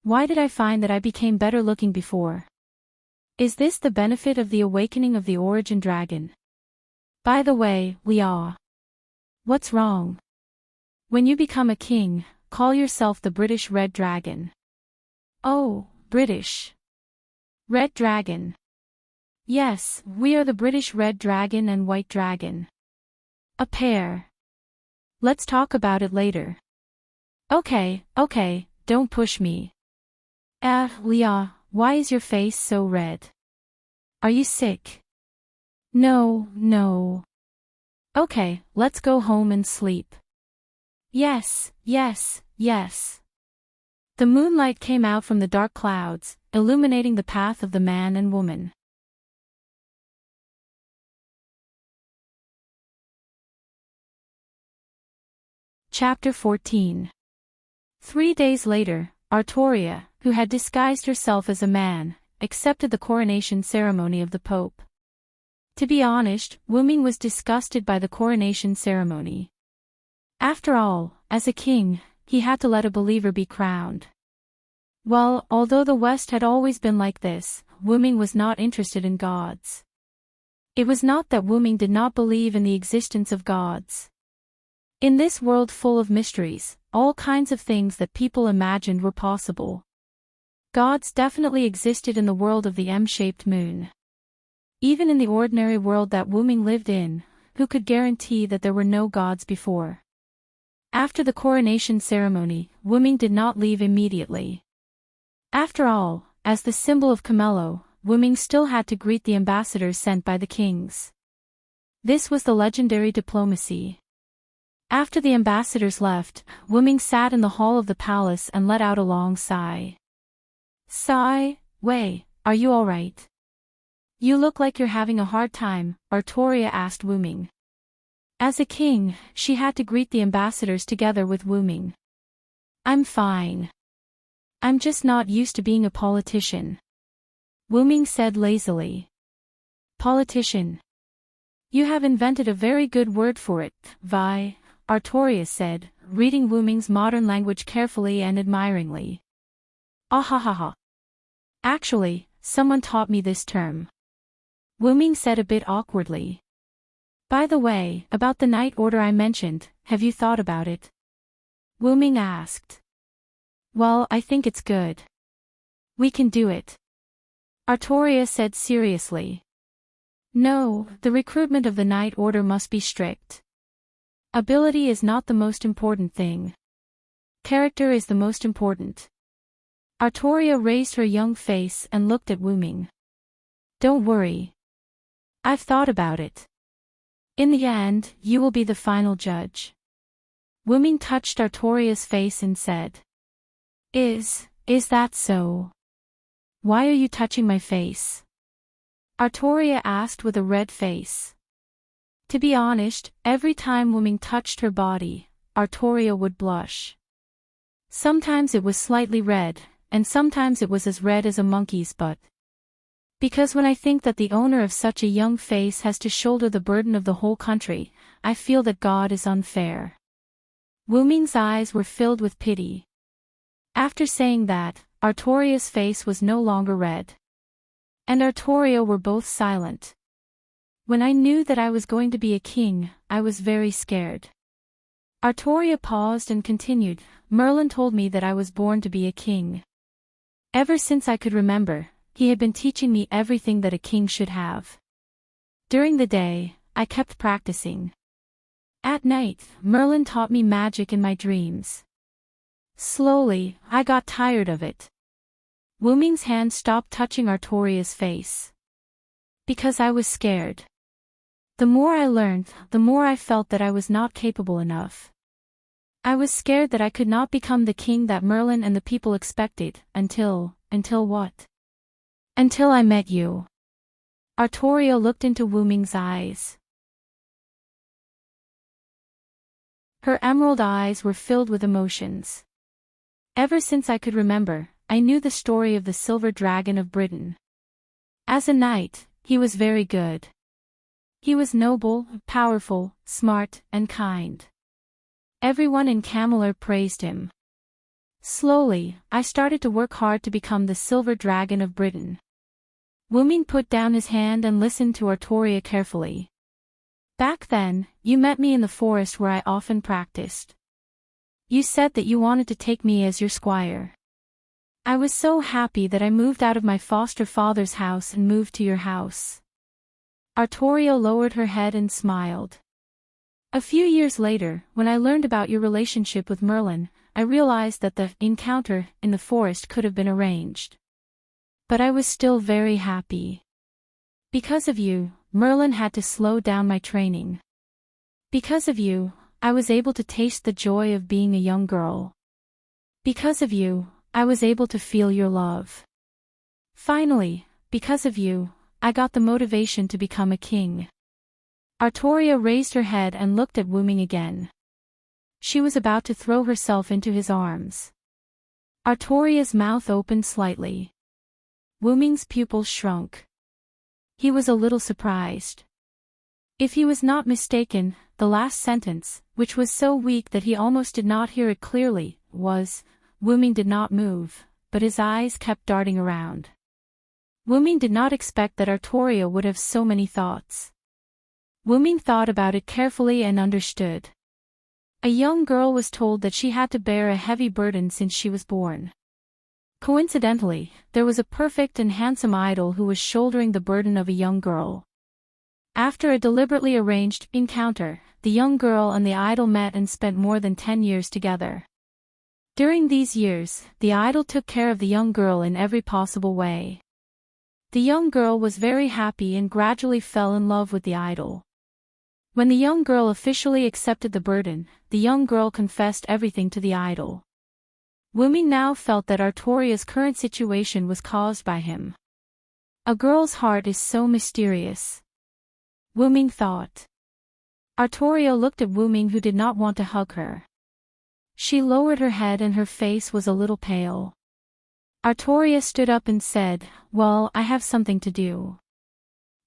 "Why did I find that I became better looking before? Is this the benefit of the awakening of the origin dragon? By the way, Liao. What's wrong? When you become a king, call yourself the British Red Dragon." "Oh, British Red Dragon. Yes, we are the British Red Dragon and White Dragon. A pair. Let's talk about it later." Okay, don't push me." Liao, why is your face so red? Are you sick?" No. Okay, let's go home and sleep." Yes. The moonlight came out from the dark clouds, illuminating the path of the man and woman. Chapter 14. 3 days later, Artoria, who had disguised herself as a man, accepted the coronation ceremony of the Pope. To be honest, Wu Ming was disgusted by the coronation ceremony. After all, as a king, he had to let a believer be crowned. Well, although the West had always been like this, Wu Ming was not interested in gods. It was not that Wu Ming did not believe in the existence of gods. In this world full of mysteries, all kinds of things that people imagined were possible. Gods definitely existed in the world of the M-shaped moon. Even in the ordinary world that Wu Ming lived in, who could guarantee that there were no gods before? After the coronation ceremony, Wu Ming did not leave immediately. After all, as the symbol of Camello, Wu Ming still had to greet the ambassadors sent by the kings. This was the legendary diplomacy. After the ambassadors left, Wu Ming sat in the hall of the palace and let out a long sigh. "Sigh, Wei, are you all right? You look like you're having a hard time," Artoria asked Wu Ming. As a king, she had to greet the ambassadors together with Wu Ming. "I'm fine. I'm just not used to being a politician," Wu Ming said lazily. "Politician? You have invented a very good word for it, Vi," Artoria said, reading Wu Ming's modern language carefully and admiringly. "Ahahaha. Actually, someone taught me this term," Wu Ming said a bit awkwardly. "By the way, about the night order I mentioned, have you thought about it?" Wu Ming asked. "Well, I think it's good. We can do it," Artoria said seriously. "No, the recruitment of the night order must be strict. Ability is not the most important thing. Character is the most important." Artoria raised her young face and looked at Wu Ming. "Don't worry. I've thought about it. In the end, you will be the final judge." Wu Ming touched Artoria's face and said, Is that so?" Why are you touching my face? Artoria asked with a red face. To be honest, every time Wuming touched her body, Artoria would blush. Sometimes it was slightly red, and sometimes it was as red as a monkey's butt. Because when I think that the owner of such a young face has to shoulder the burden of the whole country, I feel that God is unfair. Wuming's eyes were filled with pity. After saying that, Artoria's face was no longer red. And Artoria were both silent. When I knew that I was going to be a king, I was very scared. Artoria paused and continued, Merlin told me that I was born to be a king. Ever since I could remember, he had been teaching me everything that a king should have. During the day, I kept practicing. At night, Merlin taught me magic in my dreams. Slowly, I got tired of it. Wuming's hand stopped touching Artoria's face. Because I was scared. The more I learned, the more I felt that I was not capable enough. I was scared that I could not become the king that Merlin and the people expected, until what? Until I met you. Artoria looked into Wuming's eyes. Her emerald eyes were filled with emotions. Ever since I could remember, I knew the story of the Silver Dragon of Britain. As a knight, he was very good. He was noble, powerful, smart, and kind. Everyone in Camelot praised him. Slowly, I started to work hard to become the Silver Dragon of Britain. Wuming put down his hand and listened to Artoria carefully. Back then, you met me in the forest where I often practiced. You said that you wanted to take me as your squire. I was so happy that I moved out of my foster father's house and moved to your house. Artoria lowered her head and smiled. A few years later, when I learned about your relationship with Merlin, I realized that the encounter in the forest could have been arranged. But I was still very happy. Because of you, Merlin had to slow down my training. Because of you, I was able to taste the joy of being a young girl. Because of you, I was able to feel your love. Finally, because of you, I got the motivation to become a king. Artoria raised her head and looked at Wuming again. She was about to throw herself into his arms. Artoria's mouth opened slightly. Wuming's pupils shrunk. He was a little surprised. If he was not mistaken, the last sentence, which was so weak that he almost did not hear it clearly, was, Wuming did not move, but his eyes kept darting around. Wuming did not expect that Artoria would have so many thoughts. Wuming thought about it carefully and understood. A young girl was told that she had to bear a heavy burden since she was born. Coincidentally, there was a perfect and handsome idol who was shouldering the burden of a young girl. After a deliberately arranged encounter, the young girl and the idol met and spent more than 10 years together. During these years, the idol took care of the young girl in every possible way. The young girl was very happy and gradually fell in love with the idol. When the young girl officially accepted the burden, the young girl confessed everything to the idol. Wuming now felt that Artoria's current situation was caused by him. A girl's heart is so mysterious. Wuming thought. Artoria looked at Wuming, who did not want to hug her. She lowered her head and her face was a little pale. Artoria stood up and said, "Well, I have something to do."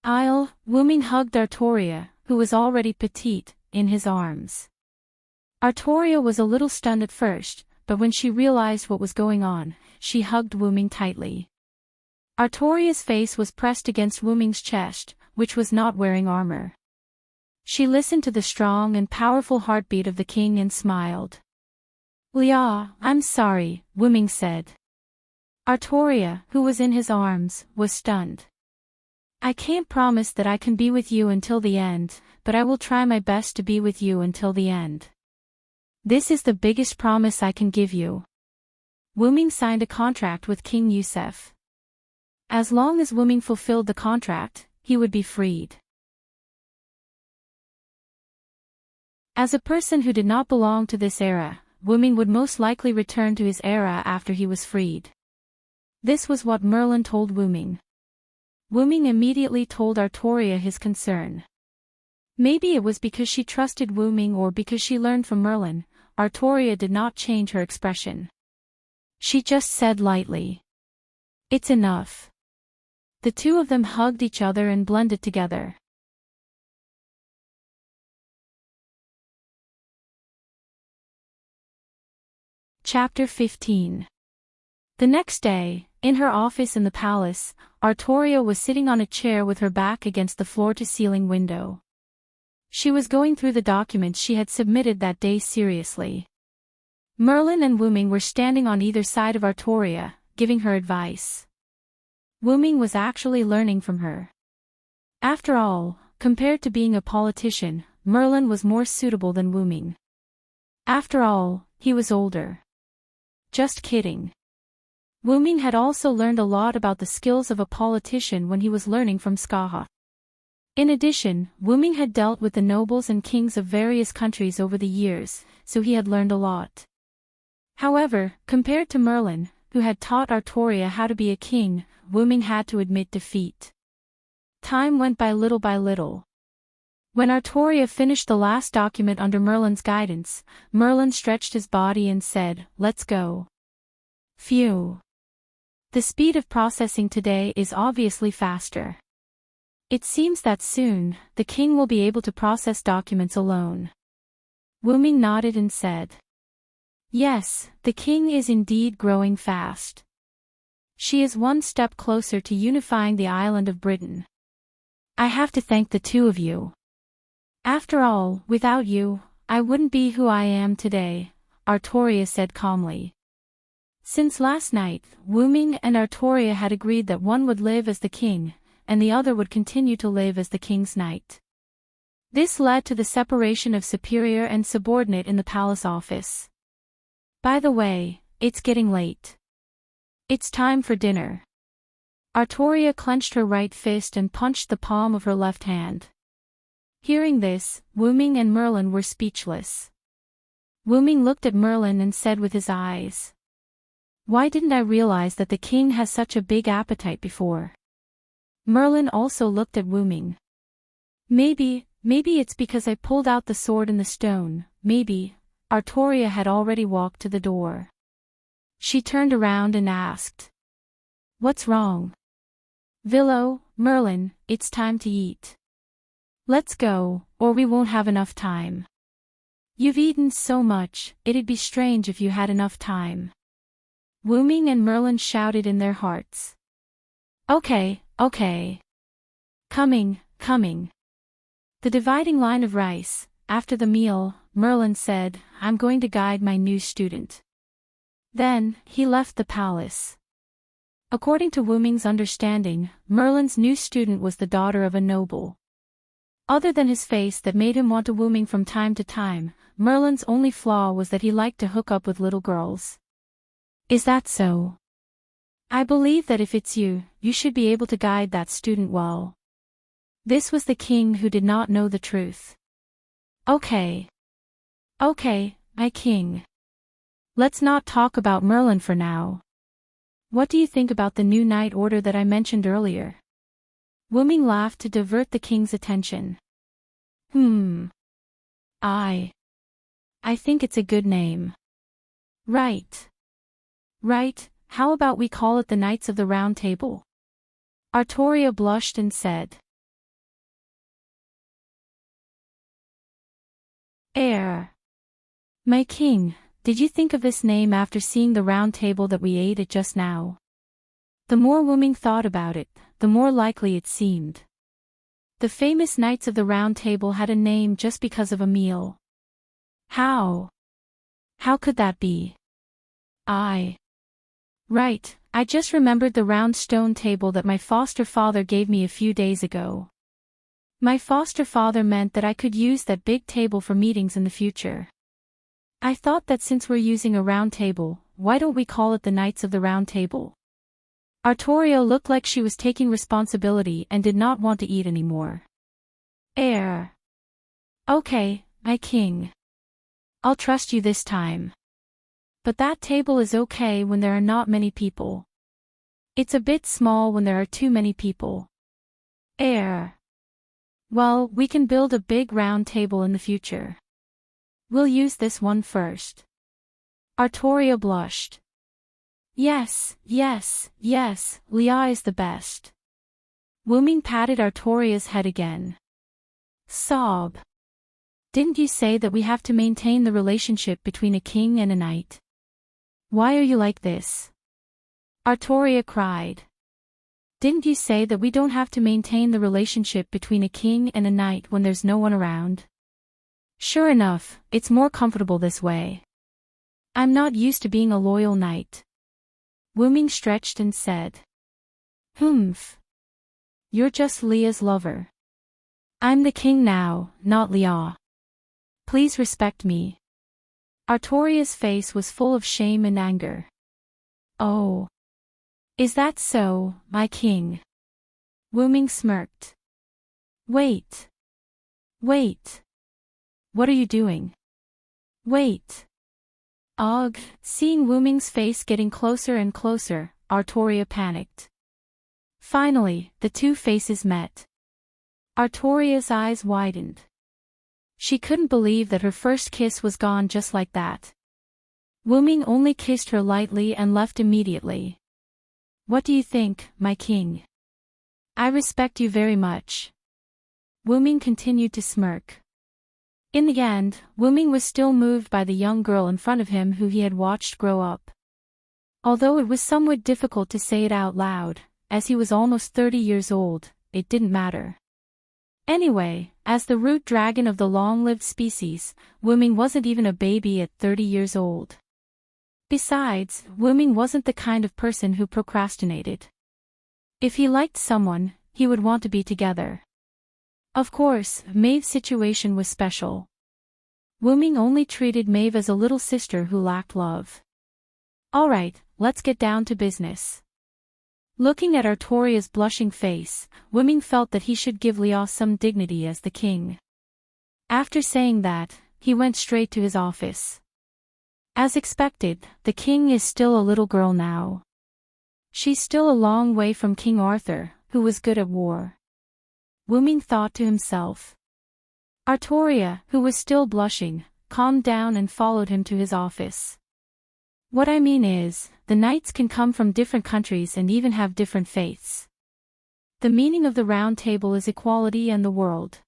Wuming hugged Artoria, who was already petite, in his arms. Artoria was a little stunned at first, but when she realized what was going on, she hugged Wuming tightly. Artoria's face was pressed against Wuming's chest, which was not wearing armor. She listened to the strong and powerful heartbeat of the king and smiled. I'm sorry," Wuming said. Artoria, who was in his arms, was stunned. "I can't promise that I can be with you until the end, but I will try my best to be with you until the end. This is the biggest promise I can give you." Wuming signed a contract with King Yusef. As long as Wuming fulfilled the contract, he would be freed. As a person who did not belong to this era, Wuming would most likely return to his era after he was freed. This was what Merlin told Wuming. Wuming immediately told Artoria his concern. Maybe it was because she trusted Wuming or because she learned from Merlin. Artoria did not change her expression. She just said lightly, "It's enough." The two of them hugged each other and blended together. Chapter 15. The next day, in her office in the palace, Artoria was sitting on a chair with her back against the floor-to-ceiling window. She was going through the documents she had submitted that day seriously. Merlin and Wuming were standing on either side of Artoria, giving her advice. Wuming was actually learning from her. After all, compared to being a politician, Merlin was more suitable than Wuming. After all, he was older. Just kidding. Wuming had also learned a lot about the skills of a politician when he was learning from Skaha. In addition, Wuming had dealt with the nobles and kings of various countries over the years, so he had learned a lot. However, compared to Merlin, who had taught Artoria how to be a king, Wuming had to admit defeat. Time went by little. When Artoria finished the last document under Merlin's guidance, Merlin stretched his body and said, "Let's go." Phew. The speed of processing today is obviously faster. It seems that soon, the king will be able to process documents alone. Wuming nodded and said, "Yes, the king is indeed growing fast. She is one step closer to unifying the island of Britain. I have to thank the two of you. After all, without you, I wouldn't be who I am today," Artoria said calmly. Since last night, Wuming and Artoria had agreed that one would live as the king, and the other would continue to live as the king's knight. This led to the separation of superior and subordinate in the palace office. "By the way, it's getting late. It's time for dinner." Artoria clenched her right fist and punched the palm of her left hand. Hearing this, Wuming and Merlin were speechless. Wuming looked at Merlin and said with his eyes, "Why didn't I realize that the king has such a big appetite before?" Merlin also looked at Wuming. Maybe it's because I pulled out the sword in the stone, maybe." Artoria had already walked to the door. She turned around and asked, "What's wrong?" "Villo, Merlin, it's time to eat. Let's go, or we won't have enough time. You've eaten so much, it'd be strange if you had enough time." Wuming and Merlin shouted in their hearts, Okay. Coming. The dividing line of rice. After the meal, Merlin said, "I'm going to guide my new student." Then, he left the palace. According to Wuming's understanding, Merlin's new student was the daughter of a noble. Other than his face that made him want to Wuming from time to time, Merlin's only flaw was that he liked to hook up with little girls. Is that so? I believe that if it's you, you should be able to guide that student well. This was the king who did not know the truth. Okay, my king. Let's not talk about Merlin for now. What do you think about the new knight order that I mentioned earlier? Wuming laughed to divert the king's attention. I think it's a good name. Right. How about we call it the Knights of the Round Table? Artoria blushed and said, My king, did you think of this name after seeing the round table that we ate at just now? The more Wuming thought about it, the more likely it seemed. The famous Knights of the Round Table had a name just because of a meal. How could that be? Right, I just remembered the round stone table that my foster father gave me a few days ago. My foster father meant that I could use that big table for meetings in the future. I thought that since we're using a round table, why don't we call it the Knights of the Round Table? Artoria looked like she was taking responsibility and did not want to eat anymore. Okay, my king. I'll trust you this time. But that table is okay when there are not many people. It's a bit small when there are too many people. Well, we can build a big round table in the future. We'll use this one first. Artoria blushed. Yes, Leah is the best. Wuming patted Artoria's head again. Sob. Didn't you say that we have to maintain the relationship between a king and a knight? Why are you like this? Artoria cried. Didn't you say that we don't have to maintain the relationship between a king and a knight when there's no one around? Sure enough, it's more comfortable this way. I'm not used to being a loyal knight. Wuming stretched and said. Humph. You're just Leah's lover. I'm the king now, not Leah. Please respect me. Artoria's face was full of shame and anger. Oh. Is that so, my king? Wuming smirked. Wait. What are you doing? Wait. Ugh, seeing Wuming's face getting closer and closer, Artoria panicked. Finally, the two faces met. Artoria's eyes widened. She couldn't believe that her first kiss was gone just like that. Wuming only kissed her lightly and left immediately. What do you think, my king? I respect you very much. Wuming continued to smirk. In the end, Wuming was still moved by the young girl in front of him who he had watched grow up. Although it was somewhat difficult to say it out loud, as he was almost 30 years old, it didn't matter. Anyway, as the root dragon of the long-lived species, Wuming wasn't even a baby at 30 years old. Besides, Wuming wasn't the kind of person who procrastinated. If he liked someone, he would want to be together. Of course, Maeve's situation was special. Wuming only treated Maeve as a little sister who lacked love. Alright, let's get down to business. Looking at Artoria's blushing face, Wuming felt that he should give Leah some dignity as the king. After saying that, he went straight to his office. As expected, the king is still a little girl now. She's still a long way from King Arthur, who was good at war. Wuming thought to himself. Artoria, who was still blushing, calmed down and followed him to his office. What I mean is, the knights can come from different countries and even have different faiths. The meaning of the round table is equality and the world.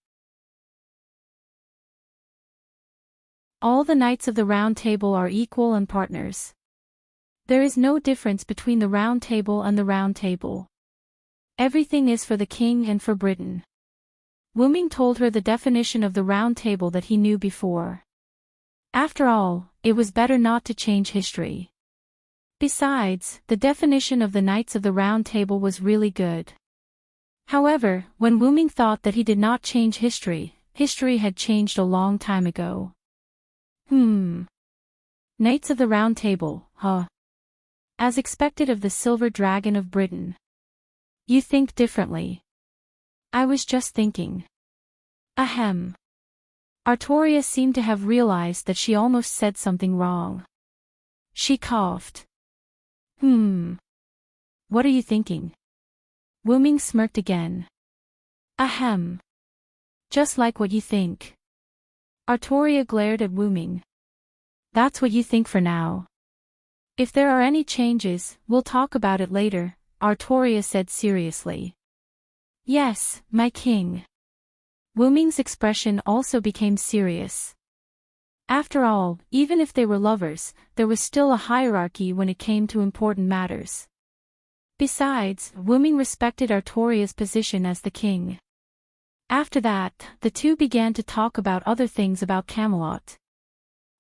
All the knights of the round table are equal and partners. There is no difference between the round table and the round table. Everything is for the king and for Britain. Wuming told her the definition of the round table that he knew before. After all, it was better not to change history. Besides, the definition of the Knights of the Round Table was really good. However, when Wuming thought that he did not change history, history had changed a long time ago. Knights of the Round Table, huh? As expected of the Silver Dragon of Britain. You think differently. I was just thinking. Ahem. Artoria seemed to have realized that she almost said something wrong. She coughed. What are you thinking? Wuming smirked again. Ahem. Just like what you think. Artoria glared at Wuming. That's what you think for now. If there are any changes, we'll talk about it later, Artoria said seriously. Yes, my king. Wuming's expression also became serious. After all, even if they were lovers, there was still a hierarchy when it came to important matters. Besides, Wuming respected Artoria's position as the king. After that, the two began to talk about other things about Camelot.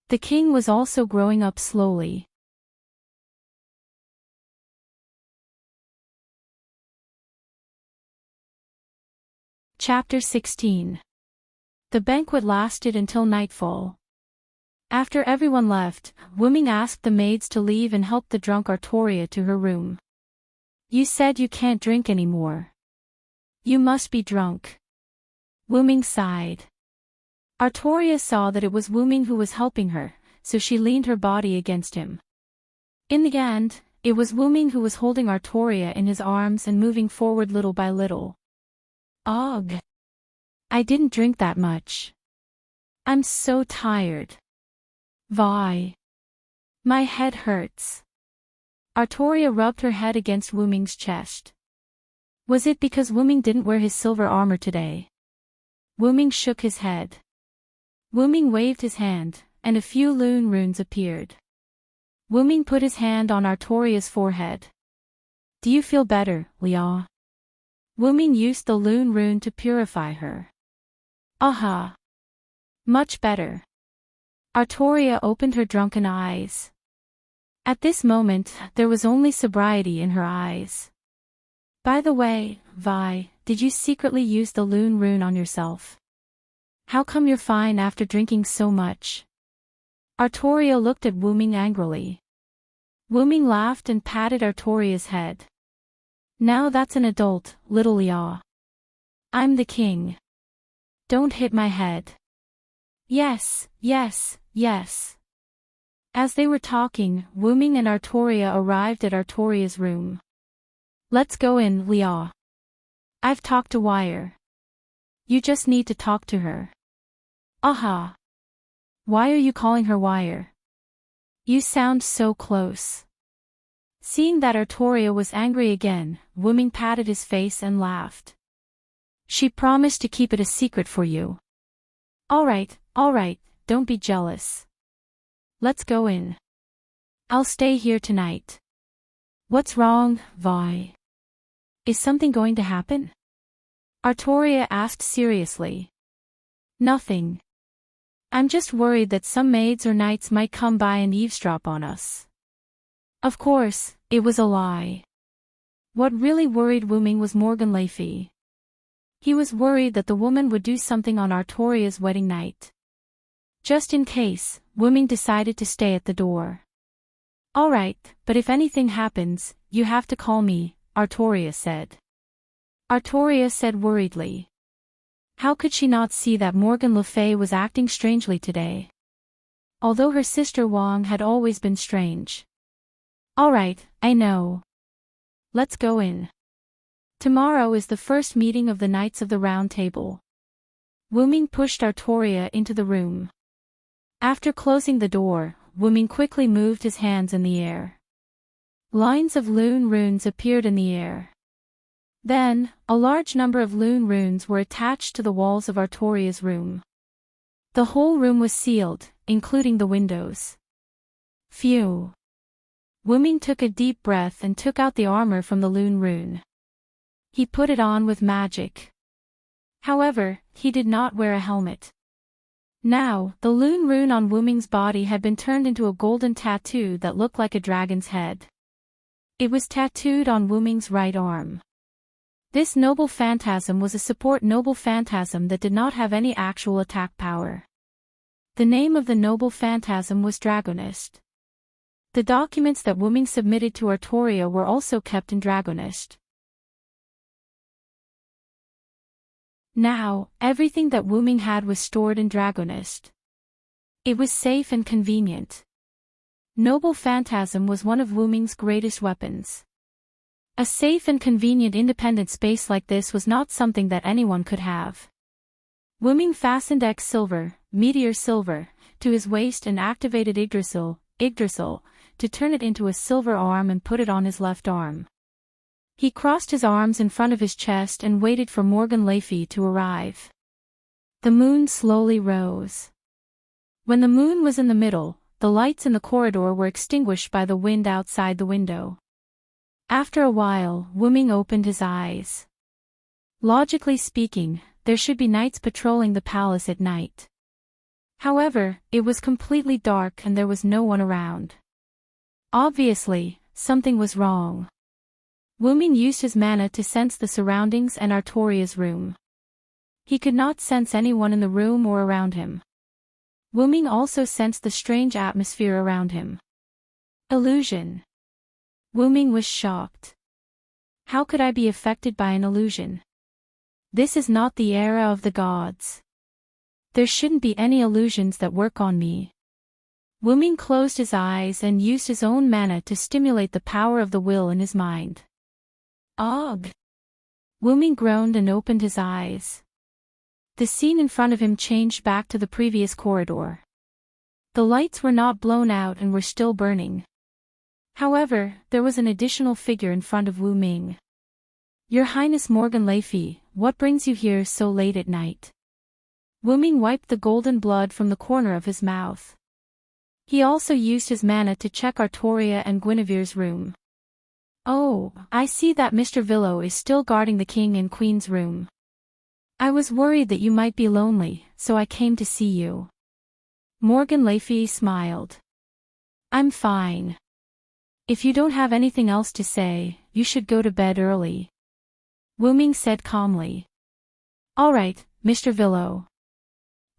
The king was also growing up slowly. Chapter 16. The banquet lasted until nightfall. After everyone left, Wuming asked the maids to leave and help the drunk Artoria to her room. You said you can't drink anymore. You must be drunk. Wuming sighed. Artoria saw that it was Wuming who was helping her, so she leaned her body against him. In the end, It was Wuming who was holding Artoria in his arms and moving forward little by little. Ugh. I didn't drink that much. I'm so tired. Vi. My head hurts. Artoria rubbed her head against Wuming's chest. Was it because Wuming didn't wear his silver armor today? Wuming shook his head. Wuming waved his hand, and a few lune runes appeared. Wuming put his hand on Artoria's forehead. Do you feel better, Liao? Wuming used the lune rune to purify her. Aha! Much better. Artoria opened her drunken eyes. At this moment, there was only sobriety in her eyes. By the way, Vi, did you secretly use the lune rune on yourself? How come you're fine after drinking so much? Artoria looked at Wuming angrily. Wuming laughed and patted Artoria's head. Now that's an adult, little Liao. I'm the king. Don't hit my head. Yes, yes, yes. As they were talking, Wuming and Artoria arrived at Artoria's room. Let's go in, Liao. I've talked to Wire. You just need to talk to her. Aha. Why are you calling her Wire? You sound so close. Seeing that Artoria was angry again, Wuming patted his face and laughed. She promised to keep it a secret for you. Alright, don't be jealous. Let's go in. I'll stay here tonight. What's wrong, Vi? Is something going to happen? Artoria asked seriously. Nothing. I'm just worried that some maids or knights might come by and eavesdrop on us. Of course, it was a lie. What really worried Wuming was Morgan Le Fay. He was worried that the woman would do something on Artoria's wedding night. Just in case, Wuming decided to stay at the door. Alright, but if anything happens, you have to call me, Artoria said. Artoria said worriedly. How could she not see that Morgan Le Fay was acting strangely today? Although her sister Wang had always been strange. Alright, I know. Let's go in. Tomorrow is the first meeting of the Knights of the Round Table. Wuming pushed Artoria into the room. After closing the door, Wuming quickly moved his hands in the air. Lines of lune runes appeared in the air. Then, a large number of lune runes were attached to the walls of Artoria's room. The whole room was sealed, including the windows. Phew. Wuming took a deep breath and took out the armor from the lune rune. He put it on with magic. However, he did not wear a helmet. Now, the lune rune on Wuming's body had been turned into a golden tattoo that looked like a dragon's head. It was tattooed on Wuming's right arm. This noble phantasm was a support noble phantasm that did not have any actual attack power. The name of the noble phantasm was Dragonist. The documents that Wuming submitted to Artoria were also kept in Dragonist. Now, everything that Wuming had was stored in Dragonist. It was safe and convenient. Noble Phantasm was one of Wuming's greatest weapons. A safe and convenient independent space like this was not something that anyone could have. Wuming fastened X Silver, Meteor Silver, to his waist and activated Yggdrasil, to turn it into a silver arm and put it on his left arm. He crossed his arms in front of his chest and waited for Morgan Le Fay to arrive. The moon slowly rose. When the moon was in the middle, the lights in the corridor were extinguished by the wind outside the window. After a while, Wuming opened his eyes. Logically speaking, there should be knights patrolling the palace at night. However, it was completely dark and there was no one around. Obviously, something was wrong. Wuming used his mana to sense the surroundings and Artoria's room. He could not sense anyone in the room or around him. Wuming also sensed the strange atmosphere around him. Illusion. Wuming was shocked. How could I be affected by an illusion? This is not the era of the gods. There shouldn't be any illusions that work on me. Wuming closed his eyes and used his own mana to stimulate the power of the will in his mind. Ugh! Wuming groaned and opened his eyes. The scene in front of him changed back to the previous corridor. The lights were not blown out and were still burning. However, there was an additional figure in front of Wu Ming. Your Highness Morgan Le Fay, what brings you here so late at night? Wu Ming wiped the golden blood from the corner of his mouth. He also used his mana to check Artoria and Guinevere's room. Oh, I see that Mr. Villo is still guarding the king and queen's room. I was worried that you might be lonely, so I came to see you. Morgan Le Fay smiled. I'm fine. If you don't have anything else to say, you should go to bed early. Wu Ming said calmly. All right, Mr. Villo.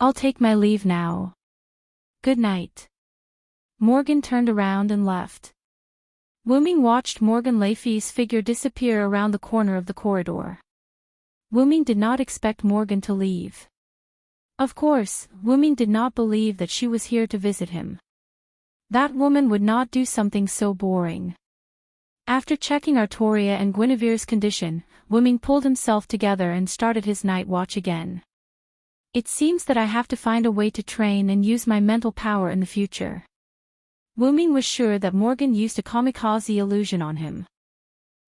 I'll take my leave now. Good night. Morgan turned around and left. Wu Ming watched Morgan Le Fay's figure disappear around the corner of the corridor. Wu Ming did not expect Morgan to leave. Of course, Wu Ming did not believe that she was here to visit him. That woman would not do something so boring. After checking Artoria and Guinevere's condition, Wu Ming pulled himself together and started his night watch again. It seems that I have to find a way to train and use my mental power in the future. Wu Ming was sure that Morgan used a kamikaze illusion on him.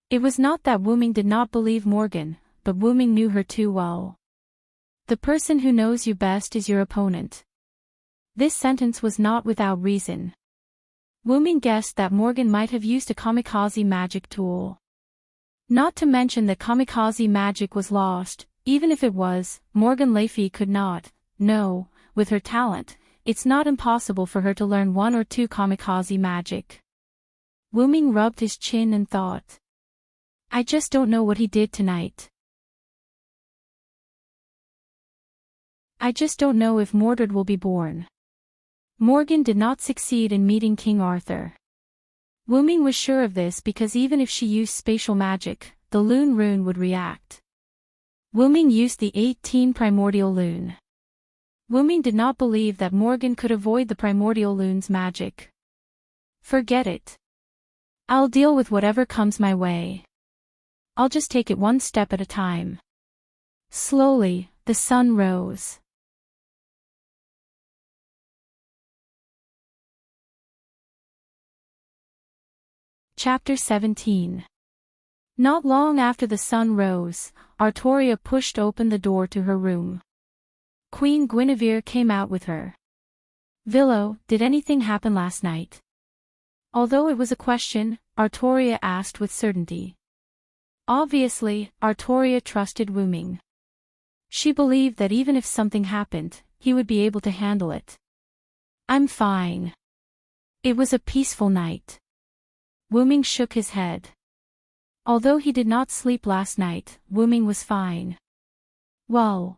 It was not that Wu Ming did not believe Morgan, but Wu Ming knew her too well. The person who knows you best is your opponent. This sentence was not without reason. Wu Ming guessed that Morgan might have used a kamikaze magic tool. Not to mention that kamikaze magic was lost. Even if it was, Morgan Le Fay could not. No, with her talent, it's not impossible for her to learn one or two kamikaze magic. Wu Ming rubbed his chin and thought. I just don't know what he did tonight. I just don't know if Mordred will be born. Morgan did not succeed in meeting King Arthur. Wu Ming was sure of this because even if she used spatial magic, the Lune rune would react. Wu Ming used the 18 primordial lune. Wu Ming did not believe that Morgan could avoid the primordial lune's magic. Forget it. I'll deal with whatever comes my way. I'll just take it one step at a time. Slowly, the sun rose. Chapter 17. Not long after the sun rose, Artoria pushed open the door to her room. Queen Guinevere came out with her. Villo, did anything happen last night? Although it was a question, Artoria asked with certainty. Obviously, Artoria trusted Wu Ming. She believed that even if something happened, he would be able to handle it. I'm fine. It was a peaceful night. Wu Ming shook his head. Although he did not sleep last night, Wu Ming was fine. Well,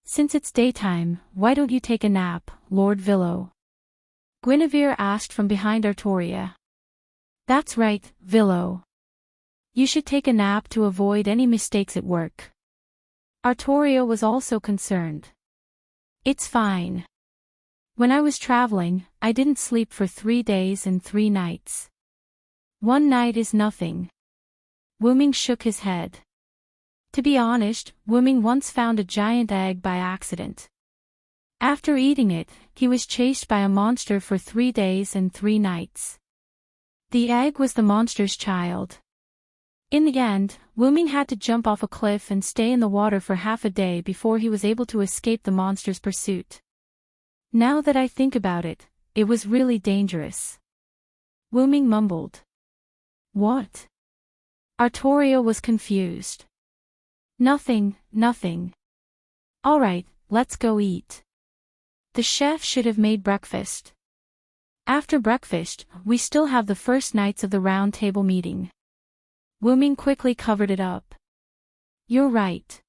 since it's daytime, why don't you take a nap, Lord Villo? Guinevere asked from behind Artoria. That's right, Villo. You should take a nap to avoid any mistakes at work. Artoria was also concerned. It's fine. When I was traveling, I didn't sleep for 3 days and 3 nights. One night is nothing. Wu Ming shook his head. To be honest, Wu Ming once found a giant egg by accident. After eating it, he was chased by a monster for 3 days and 3 nights. The egg was the monster's child. In the end, Wu Ming had to jump off a cliff and stay in the water for half a day before he was able to escape the monster's pursuit. Now that I think about it, it was really dangerous. Wu Ming mumbled. What? Artoria was confused. Nothing. All right, let's go eat. The chef should have made breakfast. After breakfast, we still have the first nights of the round table meeting. Wu Ming quickly covered it up. You're right.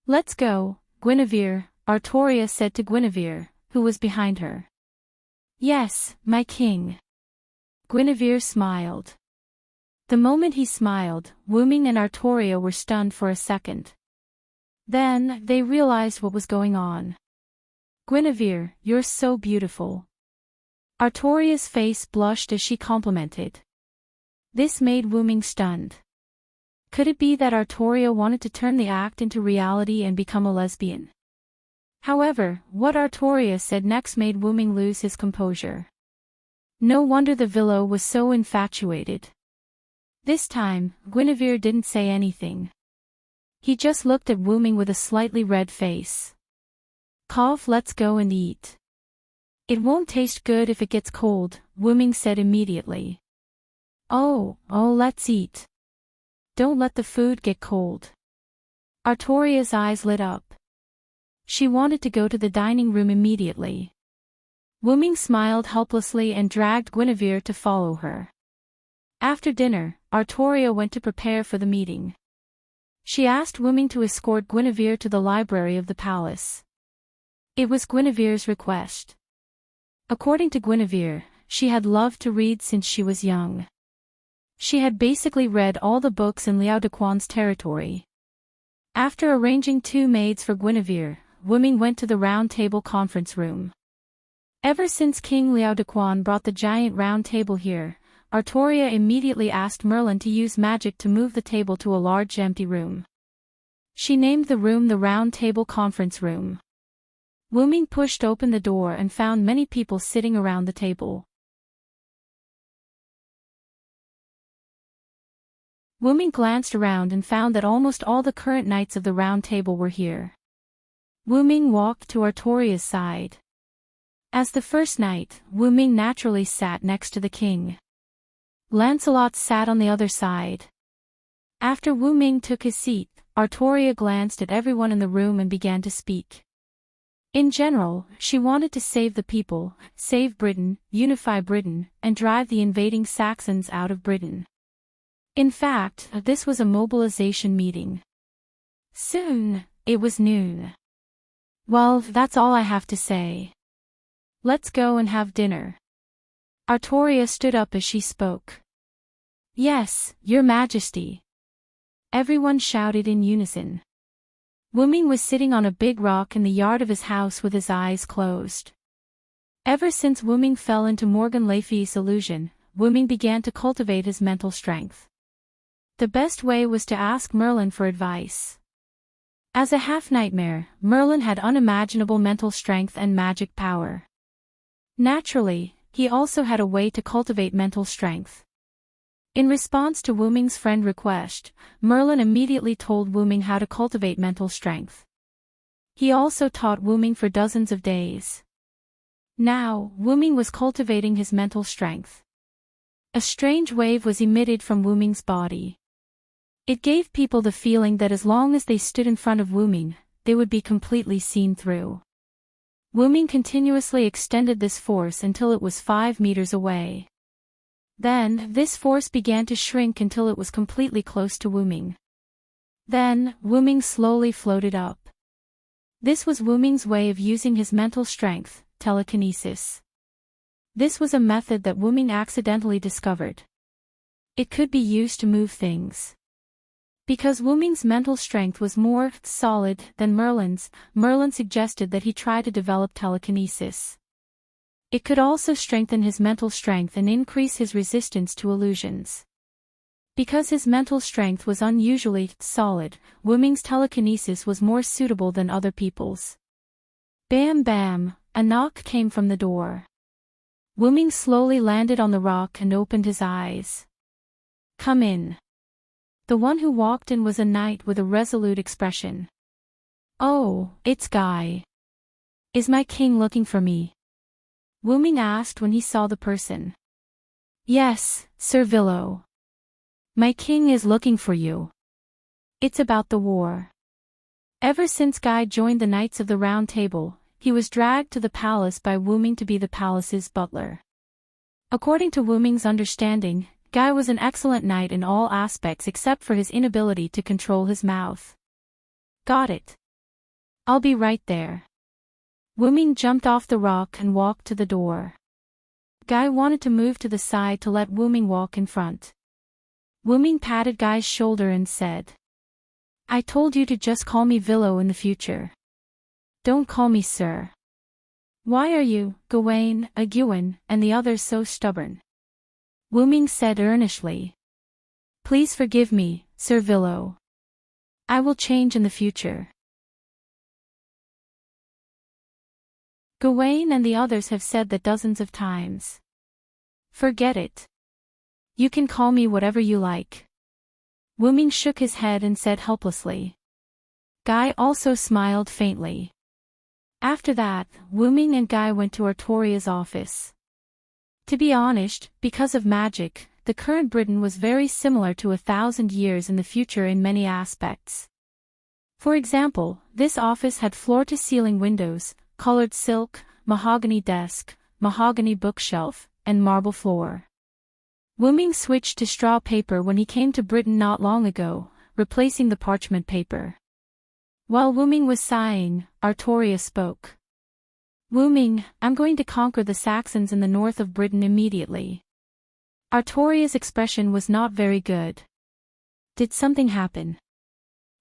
Let's go, Guinevere, Artoria said to Guinevere, who was behind her. Yes, my king. Guinevere smiled. The moment he smiled, Wu Ming and Artoria were stunned for a second. Then, they realized what was going on. Guinevere, you're so beautiful. Artoria's face blushed as she complimented. This made Wu Ming stunned. Could it be that Artoria wanted to turn the act into reality and become a lesbian? However, what Artoria said next made Wu Ming lose his composure. No wonder the Villo was so infatuated. This time, Guinevere didn't say anything. He just looked at Wu Ming with a slightly red face. Cough, let's go and eat. It won't taste good if it gets cold, Wu Ming said immediately. Oh, let's eat. Don't let the food get cold. Artoria's eyes lit up. She wanted to go to the dining room immediately. Wu Ming smiled helplessly and dragged Guinevere to follow her. After dinner, Artoria went to prepare for the meeting. She asked Wu Ming to escort Guinevere to the library of the palace. It was Guinevere's request. According to Guinevere, she had loved to read since she was young. She had basically read all the books in Liao Dequan's territory. After arranging 2 maids for Guinevere, Wu Ming went to the round table conference room. Ever since King Liao Dequan brought the giant round table here, Artoria immediately asked Merlin to use magic to move the table to a large empty room. She named the room the Round Table Conference Room. Wu Ming pushed open the door and found many people sitting around the table. Wu Ming glanced around and found that almost all the current knights of the Round Table were here. Wu Ming walked to Artoria's side. As the first knight, Wu Ming naturally sat next to the king. Lancelot sat on the other side. After Wu Ming took his seat, Artoria glanced at everyone in the room and began to speak. In general, she wanted to save the people, save Britain, unify Britain, and drive the invading Saxons out of Britain. In fact, this was a mobilization meeting. Soon, it was noon. Well, that's all I have to say. Let's go and have dinner. Artoria stood up as she spoke. Yes, Your Majesty. Everyone shouted in unison. Wu Ming was sitting on a big rock in the yard of his house with his eyes closed. Ever since Wu Ming fell into Morgan Le Fay's illusion, Wu Ming began to cultivate his mental strength. The best way was to ask Merlin for advice. As a half-nightmare, Merlin had unimaginable mental strength and magic power. Naturally, he also had a way to cultivate mental strength. In response to Wu Ming's friend request, Merlin immediately told Wu Ming how to cultivate mental strength. He also taught Wu Ming for dozens of days. Now, Wu Ming was cultivating his mental strength. A strange wave was emitted from Wu Ming's body. It gave people the feeling that as long as they stood in front of Wu Ming, they would be completely seen through. Wu Ming continuously extended this force until it was 5 meters away. Then, this force began to shrink until it was completely close to Wu Ming. Then, Wu Ming slowly floated up. This was Wu Ming's way of using his mental strength, telekinesis. This was a method that Wu Ming accidentally discovered. It could be used to move things. Because Wu Ming's mental strength was more solid than Merlin's, Merlin suggested that he try to develop telekinesis. It could also strengthen his mental strength and increase his resistance to illusions. Because his mental strength was unusually solid, Wu Ming's telekinesis was more suitable than other people's. Bam bam, a knock came from the door. Wu Ming slowly landed on the rock and opened his eyes. Come in. The one who walked in was a knight with a resolute expression. Oh, it's Guy. Is my king looking for me? Wu Ming asked when he saw the person. Yes, Sir Villo. My king is looking for you. It's about the war. Ever since Guy joined the Knights of the Round Table, he was dragged to the palace by Wu Ming to be the palace's butler. According to Wu Ming's understanding, Guy was an excellent knight in all aspects except for his inability to control his mouth. Got it. I'll be right there. Wu Ming jumped off the rock and walked to the door. Guy wanted to move to the side to let Wu Ming walk in front. Wu Ming patted Guy's shoulder and said, I told you to just call me Villo in the future. Don't call me sir. Why are you, Gawain, Egwene, and the others so stubborn? Wu Ming said earnestly. Please forgive me, Sir Villo. I will change in the future. Gawain and the others have said that dozens of times. Forget it. You can call me whatever you like. Wu Ming shook his head and said helplessly. Guy also smiled faintly. After that, Wu Ming and Guy went to Artoria's office. To be honest, because of magic, the current Britain was very similar to 1,000 years in the future in many aspects. For example, this office had floor-to-ceiling windows, colored silk, mahogany desk, mahogany bookshelf, and marble floor. Wu Ming switched to straw paper when he came to Britain not long ago, replacing the parchment paper. While Wu Ming was sighing, Artoria spoke. Wu Ming, I'm going to conquer the Saxons in the north of Britain immediately. Artoria's expression was not very good. Did something happen?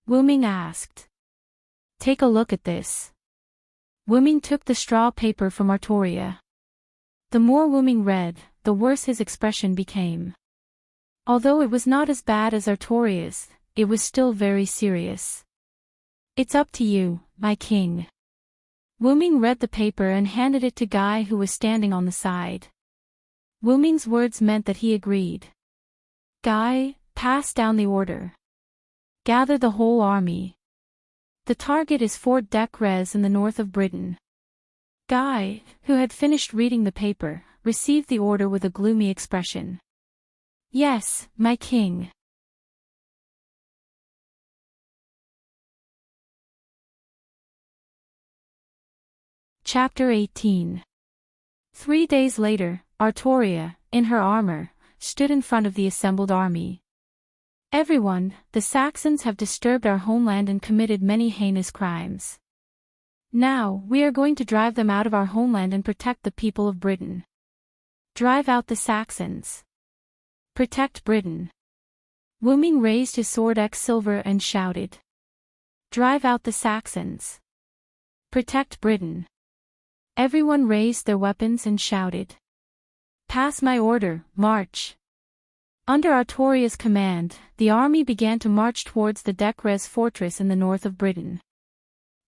Wu Ming asked. Take a look at this. Wu Ming took the straw paper from Artoria. The more Wu Ming read, the worse his expression became. Although it was not as bad as Artoria's, it was still very serious. It's up to you, my king. Wu Ming read the paper and handed it to Guy, who was standing on the side. Wu Ming's words meant that he agreed. Guy, pass down the order. Gather the whole army. The target is Fort Decres in the north of Britain. Guy, who had finished reading the paper, received the order with a gloomy expression. Yes, my king. Chapter 18. 3 days later, Artoria, in her armor, stood in front of the assembled army. Everyone, the Saxons have disturbed our homeland and committed many heinous crimes. Now, we are going to drive them out of our homeland and protect the people of Britain. Drive out the Saxons. Protect Britain. Wu Ming raised his sword Silver and shouted. Drive out the Saxons. Protect Britain. Everyone raised their weapons and shouted. Pass my order, march. Under Artoria's command, the army began to march towards the Decres fortress in the north of Britain.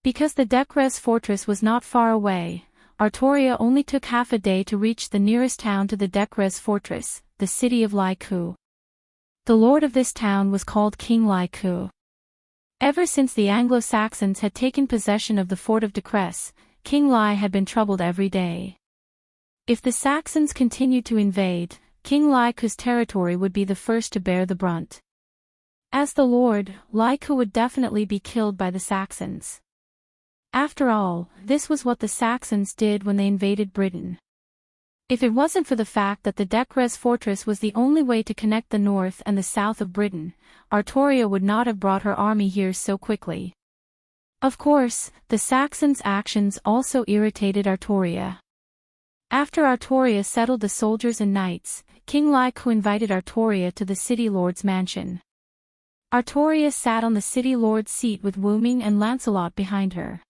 Because the Decres fortress was not far away, Artoria only took half a day to reach the nearest town to the Decres fortress, the city of Laiku. The lord of this town was called King Laiku. Ever since the Anglo-Saxons had taken possession of the fort of Decres, King Lai had been troubled every day. If the Saxons continued to invade, King Laiku's territory would be the first to bear the brunt. As the lord, Laiku would definitely be killed by the Saxons. After all, this was what the Saxons did when they invaded Britain. If it wasn't for the fact that the Decres fortress was the only way to connect the north and the south of Britain, Artoria would not have brought her army here so quickly. Of course, the Saxons' actions also irritated Artoria. After Artoria settled the soldiers and knights, King Laiku invited Artoria to the city lord's mansion. Artoria sat on the city lord's seat with Wu Ming and Lancelot behind her.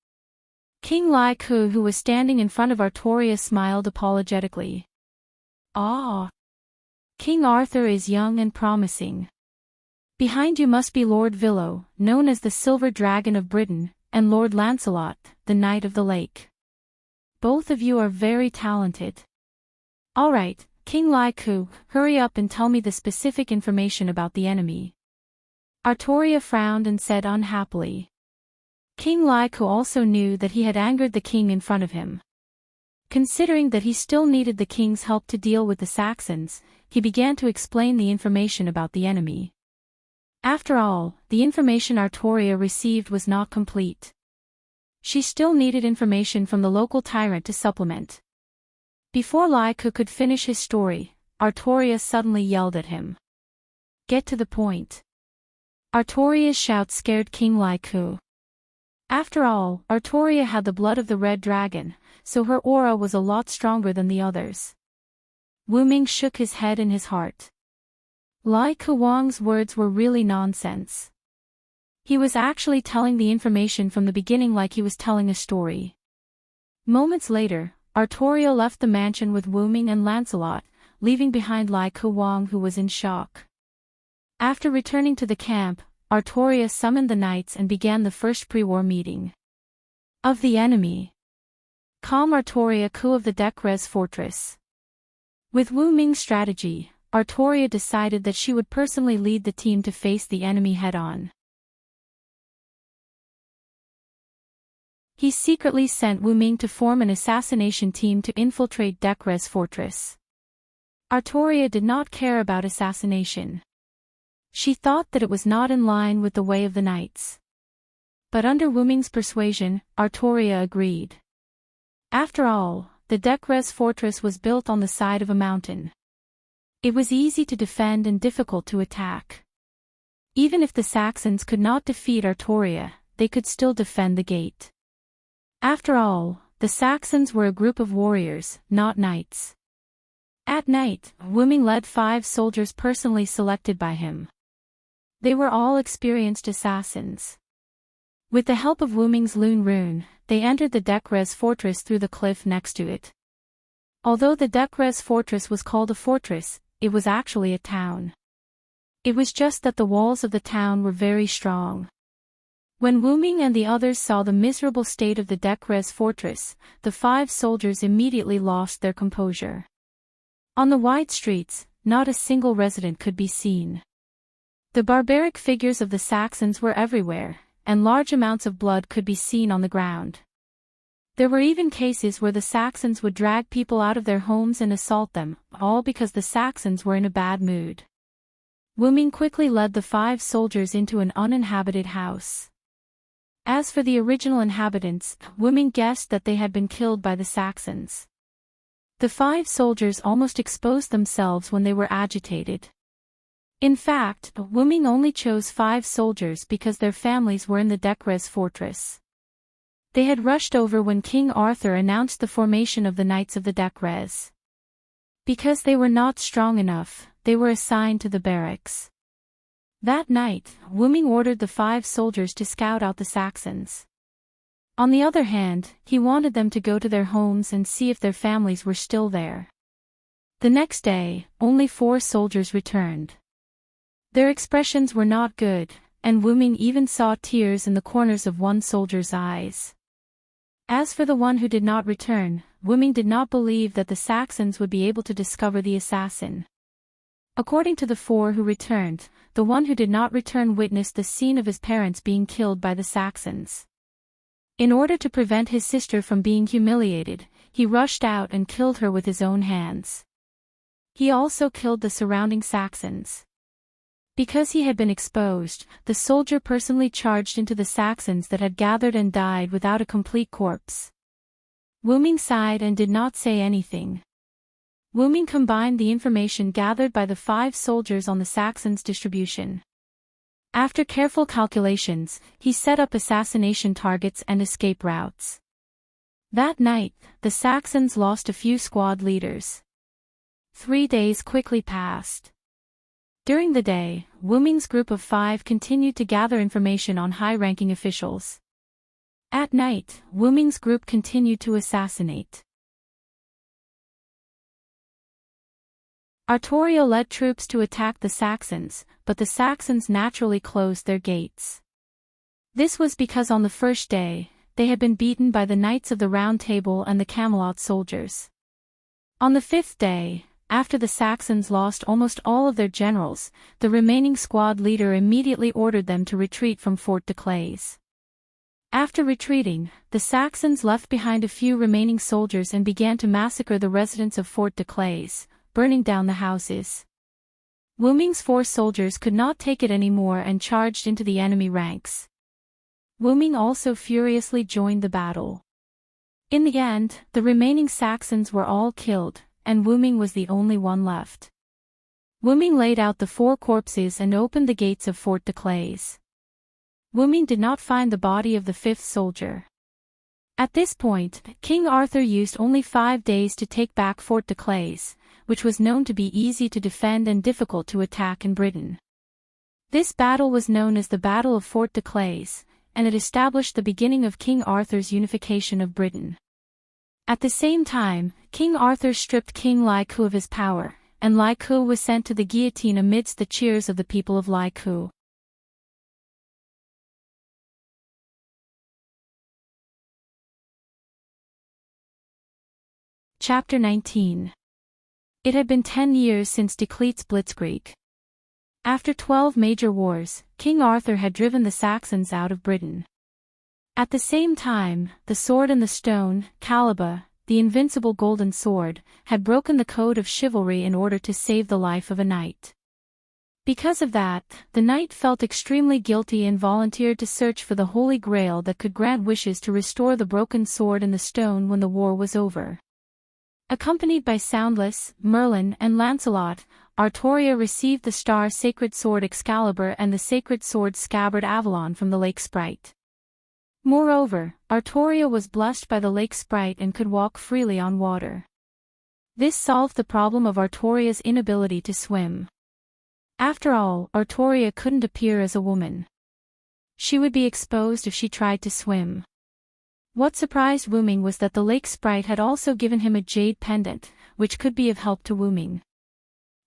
King Laiku, who was standing in front of Artoria, smiled apologetically. Ah! King Arthur is young and promising. Behind you must be Lord Villo, known as the Silver Dragon of Britain, and Lord Lancelot, the Knight of the Lake. Both of you are very talented. All right, King Laiku, hurry up and tell me the specific information about the enemy. Artoria frowned and said unhappily. King Laiku also knew that he had angered the king in front of him. Considering that he still needed the king's help to deal with the Saxons, he began to explain the information about the enemy. After all, the information Artoria received was not complete. She still needed information from the local tyrant to supplement. Before Laiku could finish his story, Artoria suddenly yelled at him. Get to the point. Artoria's shout scared King Laiku. After all, Artoria had the blood of the red dragon, so her aura was a lot stronger than the others. Wu Ming shook his head in his heart. Laiku Wang's words were really nonsense. He was actually telling the information from the beginning like he was telling a story. Moments later, Artoria left the mansion with Wu Ming and Lancelot, leaving behind Lai Kuwang, who was in shock. After returning to the camp, Artoria summoned the knights and began the first pre-war meeting of the enemy. Calm Artoria coup of the Decrez fortress. With Wu Ming's strategy, Artoria decided that she would personally lead the team to face the enemy head-on. He secretly sent Wu Ming to form an assassination team to infiltrate Decrez fortress. Artoria did not care about assassination. She thought that it was not in line with the way of the knights. But under Wu Ming's persuasion, Artoria agreed. After all, the Decrez fortress was built on the side of a mountain. It was easy to defend and difficult to attack. Even if the Saxons could not defeat Artoria, they could still defend the gate. After all, the Saxons were a group of warriors, not knights. At night, Wu Ming led 5 soldiers personally selected by him. They were all experienced assassins. With the help of Wu Ming's Lune Rune, they entered the Decrez fortress through the cliff next to it. Although the Decrez fortress was called a fortress, it was actually a town. It was just that the walls of the town were very strong. When Wu Ming and the others saw the miserable state of the Decrez fortress, the 5 soldiers immediately lost their composure. On the wide streets, not a single resident could be seen. The barbaric figures of the Saxons were everywhere, and large amounts of blood could be seen on the ground. There were even cases where the Saxons would drag people out of their homes and assault them, all because the Saxons were in a bad mood. Wu Ming quickly led the 5 soldiers into an uninhabited house. As for the original inhabitants, Wu Ming guessed that they had been killed by the Saxons. The 5 soldiers almost exposed themselves when they were agitated. In fact, Wu Ming only chose 5 soldiers because their families were in the Decrez fortress. They had rushed over when King Arthur announced the formation of the Knights of the Decrez. Because they were not strong enough, they were assigned to the barracks. That night, Wu Ming ordered the 5 soldiers to scout out the Saxons. On the other hand, he wanted them to go to their homes and see if their families were still there. The next day, only 4 soldiers returned. Their expressions were not good, and Wu Ming even saw tears in the corners of one soldier's eyes. As for the one who did not return, Wu Ming did not believe that the Saxons would be able to discover the assassin. According to the 4 who returned, the one who did not return witnessed the scene of his parents being killed by the Saxons. In order to prevent his sister from being humiliated, he rushed out and killed her with his own hands. He also killed the surrounding Saxons. Because he had been exposed, the soldier personally charged into the Saxons that had gathered and died without a complete corpse. Wu Ming sighed and did not say anything. Wu Ming combined the information gathered by the 5 soldiers on the Saxons' distribution. After careful calculations, he set up assassination targets and escape routes. That night, the Saxons lost a few squad leaders. 3 days quickly passed. During the day, Wu Ming's group of 5 continued to gather information on high-ranking officials. At night, Wu Ming's group continued to assassinate. Artoria led troops to attack the Saxons, but the Saxons naturally closed their gates. This was because on the first day, they had been beaten by the Knights of the Round Table and the Camelot soldiers. On the 5th day, after the Saxons lost almost all of their generals, the remaining squad leader immediately ordered them to retreat from Fort de Clays. After retreating, the Saxons left behind a few remaining soldiers and began to massacre the residents of Fort de Clays, burning down the houses. Wu Ming's 4 soldiers could not take it anymore and charged into the enemy ranks. Wu Ming also furiously joined the battle. In the end, the remaining Saxons were all killed, and Wu Ming was the only one left. Wu Ming laid out the 4 corpses and opened the gates of Fort de Clays. Wu Ming did not find the body of the 5th soldier. At this point, King Arthur used only 5 days to take back Fort de Clays, which was known to be easy to defend and difficult to attack in Britain. This battle was known as the Battle of Fort de Clays, and it established the beginning of King Arthur's unification of Britain. At the same time, King Arthur stripped King Lai Ku of his power, and Lai Ku was sent to the guillotine amidst the cheers of the people of Lai Ku. Chapter 19. It had been 10 years since Declete's Blitzkrieg. After 12 major wars, King Arthur had driven the Saxons out of Britain. At the same time, the sword and the stone, Caliban, the invincible golden sword, had broken the code of chivalry in order to save the life of a knight. Because of that, the knight felt extremely guilty and volunteered to search for the Holy Grail that could grant wishes to restore the broken sword and the stone when the war was over. Accompanied by Soundless, Merlin, and Lancelot, Artoria received the star-sacred sword Excalibur and the sacred sword scabbard Avalon from the lake sprite. Moreover, Artoria was blessed by the lake sprite and could walk freely on water. This solved the problem of Artoria's inability to swim. After all, Artoria couldn't appear as a woman. She would be exposed if she tried to swim. What surprised Wuming was that the lake sprite had also given him a jade pendant, which could be of help to Wuming.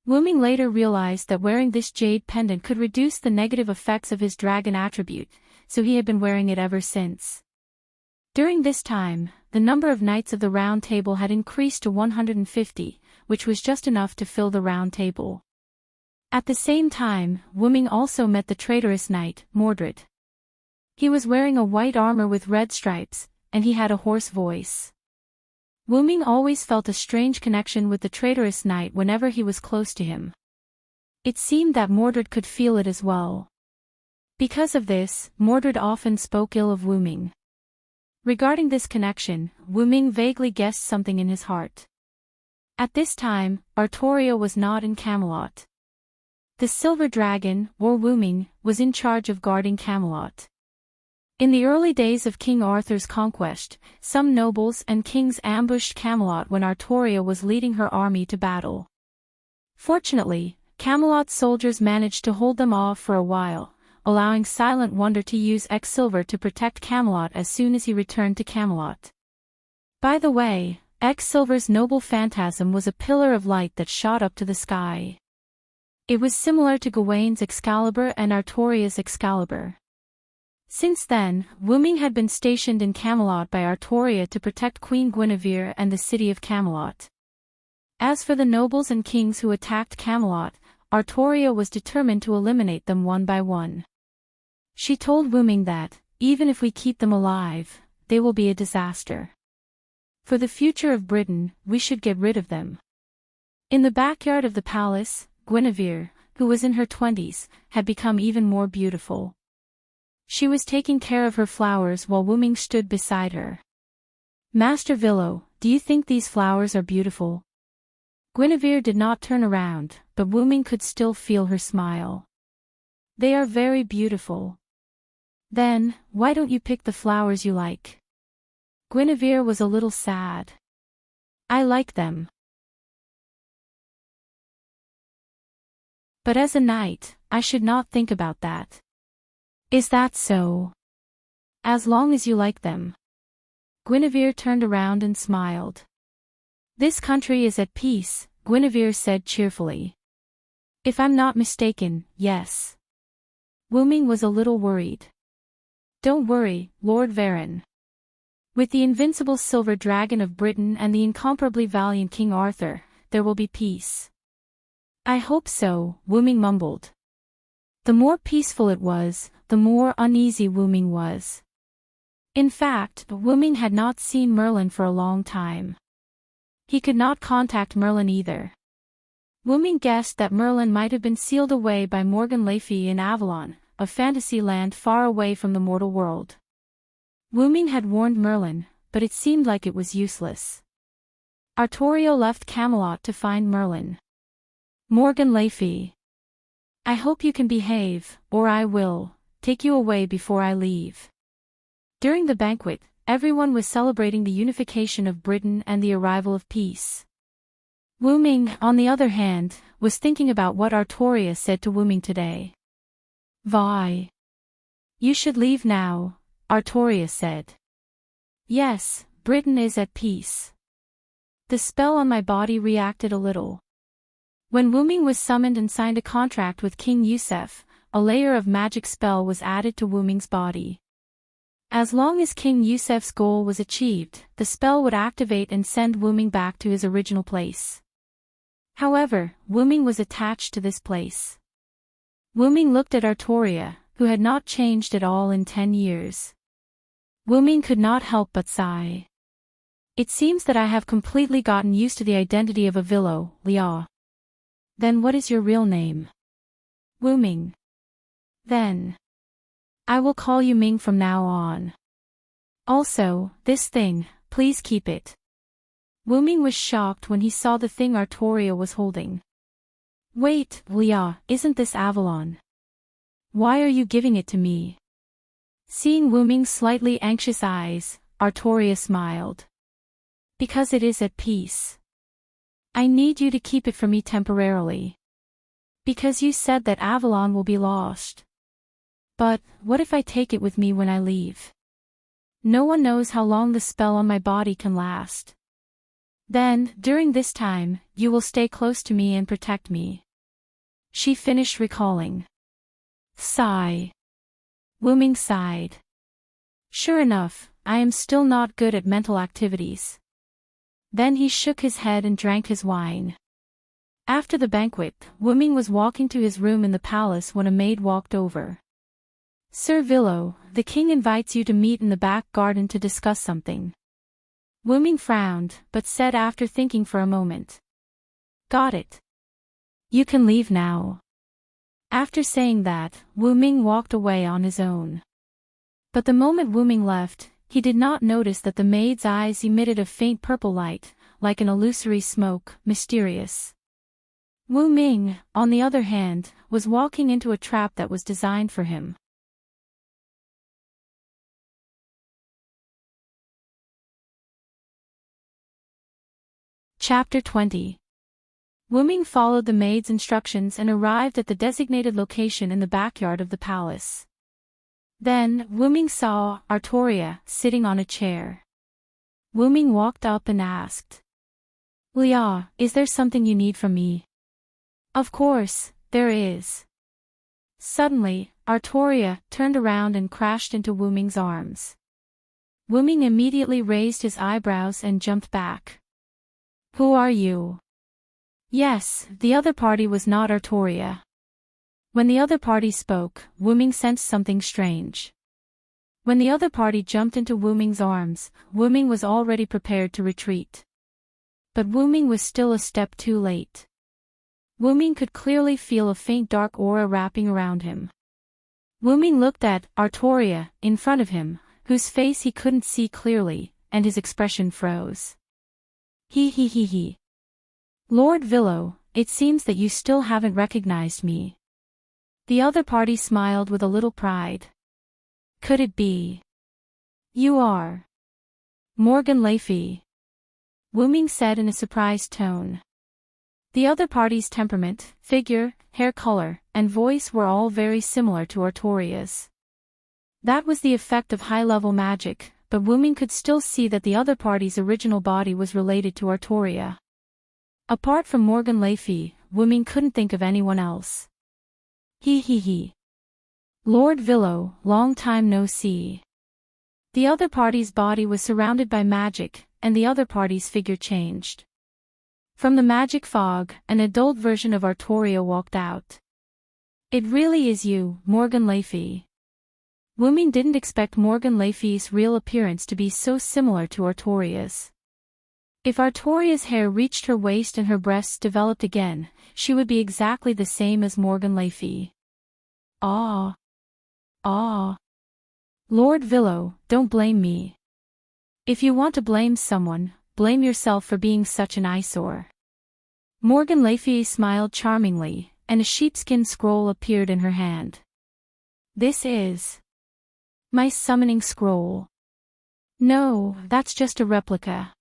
Wuming later realized that wearing this jade pendant could reduce the negative effects of his dragon attribute, so he had been wearing it ever since. During this time, the number of knights of the Round Table had increased to 150, which was just enough to fill the Round Table. At the same time, Wuming also met the traitorous knight, Mordred. He was wearing a white armor with red stripes, and he had a hoarse voice. Wuming always felt a strange connection with the traitorous knight whenever he was close to him. It seemed that Mordred could feel it as well. Because of this, Mordred often spoke ill of Wuming. Regarding this connection, Wuming vaguely guessed something in his heart. At this time, Artoria was not in Camelot. The Silver Dragon, or Wuming, was in charge of guarding Camelot. In the early days of King Arthur's conquest, some nobles and kings ambushed Camelot when Artoria was leading her army to battle. Fortunately, Camelot's soldiers managed to hold them off for a while, allowing Silent Wonder to use Excalibur to protect Camelot as soon as he returned to Camelot. By the way, Excalibur's noble phantasm was a pillar of light that shot up to the sky. It was similar to Gawain's Excalibur and Artoria's Excalibur. Since then, Wuming had been stationed in Camelot by Artoria to protect Queen Guinevere and the city of Camelot. As for the nobles and kings who attacked Camelot, Artoria was determined to eliminate them one by one. She told Wuming that, even if we keep them alive, they will be a disaster. For the future of Britain, we should get rid of them. In the backyard of the palace, Guinevere, who was in her 20s, had become even more beautiful. She was taking care of her flowers while Wuming stood beside her. Master Villo, do you think these flowers are beautiful? Guinevere did not turn around, but Wuming could still feel her smile. They are very beautiful. Then, why don't you pick the flowers you like? Guinevere was a little sad. I like them. But as a knight, I should not think about that. Is that so? As long as you like them. Guinevere turned around and smiled. This country is at peace, Guinevere said cheerfully. If I'm not mistaken, yes. Wuming was a little worried. Don't worry, Lord Varen. With the invincible Silver Dragon of Britain and the incomparably valiant King Arthur, there will be peace. I hope so, Wuming mumbled. The more peaceful it was, the more uneasy Wuming was. In fact, Wuming had not seen Merlin for a long time. He could not contact Merlin either. Wuming guessed that Merlin might have been sealed away by Morgan Le Fay in Avalon, a fantasy land far away from the mortal world. Wuming had warned Merlin, but it seemed like it was useless. Artorio left Camelot to find Merlin. Morgan Le Fay. I hope you can behave, or I will take you away before I leave. During the banquet, everyone was celebrating the unification of Britain and the arrival of peace. Wuming, on the other hand, was thinking about what Artoria said to Wuming today. Vi. You should leave now, Artoria said. Yes, Britain is at peace. the spell on my body reacted a little. When Wuming was summoned and signed a contract with King Yusef, a layer of magic spell was added to Wuming's body. As long as King Yusef's goal was achieved, the spell would activate and send Wuming back to his original place. However, Wuming was attached to this place. Wuming looked at Artoria, who had not changed at all in 10 years. Wuming could not help but sigh. It seems that I have completely gotten used to the identity of a Vilo, Liao. Then what is your real name? Wuming. Then I will call you Ming from now on. Also, this thing, please keep it. Wuming was shocked when he saw the thing Artoria was holding. Wait, Liao, isn't this Avalon? Why are you giving it to me? Seeing Wuming's slightly anxious eyes, Artoria smiled. Because it is at peace. I need you to keep it for me temporarily. Because you said that Avalon will be lost. But, what if I take it with me when I leave? No one knows how long the spell on my body can last. Then, during this time, you will stay close to me and protect me. She finished recalling. Sigh. Wuming sighed. Sure enough, I am still not good at mental activities. Then he shook his head and drank his wine. After the banquet, Wuming was walking to his room in the palace when a maid walked over. Sir Vilo, the king invites you to meet in the back garden to discuss something. Wuming frowned, but said after thinking for a moment. Got it. You can leave now. After saying that, Wuming walked away on his own. But the moment Wuming left, he did not notice that the maid's eyes emitted a faint purple light, like an illusory smoke, mysterious. Wuming, on the other hand, was walking into a trap that was designed for him. Chapter 20. Wuming followed the maid's instructions and arrived at the designated location in the backyard of the palace. Then, Wuming saw Artoria sitting on a chair. Wuming walked up and asked. Liao, is there something you need from me? Of course, there is. Suddenly, Artoria turned around and crashed into Wuming's arms. Wuming immediately raised his eyebrows and jumped back. Who are you? Yes, the other party was not Artoria. When the other party spoke, Wuming sensed something strange. When the other party jumped into Wuming's arms, Wuming was already prepared to retreat. But Wuming was still a step too late. Wuming could clearly feel a faint dark aura wrapping around him. Wuming looked at Artoria in front of him, whose face he couldn't see clearly, and his expression froze. He. Lord Vilo, it seems that you still haven't recognized me. The other party smiled with a little pride. Could it be? You are Morgan Le Fay, Wuming said in a surprised tone. The other party's temperament, figure, hair color, and voice were all very similar to Artoria's. That was the effect of high-level magic, but Wuming could still see that the other party's original body was related to Artoria. Apart from Morgan Le Fay, Wuming couldn't think of anyone else. He. Lord Vilo, long time no see. The other party's body was surrounded by magic, and the other party's figure changed. From the magic fog, an adult version of Artoria walked out. It really is you, Morgan Le Fay. Wuming didn't expect Morgan Le Fay's real appearance to be so similar to Artoria's. If Artoria's hair reached her waist and her breasts developed again, she would be exactly the same as Morgan Le Fay. Ah. Lord Vilo, don't blame me. If you want to blame someone, blame yourself for being such an eyesore. Morgan Le Fay smiled charmingly, and a sheepskin scroll appeared in her hand. This is my summoning scroll. No, that's just a replica.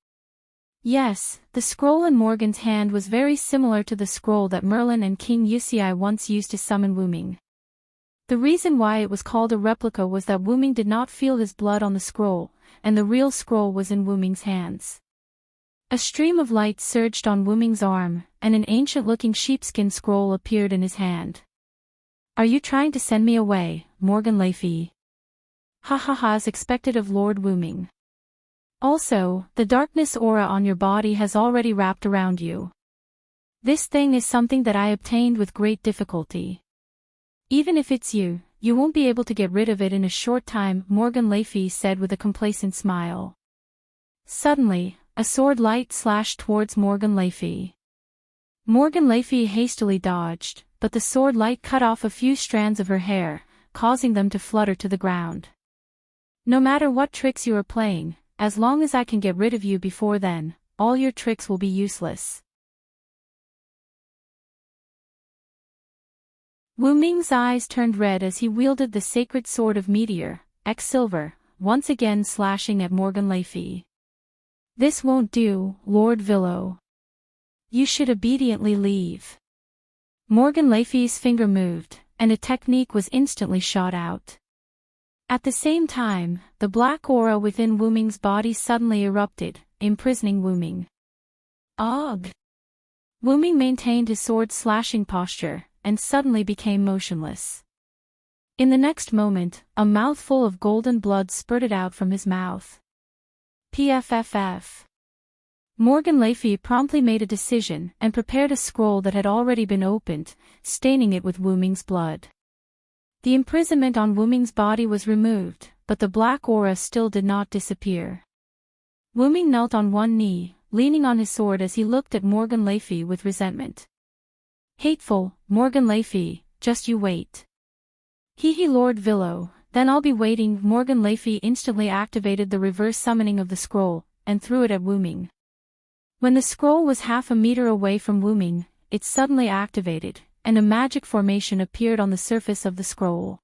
Yes, the scroll in Morgan's hand was very similar to the scroll that Merlin and King Yusei once used to summon Wuming. The reason why it was called a replica was that Wuming did not feel his blood on the scroll, and the real scroll was in Wuming's hands. A stream of light surged on Wu Ming's arm, and an ancient-looking sheepskin scroll appeared in his hand. "Are you trying to send me away, Morgan Le Fay?" "Ha ha ha," as expected of Lord Wu Ming. "Also, the darkness aura on your body has already wrapped around you. This thing is something that I obtained with great difficulty. Even if it's you, you won't be able to get rid of it in a short time," Morgan Le Fay said with a complacent smile. Suddenly, a sword light slashed towards Morgan Le Fay. Morgan Le Fay hastily dodged, but the sword light cut off a few strands of her hair, causing them to flutter to the ground. "No matter what tricks you are playing, as long as I can get rid of you before then, all your tricks will be useless." Wu Ming's eyes turned red as he wielded the sacred sword of Meteor, X Silver, once again slashing at Morgan Le Fay. "This won't do, Lord Villo. You should obediently leave." Morgan Le Fay's finger moved, and a technique was instantly shot out. At the same time, the black aura within Wu Ming's body suddenly erupted, imprisoning Wu Ming. "Ugh!" Wu Ming maintained his sword-slashing posture, and suddenly became motionless. In the next moment, a mouthful of golden blood spurted out from his mouth. PFFF. Morgan Le Fay promptly made a decision and prepared a scroll that had already been opened, staining it with Wu Ming's blood. The imprisonment on Wu Ming's body was removed, but the black aura still did not disappear. Wu Ming knelt on one knee, leaning on his sword as he looked at Morgan Le Fay with resentment. "Hateful, Morgan Le Fay, just you wait." "Hee Lord Villo, then I'll be waiting." Morgan Le Fay instantly activated the reverse summoning of the scroll, and threw it at Wu Ming. When the scroll was half a meter away from Wu Ming, it suddenly activated, and a magic formation appeared on the surface of the scroll.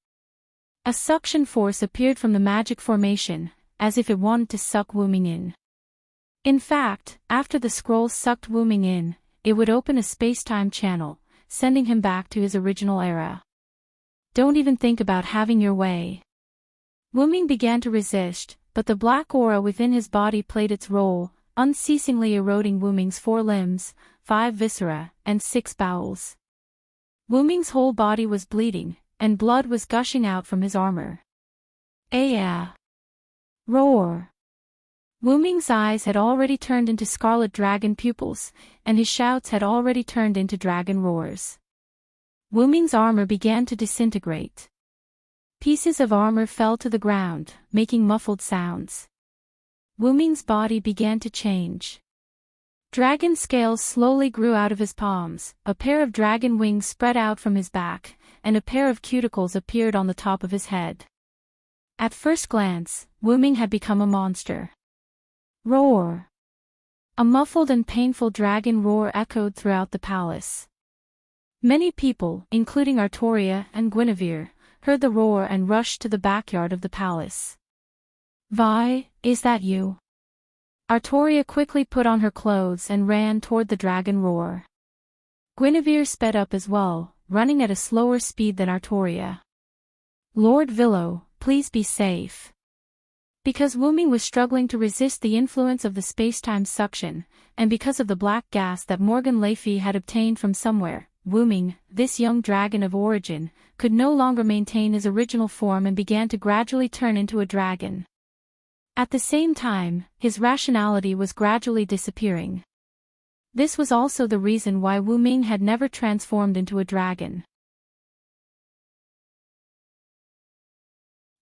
A suction force appeared from the magic formation, as if it wanted to suck Wu Ming in. In fact, after the scroll sucked Wu Ming in, it would open a space-time channel, sending him back to his original era. "Don't even think about having your way." Wu Ming began to resist, but the black aura within his body played its role, unceasingly eroding Wu Ming's 4 limbs, 5 viscera, and 6 bowels. Wu Ming's whole body was bleeding, and blood was gushing out from his armor. "Aya! Roar!" Wu Ming's eyes had already turned into scarlet dragon pupils, and his shouts had already turned into dragon roars. Wu Ming's armor began to disintegrate. Pieces of armor fell to the ground, making muffled sounds. Wu Ming's body began to change. Dragon scales slowly grew out of his palms, a pair of dragon wings spread out from his back, and a pair of cuticles appeared on the top of his head. At first glance, Wu Ming had become a monster. Roar! A muffled and painful dragon roar echoed throughout the palace. Many people, including Artoria and Guinevere, heard the roar and rushed to the backyard of the palace. "Vi, is that you?" Artoria quickly put on her clothes and ran toward the dragon roar. Guinevere sped up as well, running at a slower speed than Artoria. "Lord Villo, please be safe." Because Wu Ming was struggling to resist the influence of the space-time suction, and because of the black gas that Morgan Le Fay had obtained from somewhere, Wu Ming, this young dragon of origin, could no longer maintain his original form and began to gradually turn into a dragon. At the same time, his rationality was gradually disappearing. This was also the reason why Wu Ming had never transformed into a dragon.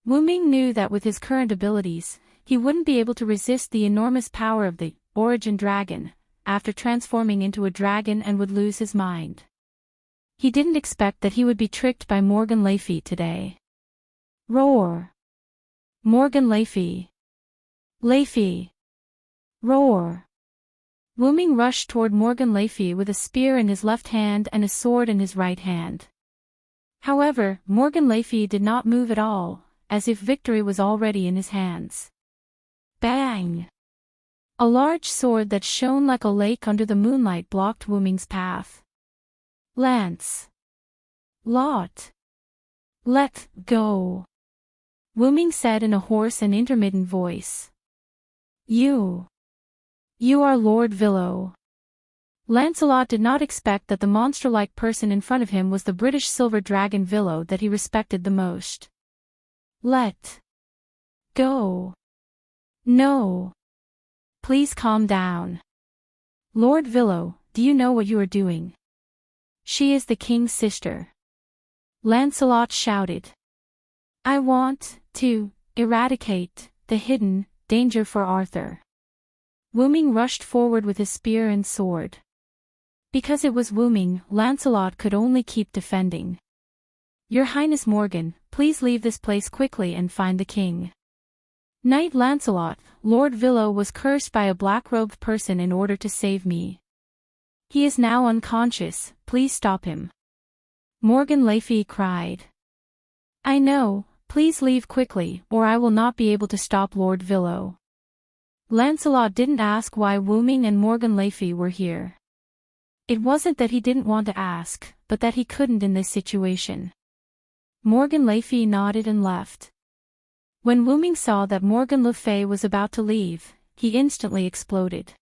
Wu Ming knew that with his current abilities, he wouldn't be able to resist the enormous power of the origin dragon, after transforming into a dragon, and would lose his mind. He didn't expect that he would be tricked by Morgan Le Fay today. Roar! Morgan Le Fay! Le Fay! Roar! Wu Ming rushed toward Morgan Le Fay with a spear in his left hand and a sword in his right hand. However, Morgan Le Fay did not move at all, as if victory was already in his hands. Bang! A large sword that shone like a lake under the moonlight blocked Wu Ming's path. Lance! Lot! Let go! Wu Ming said in a hoarse and intermittent voice. You! You are Lord Villo. Lancelot did not expect that the monster-like person in front of him was the British silver dragon Villo that he respected the most. Let go. No. Please calm down. Lord Villo, do you know what you are doing? She is the king's sister. Lancelot shouted. I want to eradicate the hidden danger for Arthur. Wooming rushed forward with his spear and sword. Because it was Wooming, Lancelot could only keep defending. Your Highness Morgan, please leave this place quickly and find the king. Knight Lancelot, Lord Villo was cursed by a black-robed person in order to save me. He is now unconscious, please stop him. Morgan Le Fay cried. I know, please leave quickly, or I will not be able to stop Lord Villo. Lancelot didn't ask why Wooming and Morgan Le Fay were here. It wasn't that he didn't want to ask, but that he couldn't in this situation. Morgan Le Fay nodded and left. When Wooming saw that Morgan Le Fay was about to leave, he instantly exploded.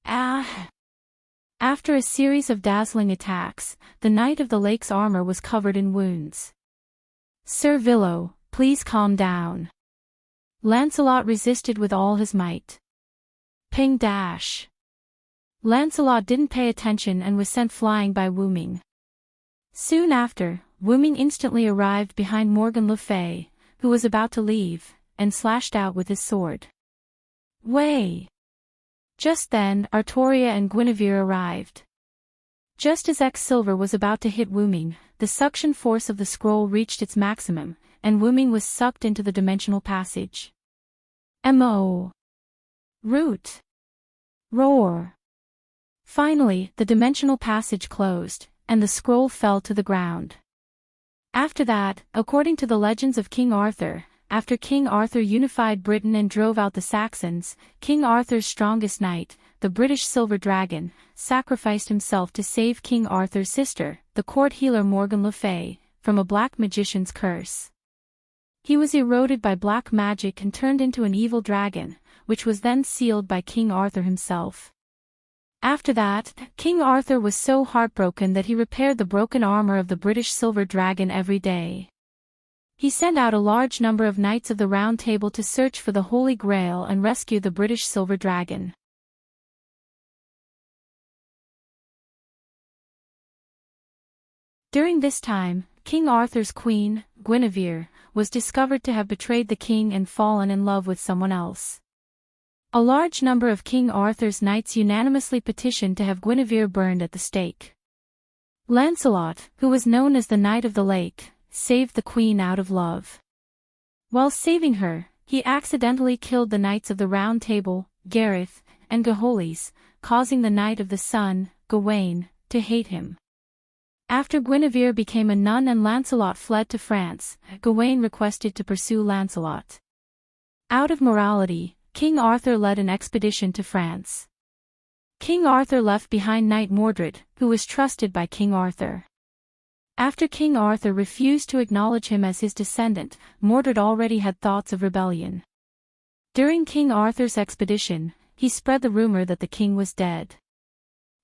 Ah! After a series of dazzling attacks, the Knight of the Lake's armor was covered in wounds. Sir Villo, please calm down. Lancelot resisted with all his might. Ping dash. Lancelot didn't pay attention and was sent flying by Wooming. Soon after, Wooming instantly arrived behind Morgan Le Fay, who was about to leave, and slashed out with his sword. Way! Just then, Artoria and Guinevere arrived. Just as Silver was about to hit Wooming, the suction force of the scroll reached its maximum, and Wooming was sucked into the dimensional passage. M.O. Root. Roar. Finally, the dimensional passage closed, and the scroll fell to the ground. After that, according to the legends of King Arthur, after King Arthur unified Britain and drove out the Saxons, King Arthur's strongest knight, the British Silver Dragon, sacrificed himself to save King Arthur's sister, the court healer Morgan Le Fay, from a black magician's curse. He was eroded by black magic and turned into an evil dragon, which was then sealed by King Arthur himself. After that, King Arthur was so heartbroken that he repaired the broken armor of the British Silver Dragon every day. He sent out a large number of Knights of the Round Table to search for the Holy Grail and rescue the British Silver Dragon. During this time, King Arthur's queen, Guinevere, was discovered to have betrayed the king and fallen in love with someone else. A large number of King Arthur's knights unanimously petitioned to have Guinevere burned at the stake. Lancelot, who was known as the Knight of the Lake, saved the queen out of love. While saving her, he accidentally killed the Knights of the Round Table, Gareth, and Gaholes, causing the Knight of the Sun, Gawain, to hate him. After Guinevere became a nun and Lancelot fled to France, Gawain requested to pursue Lancelot. Out of morality, King Arthur led an expedition to France. King Arthur left behind Knight Mordred, who was trusted by King Arthur. After King Arthur refused to acknowledge him as his descendant, Mordred already had thoughts of rebellion. During King Arthur's expedition, he spread the rumor that the king was dead.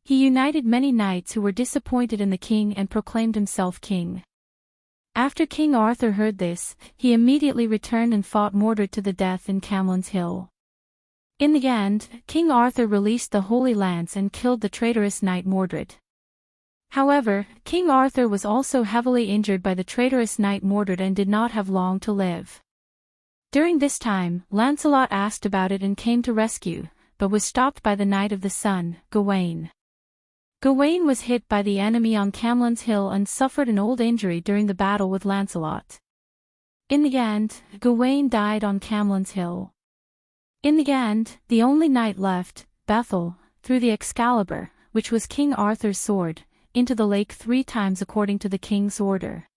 He united many knights who were disappointed in the king and proclaimed himself king. After King Arthur heard this, he immediately returned and fought Mordred to the death in Camlan's Hill. In the end, King Arthur released the Holy Lance and killed the traitorous knight Mordred. However, King Arthur was also heavily injured by the traitorous knight Mordred and did not have long to live. During this time, Lancelot asked about it and came to rescue, but was stopped by the Knight of the Sun, Gawain. Gawain was hit by the enemy on Camlan's Hill and suffered an old injury during the battle with Lancelot. In the end, Gawain died on Camlan's Hill. In the end, the only knight left, Bethel, threw the Excalibur, which was King Arthur's sword, into the lake 3 times according to the king's order.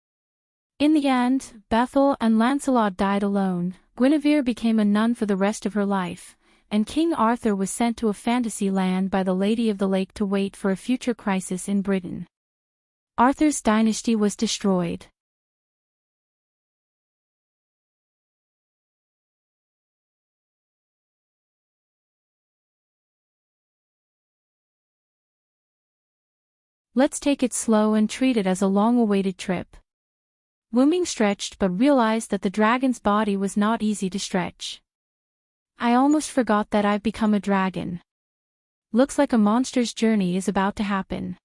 In the end, Bethel and Lancelot died alone, Guinevere became a nun for the rest of her life, and King Arthur was sent to a fantasy land by the Lady of the Lake to wait for a future crisis in Britain. Arthur's dynasty was destroyed. Let's take it slow and treat it as a long-awaited trip. Wuming stretched but realized that the dragon's body was not easy to stretch. I almost forgot that I've become a dragon. Looks like a monster's journey is about to happen.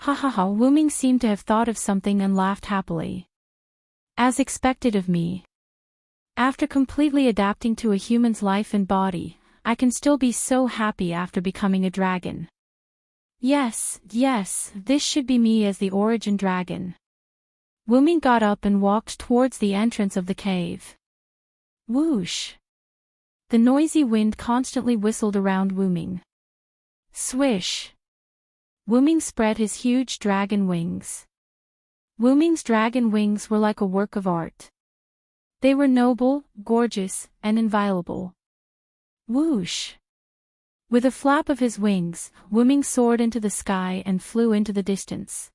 Ha ha ha. Wuming seemed to have thought of something and laughed happily. As expected of me. After completely adapting to a human's life and body, I can still be so happy after becoming a dragon. Yes, this should be me as the origin dragon. Wuming got up and walked towards the entrance of the cave. Whoosh! The noisy wind constantly whistled around Wuming. Swish! Wuming spread his huge dragon wings. Wuming's dragon wings were like a work of art. They were noble, gorgeous, and inviolable. Whoosh! With a flap of his wings, Wuming soared into the sky and flew into the distance.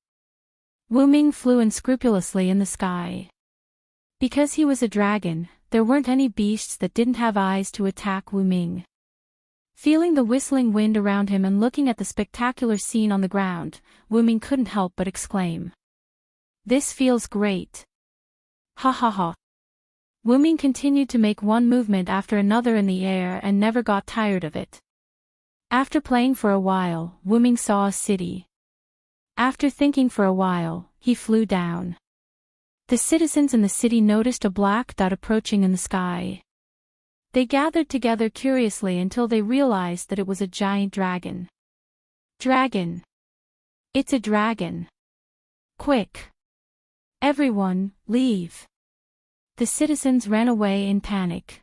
Wuming flew unscrupulously in the sky. Because he was a dragon, there weren't any beasts that didn't have eyes to attack Wuming. Feeling the whistling wind around him and looking at the spectacular scene on the ground, Wuming couldn't help but exclaim. This feels great. Ha ha ha. Wuming continued to make one movement after another in the air and never got tired of it. After playing for a while, Wuming saw a city. After thinking for a while, he flew down. The citizens in the city noticed a black dot approaching in the sky. They gathered together curiously until they realized that it was a giant dragon. Dragon! It's a dragon! Quick! Everyone, leave! The citizens ran away in panic.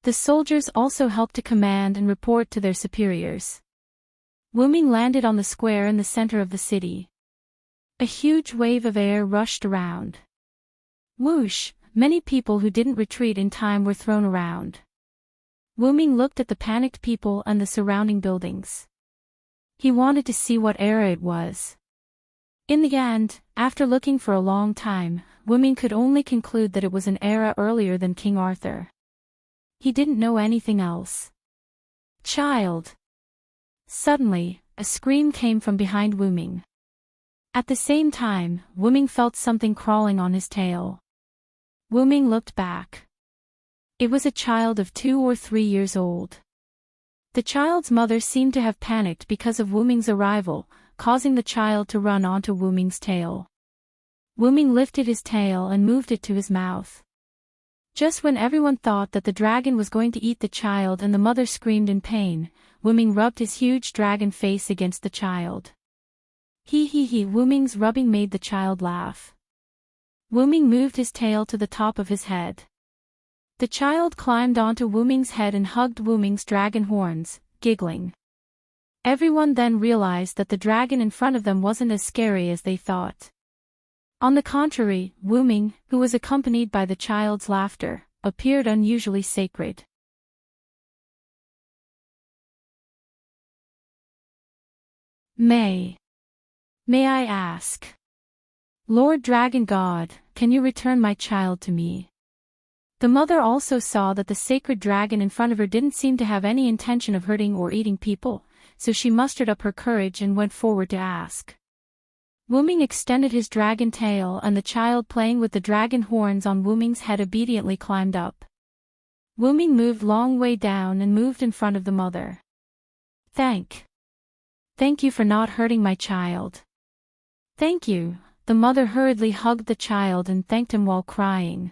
The soldiers also helped to command and report to their superiors. Wuming landed on the square in the center of the city. A huge wave of air rushed around. Whoosh! Many people who didn't retreat in time were thrown around. Wuming looked at the panicked people and the surrounding buildings. He wanted to see what era it was. In the end, after looking for a long time, Wuming could only conclude that it was an era earlier than King Arthur. He didn't know anything else. Child! Suddenly, a scream came from behind Wuming. At the same time, Wuming felt something crawling on his tail. Wuming looked back. It was a child of 2 or 3 years old. The child's mother seemed to have panicked because of Wuming's arrival, causing the child to run onto Wuming's tail. Wuming lifted his tail and moved it to his mouth. Just when everyone thought that the dragon was going to eat the child and the mother screamed in pain, Wuming rubbed his huge dragon face against the child. He, Wuming's rubbing made the child laugh. Wuming moved his tail to the top of his head. The child climbed onto Wuming's head and hugged Wuming's dragon horns, giggling. Everyone then realized that the dragon in front of them wasn't as scary as they thought. On the contrary, Wuming, who was accompanied by the child's laughter, appeared unusually sacred. May I ask? Lord Dragon God, can you return my child to me? The mother also saw that the sacred dragon in front of her didn't seem to have any intention of hurting or eating people, so she mustered up her courage and went forward to ask. Wuming extended his dragon tail and the child playing with the dragon horns on Wuming's head obediently climbed up. Wuming moved long way down and moved in front of the mother. Thank you for not hurting my child. Thank you. The mother hurriedly hugged the child and thanked him while crying.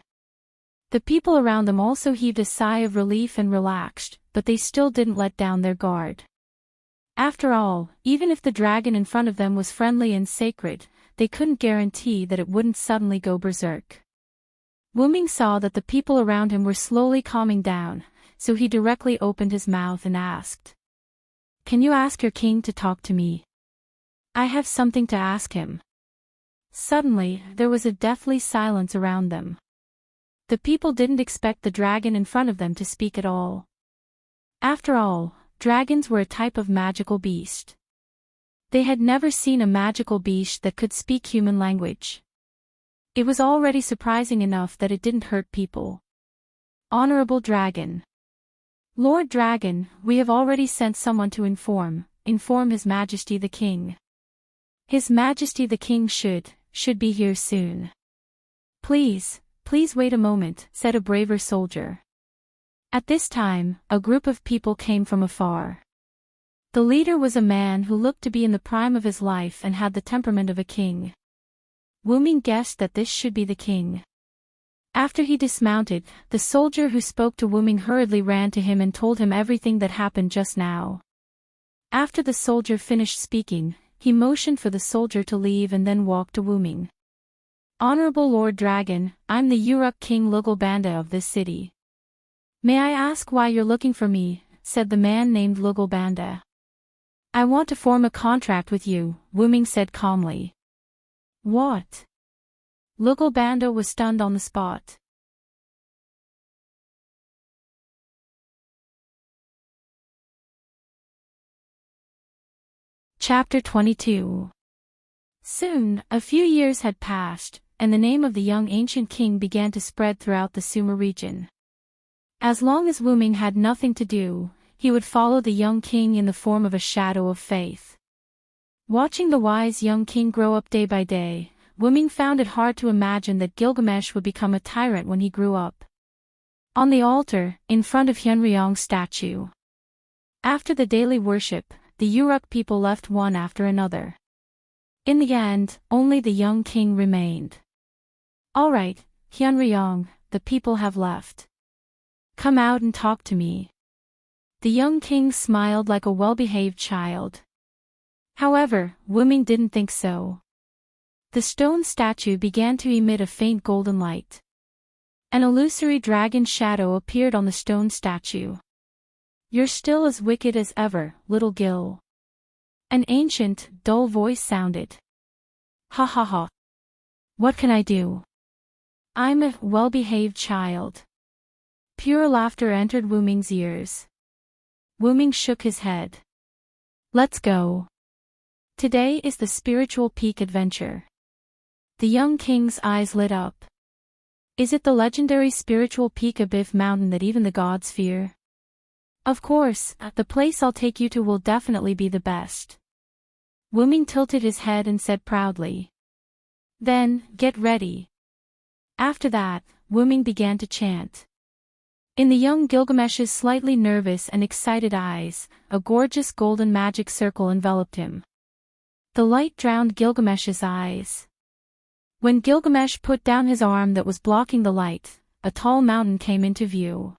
The people around them also heaved a sigh of relief and relaxed, but they still didn't let down their guard. After all, even if the dragon in front of them was friendly and sacred, they couldn't guarantee that it wouldn't suddenly go berserk. Wuming saw that the people around him were slowly calming down, so he directly opened his mouth and asked. Can you ask your king to talk to me? I have something to ask him. Suddenly, there was a deathly silence around them. The people didn't expect the dragon in front of them to speak at all. After all, dragons were a type of magical beast. They had never seen a magical beast that could speak human language. It was already surprising enough that it didn't hurt people. Honorable Dragon. Lord Dragon, we have already sent someone to inform His Majesty the King. His Majesty the King should be here soon. Please wait a moment, said a braver soldier. At this time, a group of people came from afar. The leader was a man who looked to be in the prime of his life and had the temperament of a king. Wu Ming guessed that this should be the king. After he dismounted, the soldier who spoke to Wu Ming hurriedly ran to him and told him everything that happened just now. After the soldier finished speaking, he motioned for the soldier to leave and then walked to Wu Ming. Honorable Lord Dragon, I'm the Uruk King Lugalbanda of this city. May I ask why you're looking for me, said the man named Lugalbanda. I want to form a contract with you, Wu Ming said calmly. What? Lugalbanda was stunned on the spot. Chapter 22. Soon, a few years had passed, and the name of the young ancient king began to spread throughout the Sumer region. As long as Wu Ming had nothing to do, he would follow the young king in the form of a shadow of faith. Watching the wise young king grow up day by day, Wu Ming found it hard to imagine that Gilgamesh would become a tyrant when he grew up. On the altar, in front of Hyunryong's statue. After the daily worship, the Uruk people left one after another. In the end, only the young king remained. All right, Hyunryong, the people have left. Come out and talk to me. The young king smiled like a well-behaved child. However, Wu Ming didn't think so. The stone statue began to emit a faint golden light. An illusory dragon shadow appeared on the stone statue. You're still as wicked as ever, little Gil. An ancient, dull voice sounded. Ha ha ha. What can I do? I'm a well-behaved child. Pure laughter entered Wu Ming's ears. Wu Ming shook his head. Let's go. Today is the spiritual peak adventure. The young king's eyes lit up. Is it the legendary spiritual peak Abif Mountain that even the gods fear? Of course, the place I'll take you to will definitely be the best. Wu Ming tilted his head and said proudly. Then, get ready. After that, Wu Ming began to chant. In the young Gilgamesh's slightly nervous and excited eyes, a gorgeous golden magic circle enveloped him. The light drowned Gilgamesh's eyes. When Gilgamesh put down his arm that was blocking the light, a tall mountain came into view.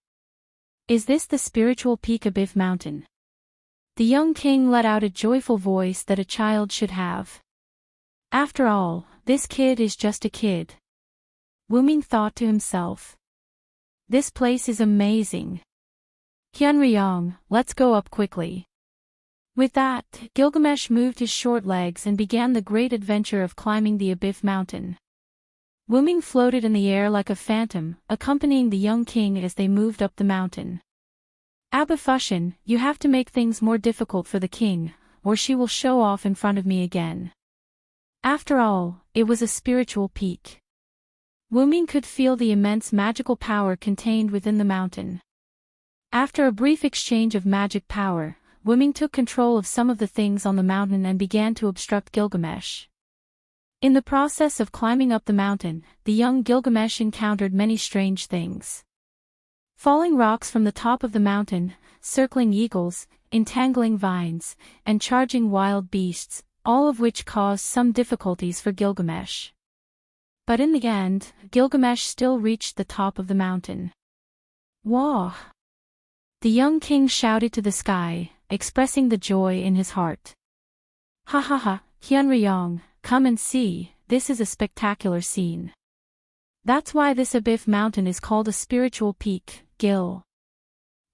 Is this the spiritual peak Abif Mountain? The young king let out a joyful voice that a child should have. After all, this kid is just a kid. Wu Ming thought to himself. This place is amazing. Hyunryong, let's go up quickly. With that, Gilgamesh moved his short legs and began the great adventure of climbing the Abif Mountain. Wu Ming floated in the air like a phantom, accompanying the young king as they moved up the mountain. Abifushin, you have to make things more difficult for the king, or she will show off in front of me again. After all, it was a spiritual peak. Wu Ming could feel the immense magical power contained within the mountain. After a brief exchange of magic power, Wu Ming took control of some of the things on the mountain and began to obstruct Gilgamesh. In the process of climbing up the mountain, the young Gilgamesh encountered many strange things. Falling rocks from the top of the mountain, circling eagles, entangling vines, and charging wild beasts, all of which caused some difficulties for Gilgamesh. But in the end, Gilgamesh still reached the top of the mountain. Whoa! The young king shouted to the sky, expressing the joy in his heart. Ha ha ha, Hyunryong, come and see, this is a spectacular scene. That's why this Abif Mountain is called a spiritual peak, Gil.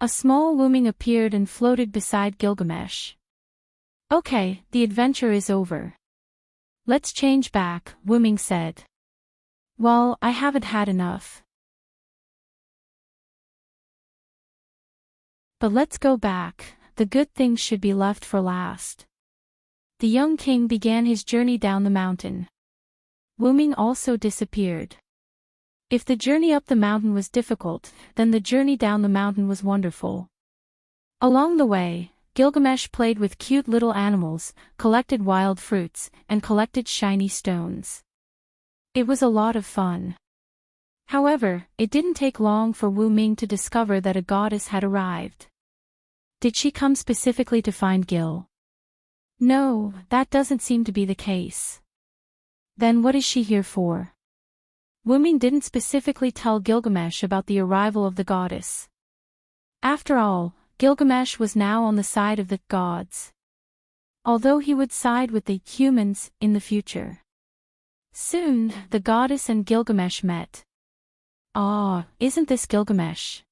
A small Wu Ming appeared and floated beside Gilgamesh. Okay, the adventure is over. Let's change back, Wu Ming said. Well, I haven't had enough. But let's go back, the good things should be left for last. The young king began his journey down the mountain. Wu Ming also disappeared. If the journey up the mountain was difficult, then the journey down the mountain was wonderful. Along the way, Gilgamesh played with cute little animals, collected wild fruits, and collected shiny stones. It was a lot of fun. However, it didn't take long for Wu Ming to discover that a goddess had arrived. Did she come specifically to find Gil? No, that doesn't seem to be the case. Then what is she here for? Wu Ming didn't specifically tell Gilgamesh about the arrival of the goddess. After all, Gilgamesh was now on the side of the gods, although he would side with the humans in the future. Soon, the goddess and Gilgamesh met. Ah, isn't this Gilgamesh?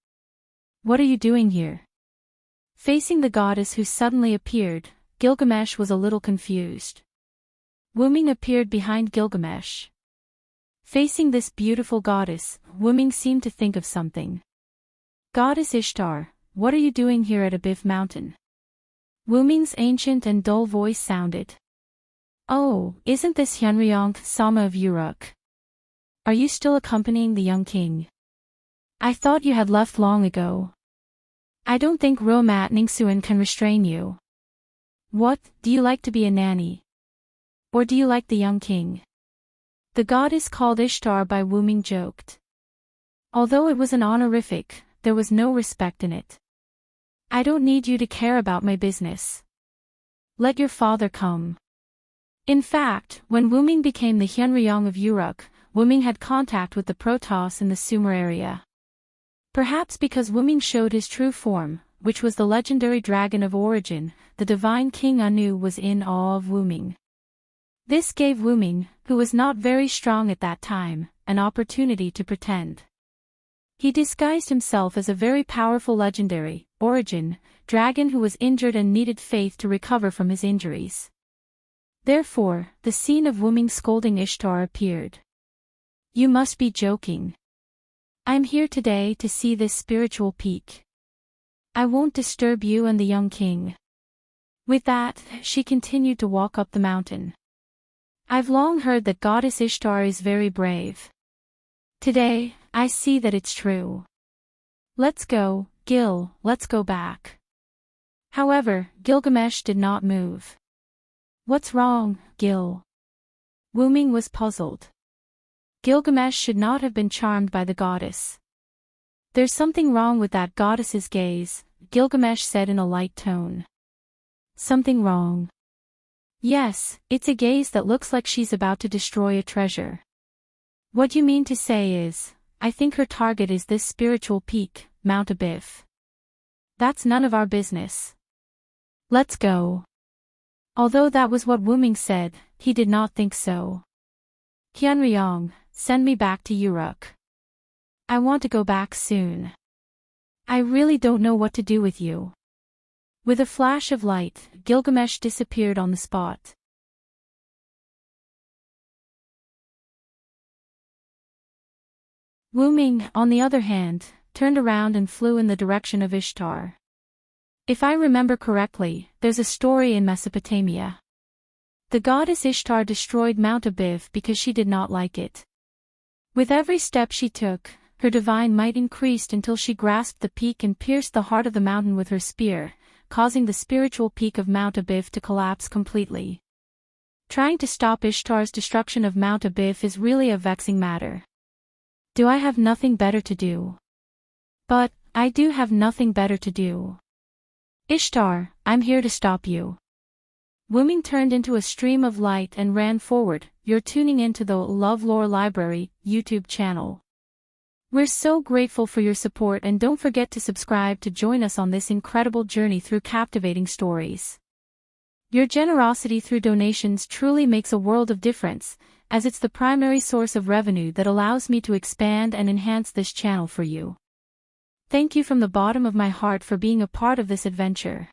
What are you doing here? Facing the goddess who suddenly appeared, Gilgamesh was a little confused. Wu Ming appeared behind Gilgamesh. Facing this beautiful goddess, Wu Ming seemed to think of something. Goddess Ishtar, what are you doing here at Abiv Mountain? Wu Ming's ancient and dull voice sounded. Oh, isn't this Hyunryong Sama of Uruk? Are you still accompanying the young king? I thought you had left long ago. I don't think Romat Ningsuan can restrain you. What, do you like to be a nanny? Or do you like the young king? The goddess called Ishtar by Wu Ming joked. Although it was an honorific, there was no respect in it. I don't need you to care about my business. Let your father come. In fact, when Wu Ming became the Hyunryong of Uruk, Wu Ming had contact with the Protoss in the Sumer area. Perhaps because Wu Ming showed his true form, which was the legendary dragon of origin, the divine King Anu was in awe of Wu Ming. This gave Wu Ming, who was not very strong at that time, an opportunity to pretend. He disguised himself as a very powerful legendary, origin, dragon who was injured and needed faith to recover from his injuries. Therefore, the scene of Wu Ming scolding Ishtar appeared. You must be joking. I'm here today to see this spiritual peak. I won't disturb you and the young king. With that, she continued to walk up the mountain. I've long heard that Goddess Ishtar is very brave. Today, I see that it's true. Let's go, Gil, let's go back. However, Gilgamesh did not move. What's wrong, Gil? Wu Ming was puzzled. Gilgamesh should not have been charmed by the goddess. There's something wrong with that goddess's gaze, Gilgamesh said in a light tone. Something wrong? Yes, it's a gaze that looks like she's about to destroy a treasure. What you mean to say is, I think her target is this spiritual peak, Mount Abiv. That's none of our business. Let's go. Although that was what Wu Ming said, he did not think so. Hyunryong, send me back to Uruk. I want to go back soon. I really don't know what to do with you. With a flash of light, Gilgamesh disappeared on the spot. Wu Ming, on the other hand, turned around and flew in the direction of Ishtar. If I remember correctly, there's a story in Mesopotamia. The goddess Ishtar destroyed Mount Abiv because she did not like it. With every step she took, her divine might increased until she grasped the peak and pierced the heart of the mountain with her spear, causing the spiritual peak of Mount Abiv to collapse completely. Trying to stop Ishtar's destruction of Mount Abiv is really a vexing matter. Do I have nothing better to do? But, I do have nothing better to do. Ishtar, I'm here to stop you. Wu Ming turned into a stream of light and ran forward. You're tuning into the LoveLore Library YouTube channel. We're so grateful for your support, and don't forget to subscribe to join us on this incredible journey through captivating stories. Your generosity through donations truly makes a world of difference, as it's the primary source of revenue that allows me to expand and enhance this channel for you. Thank you from the bottom of my heart for being a part of this adventure.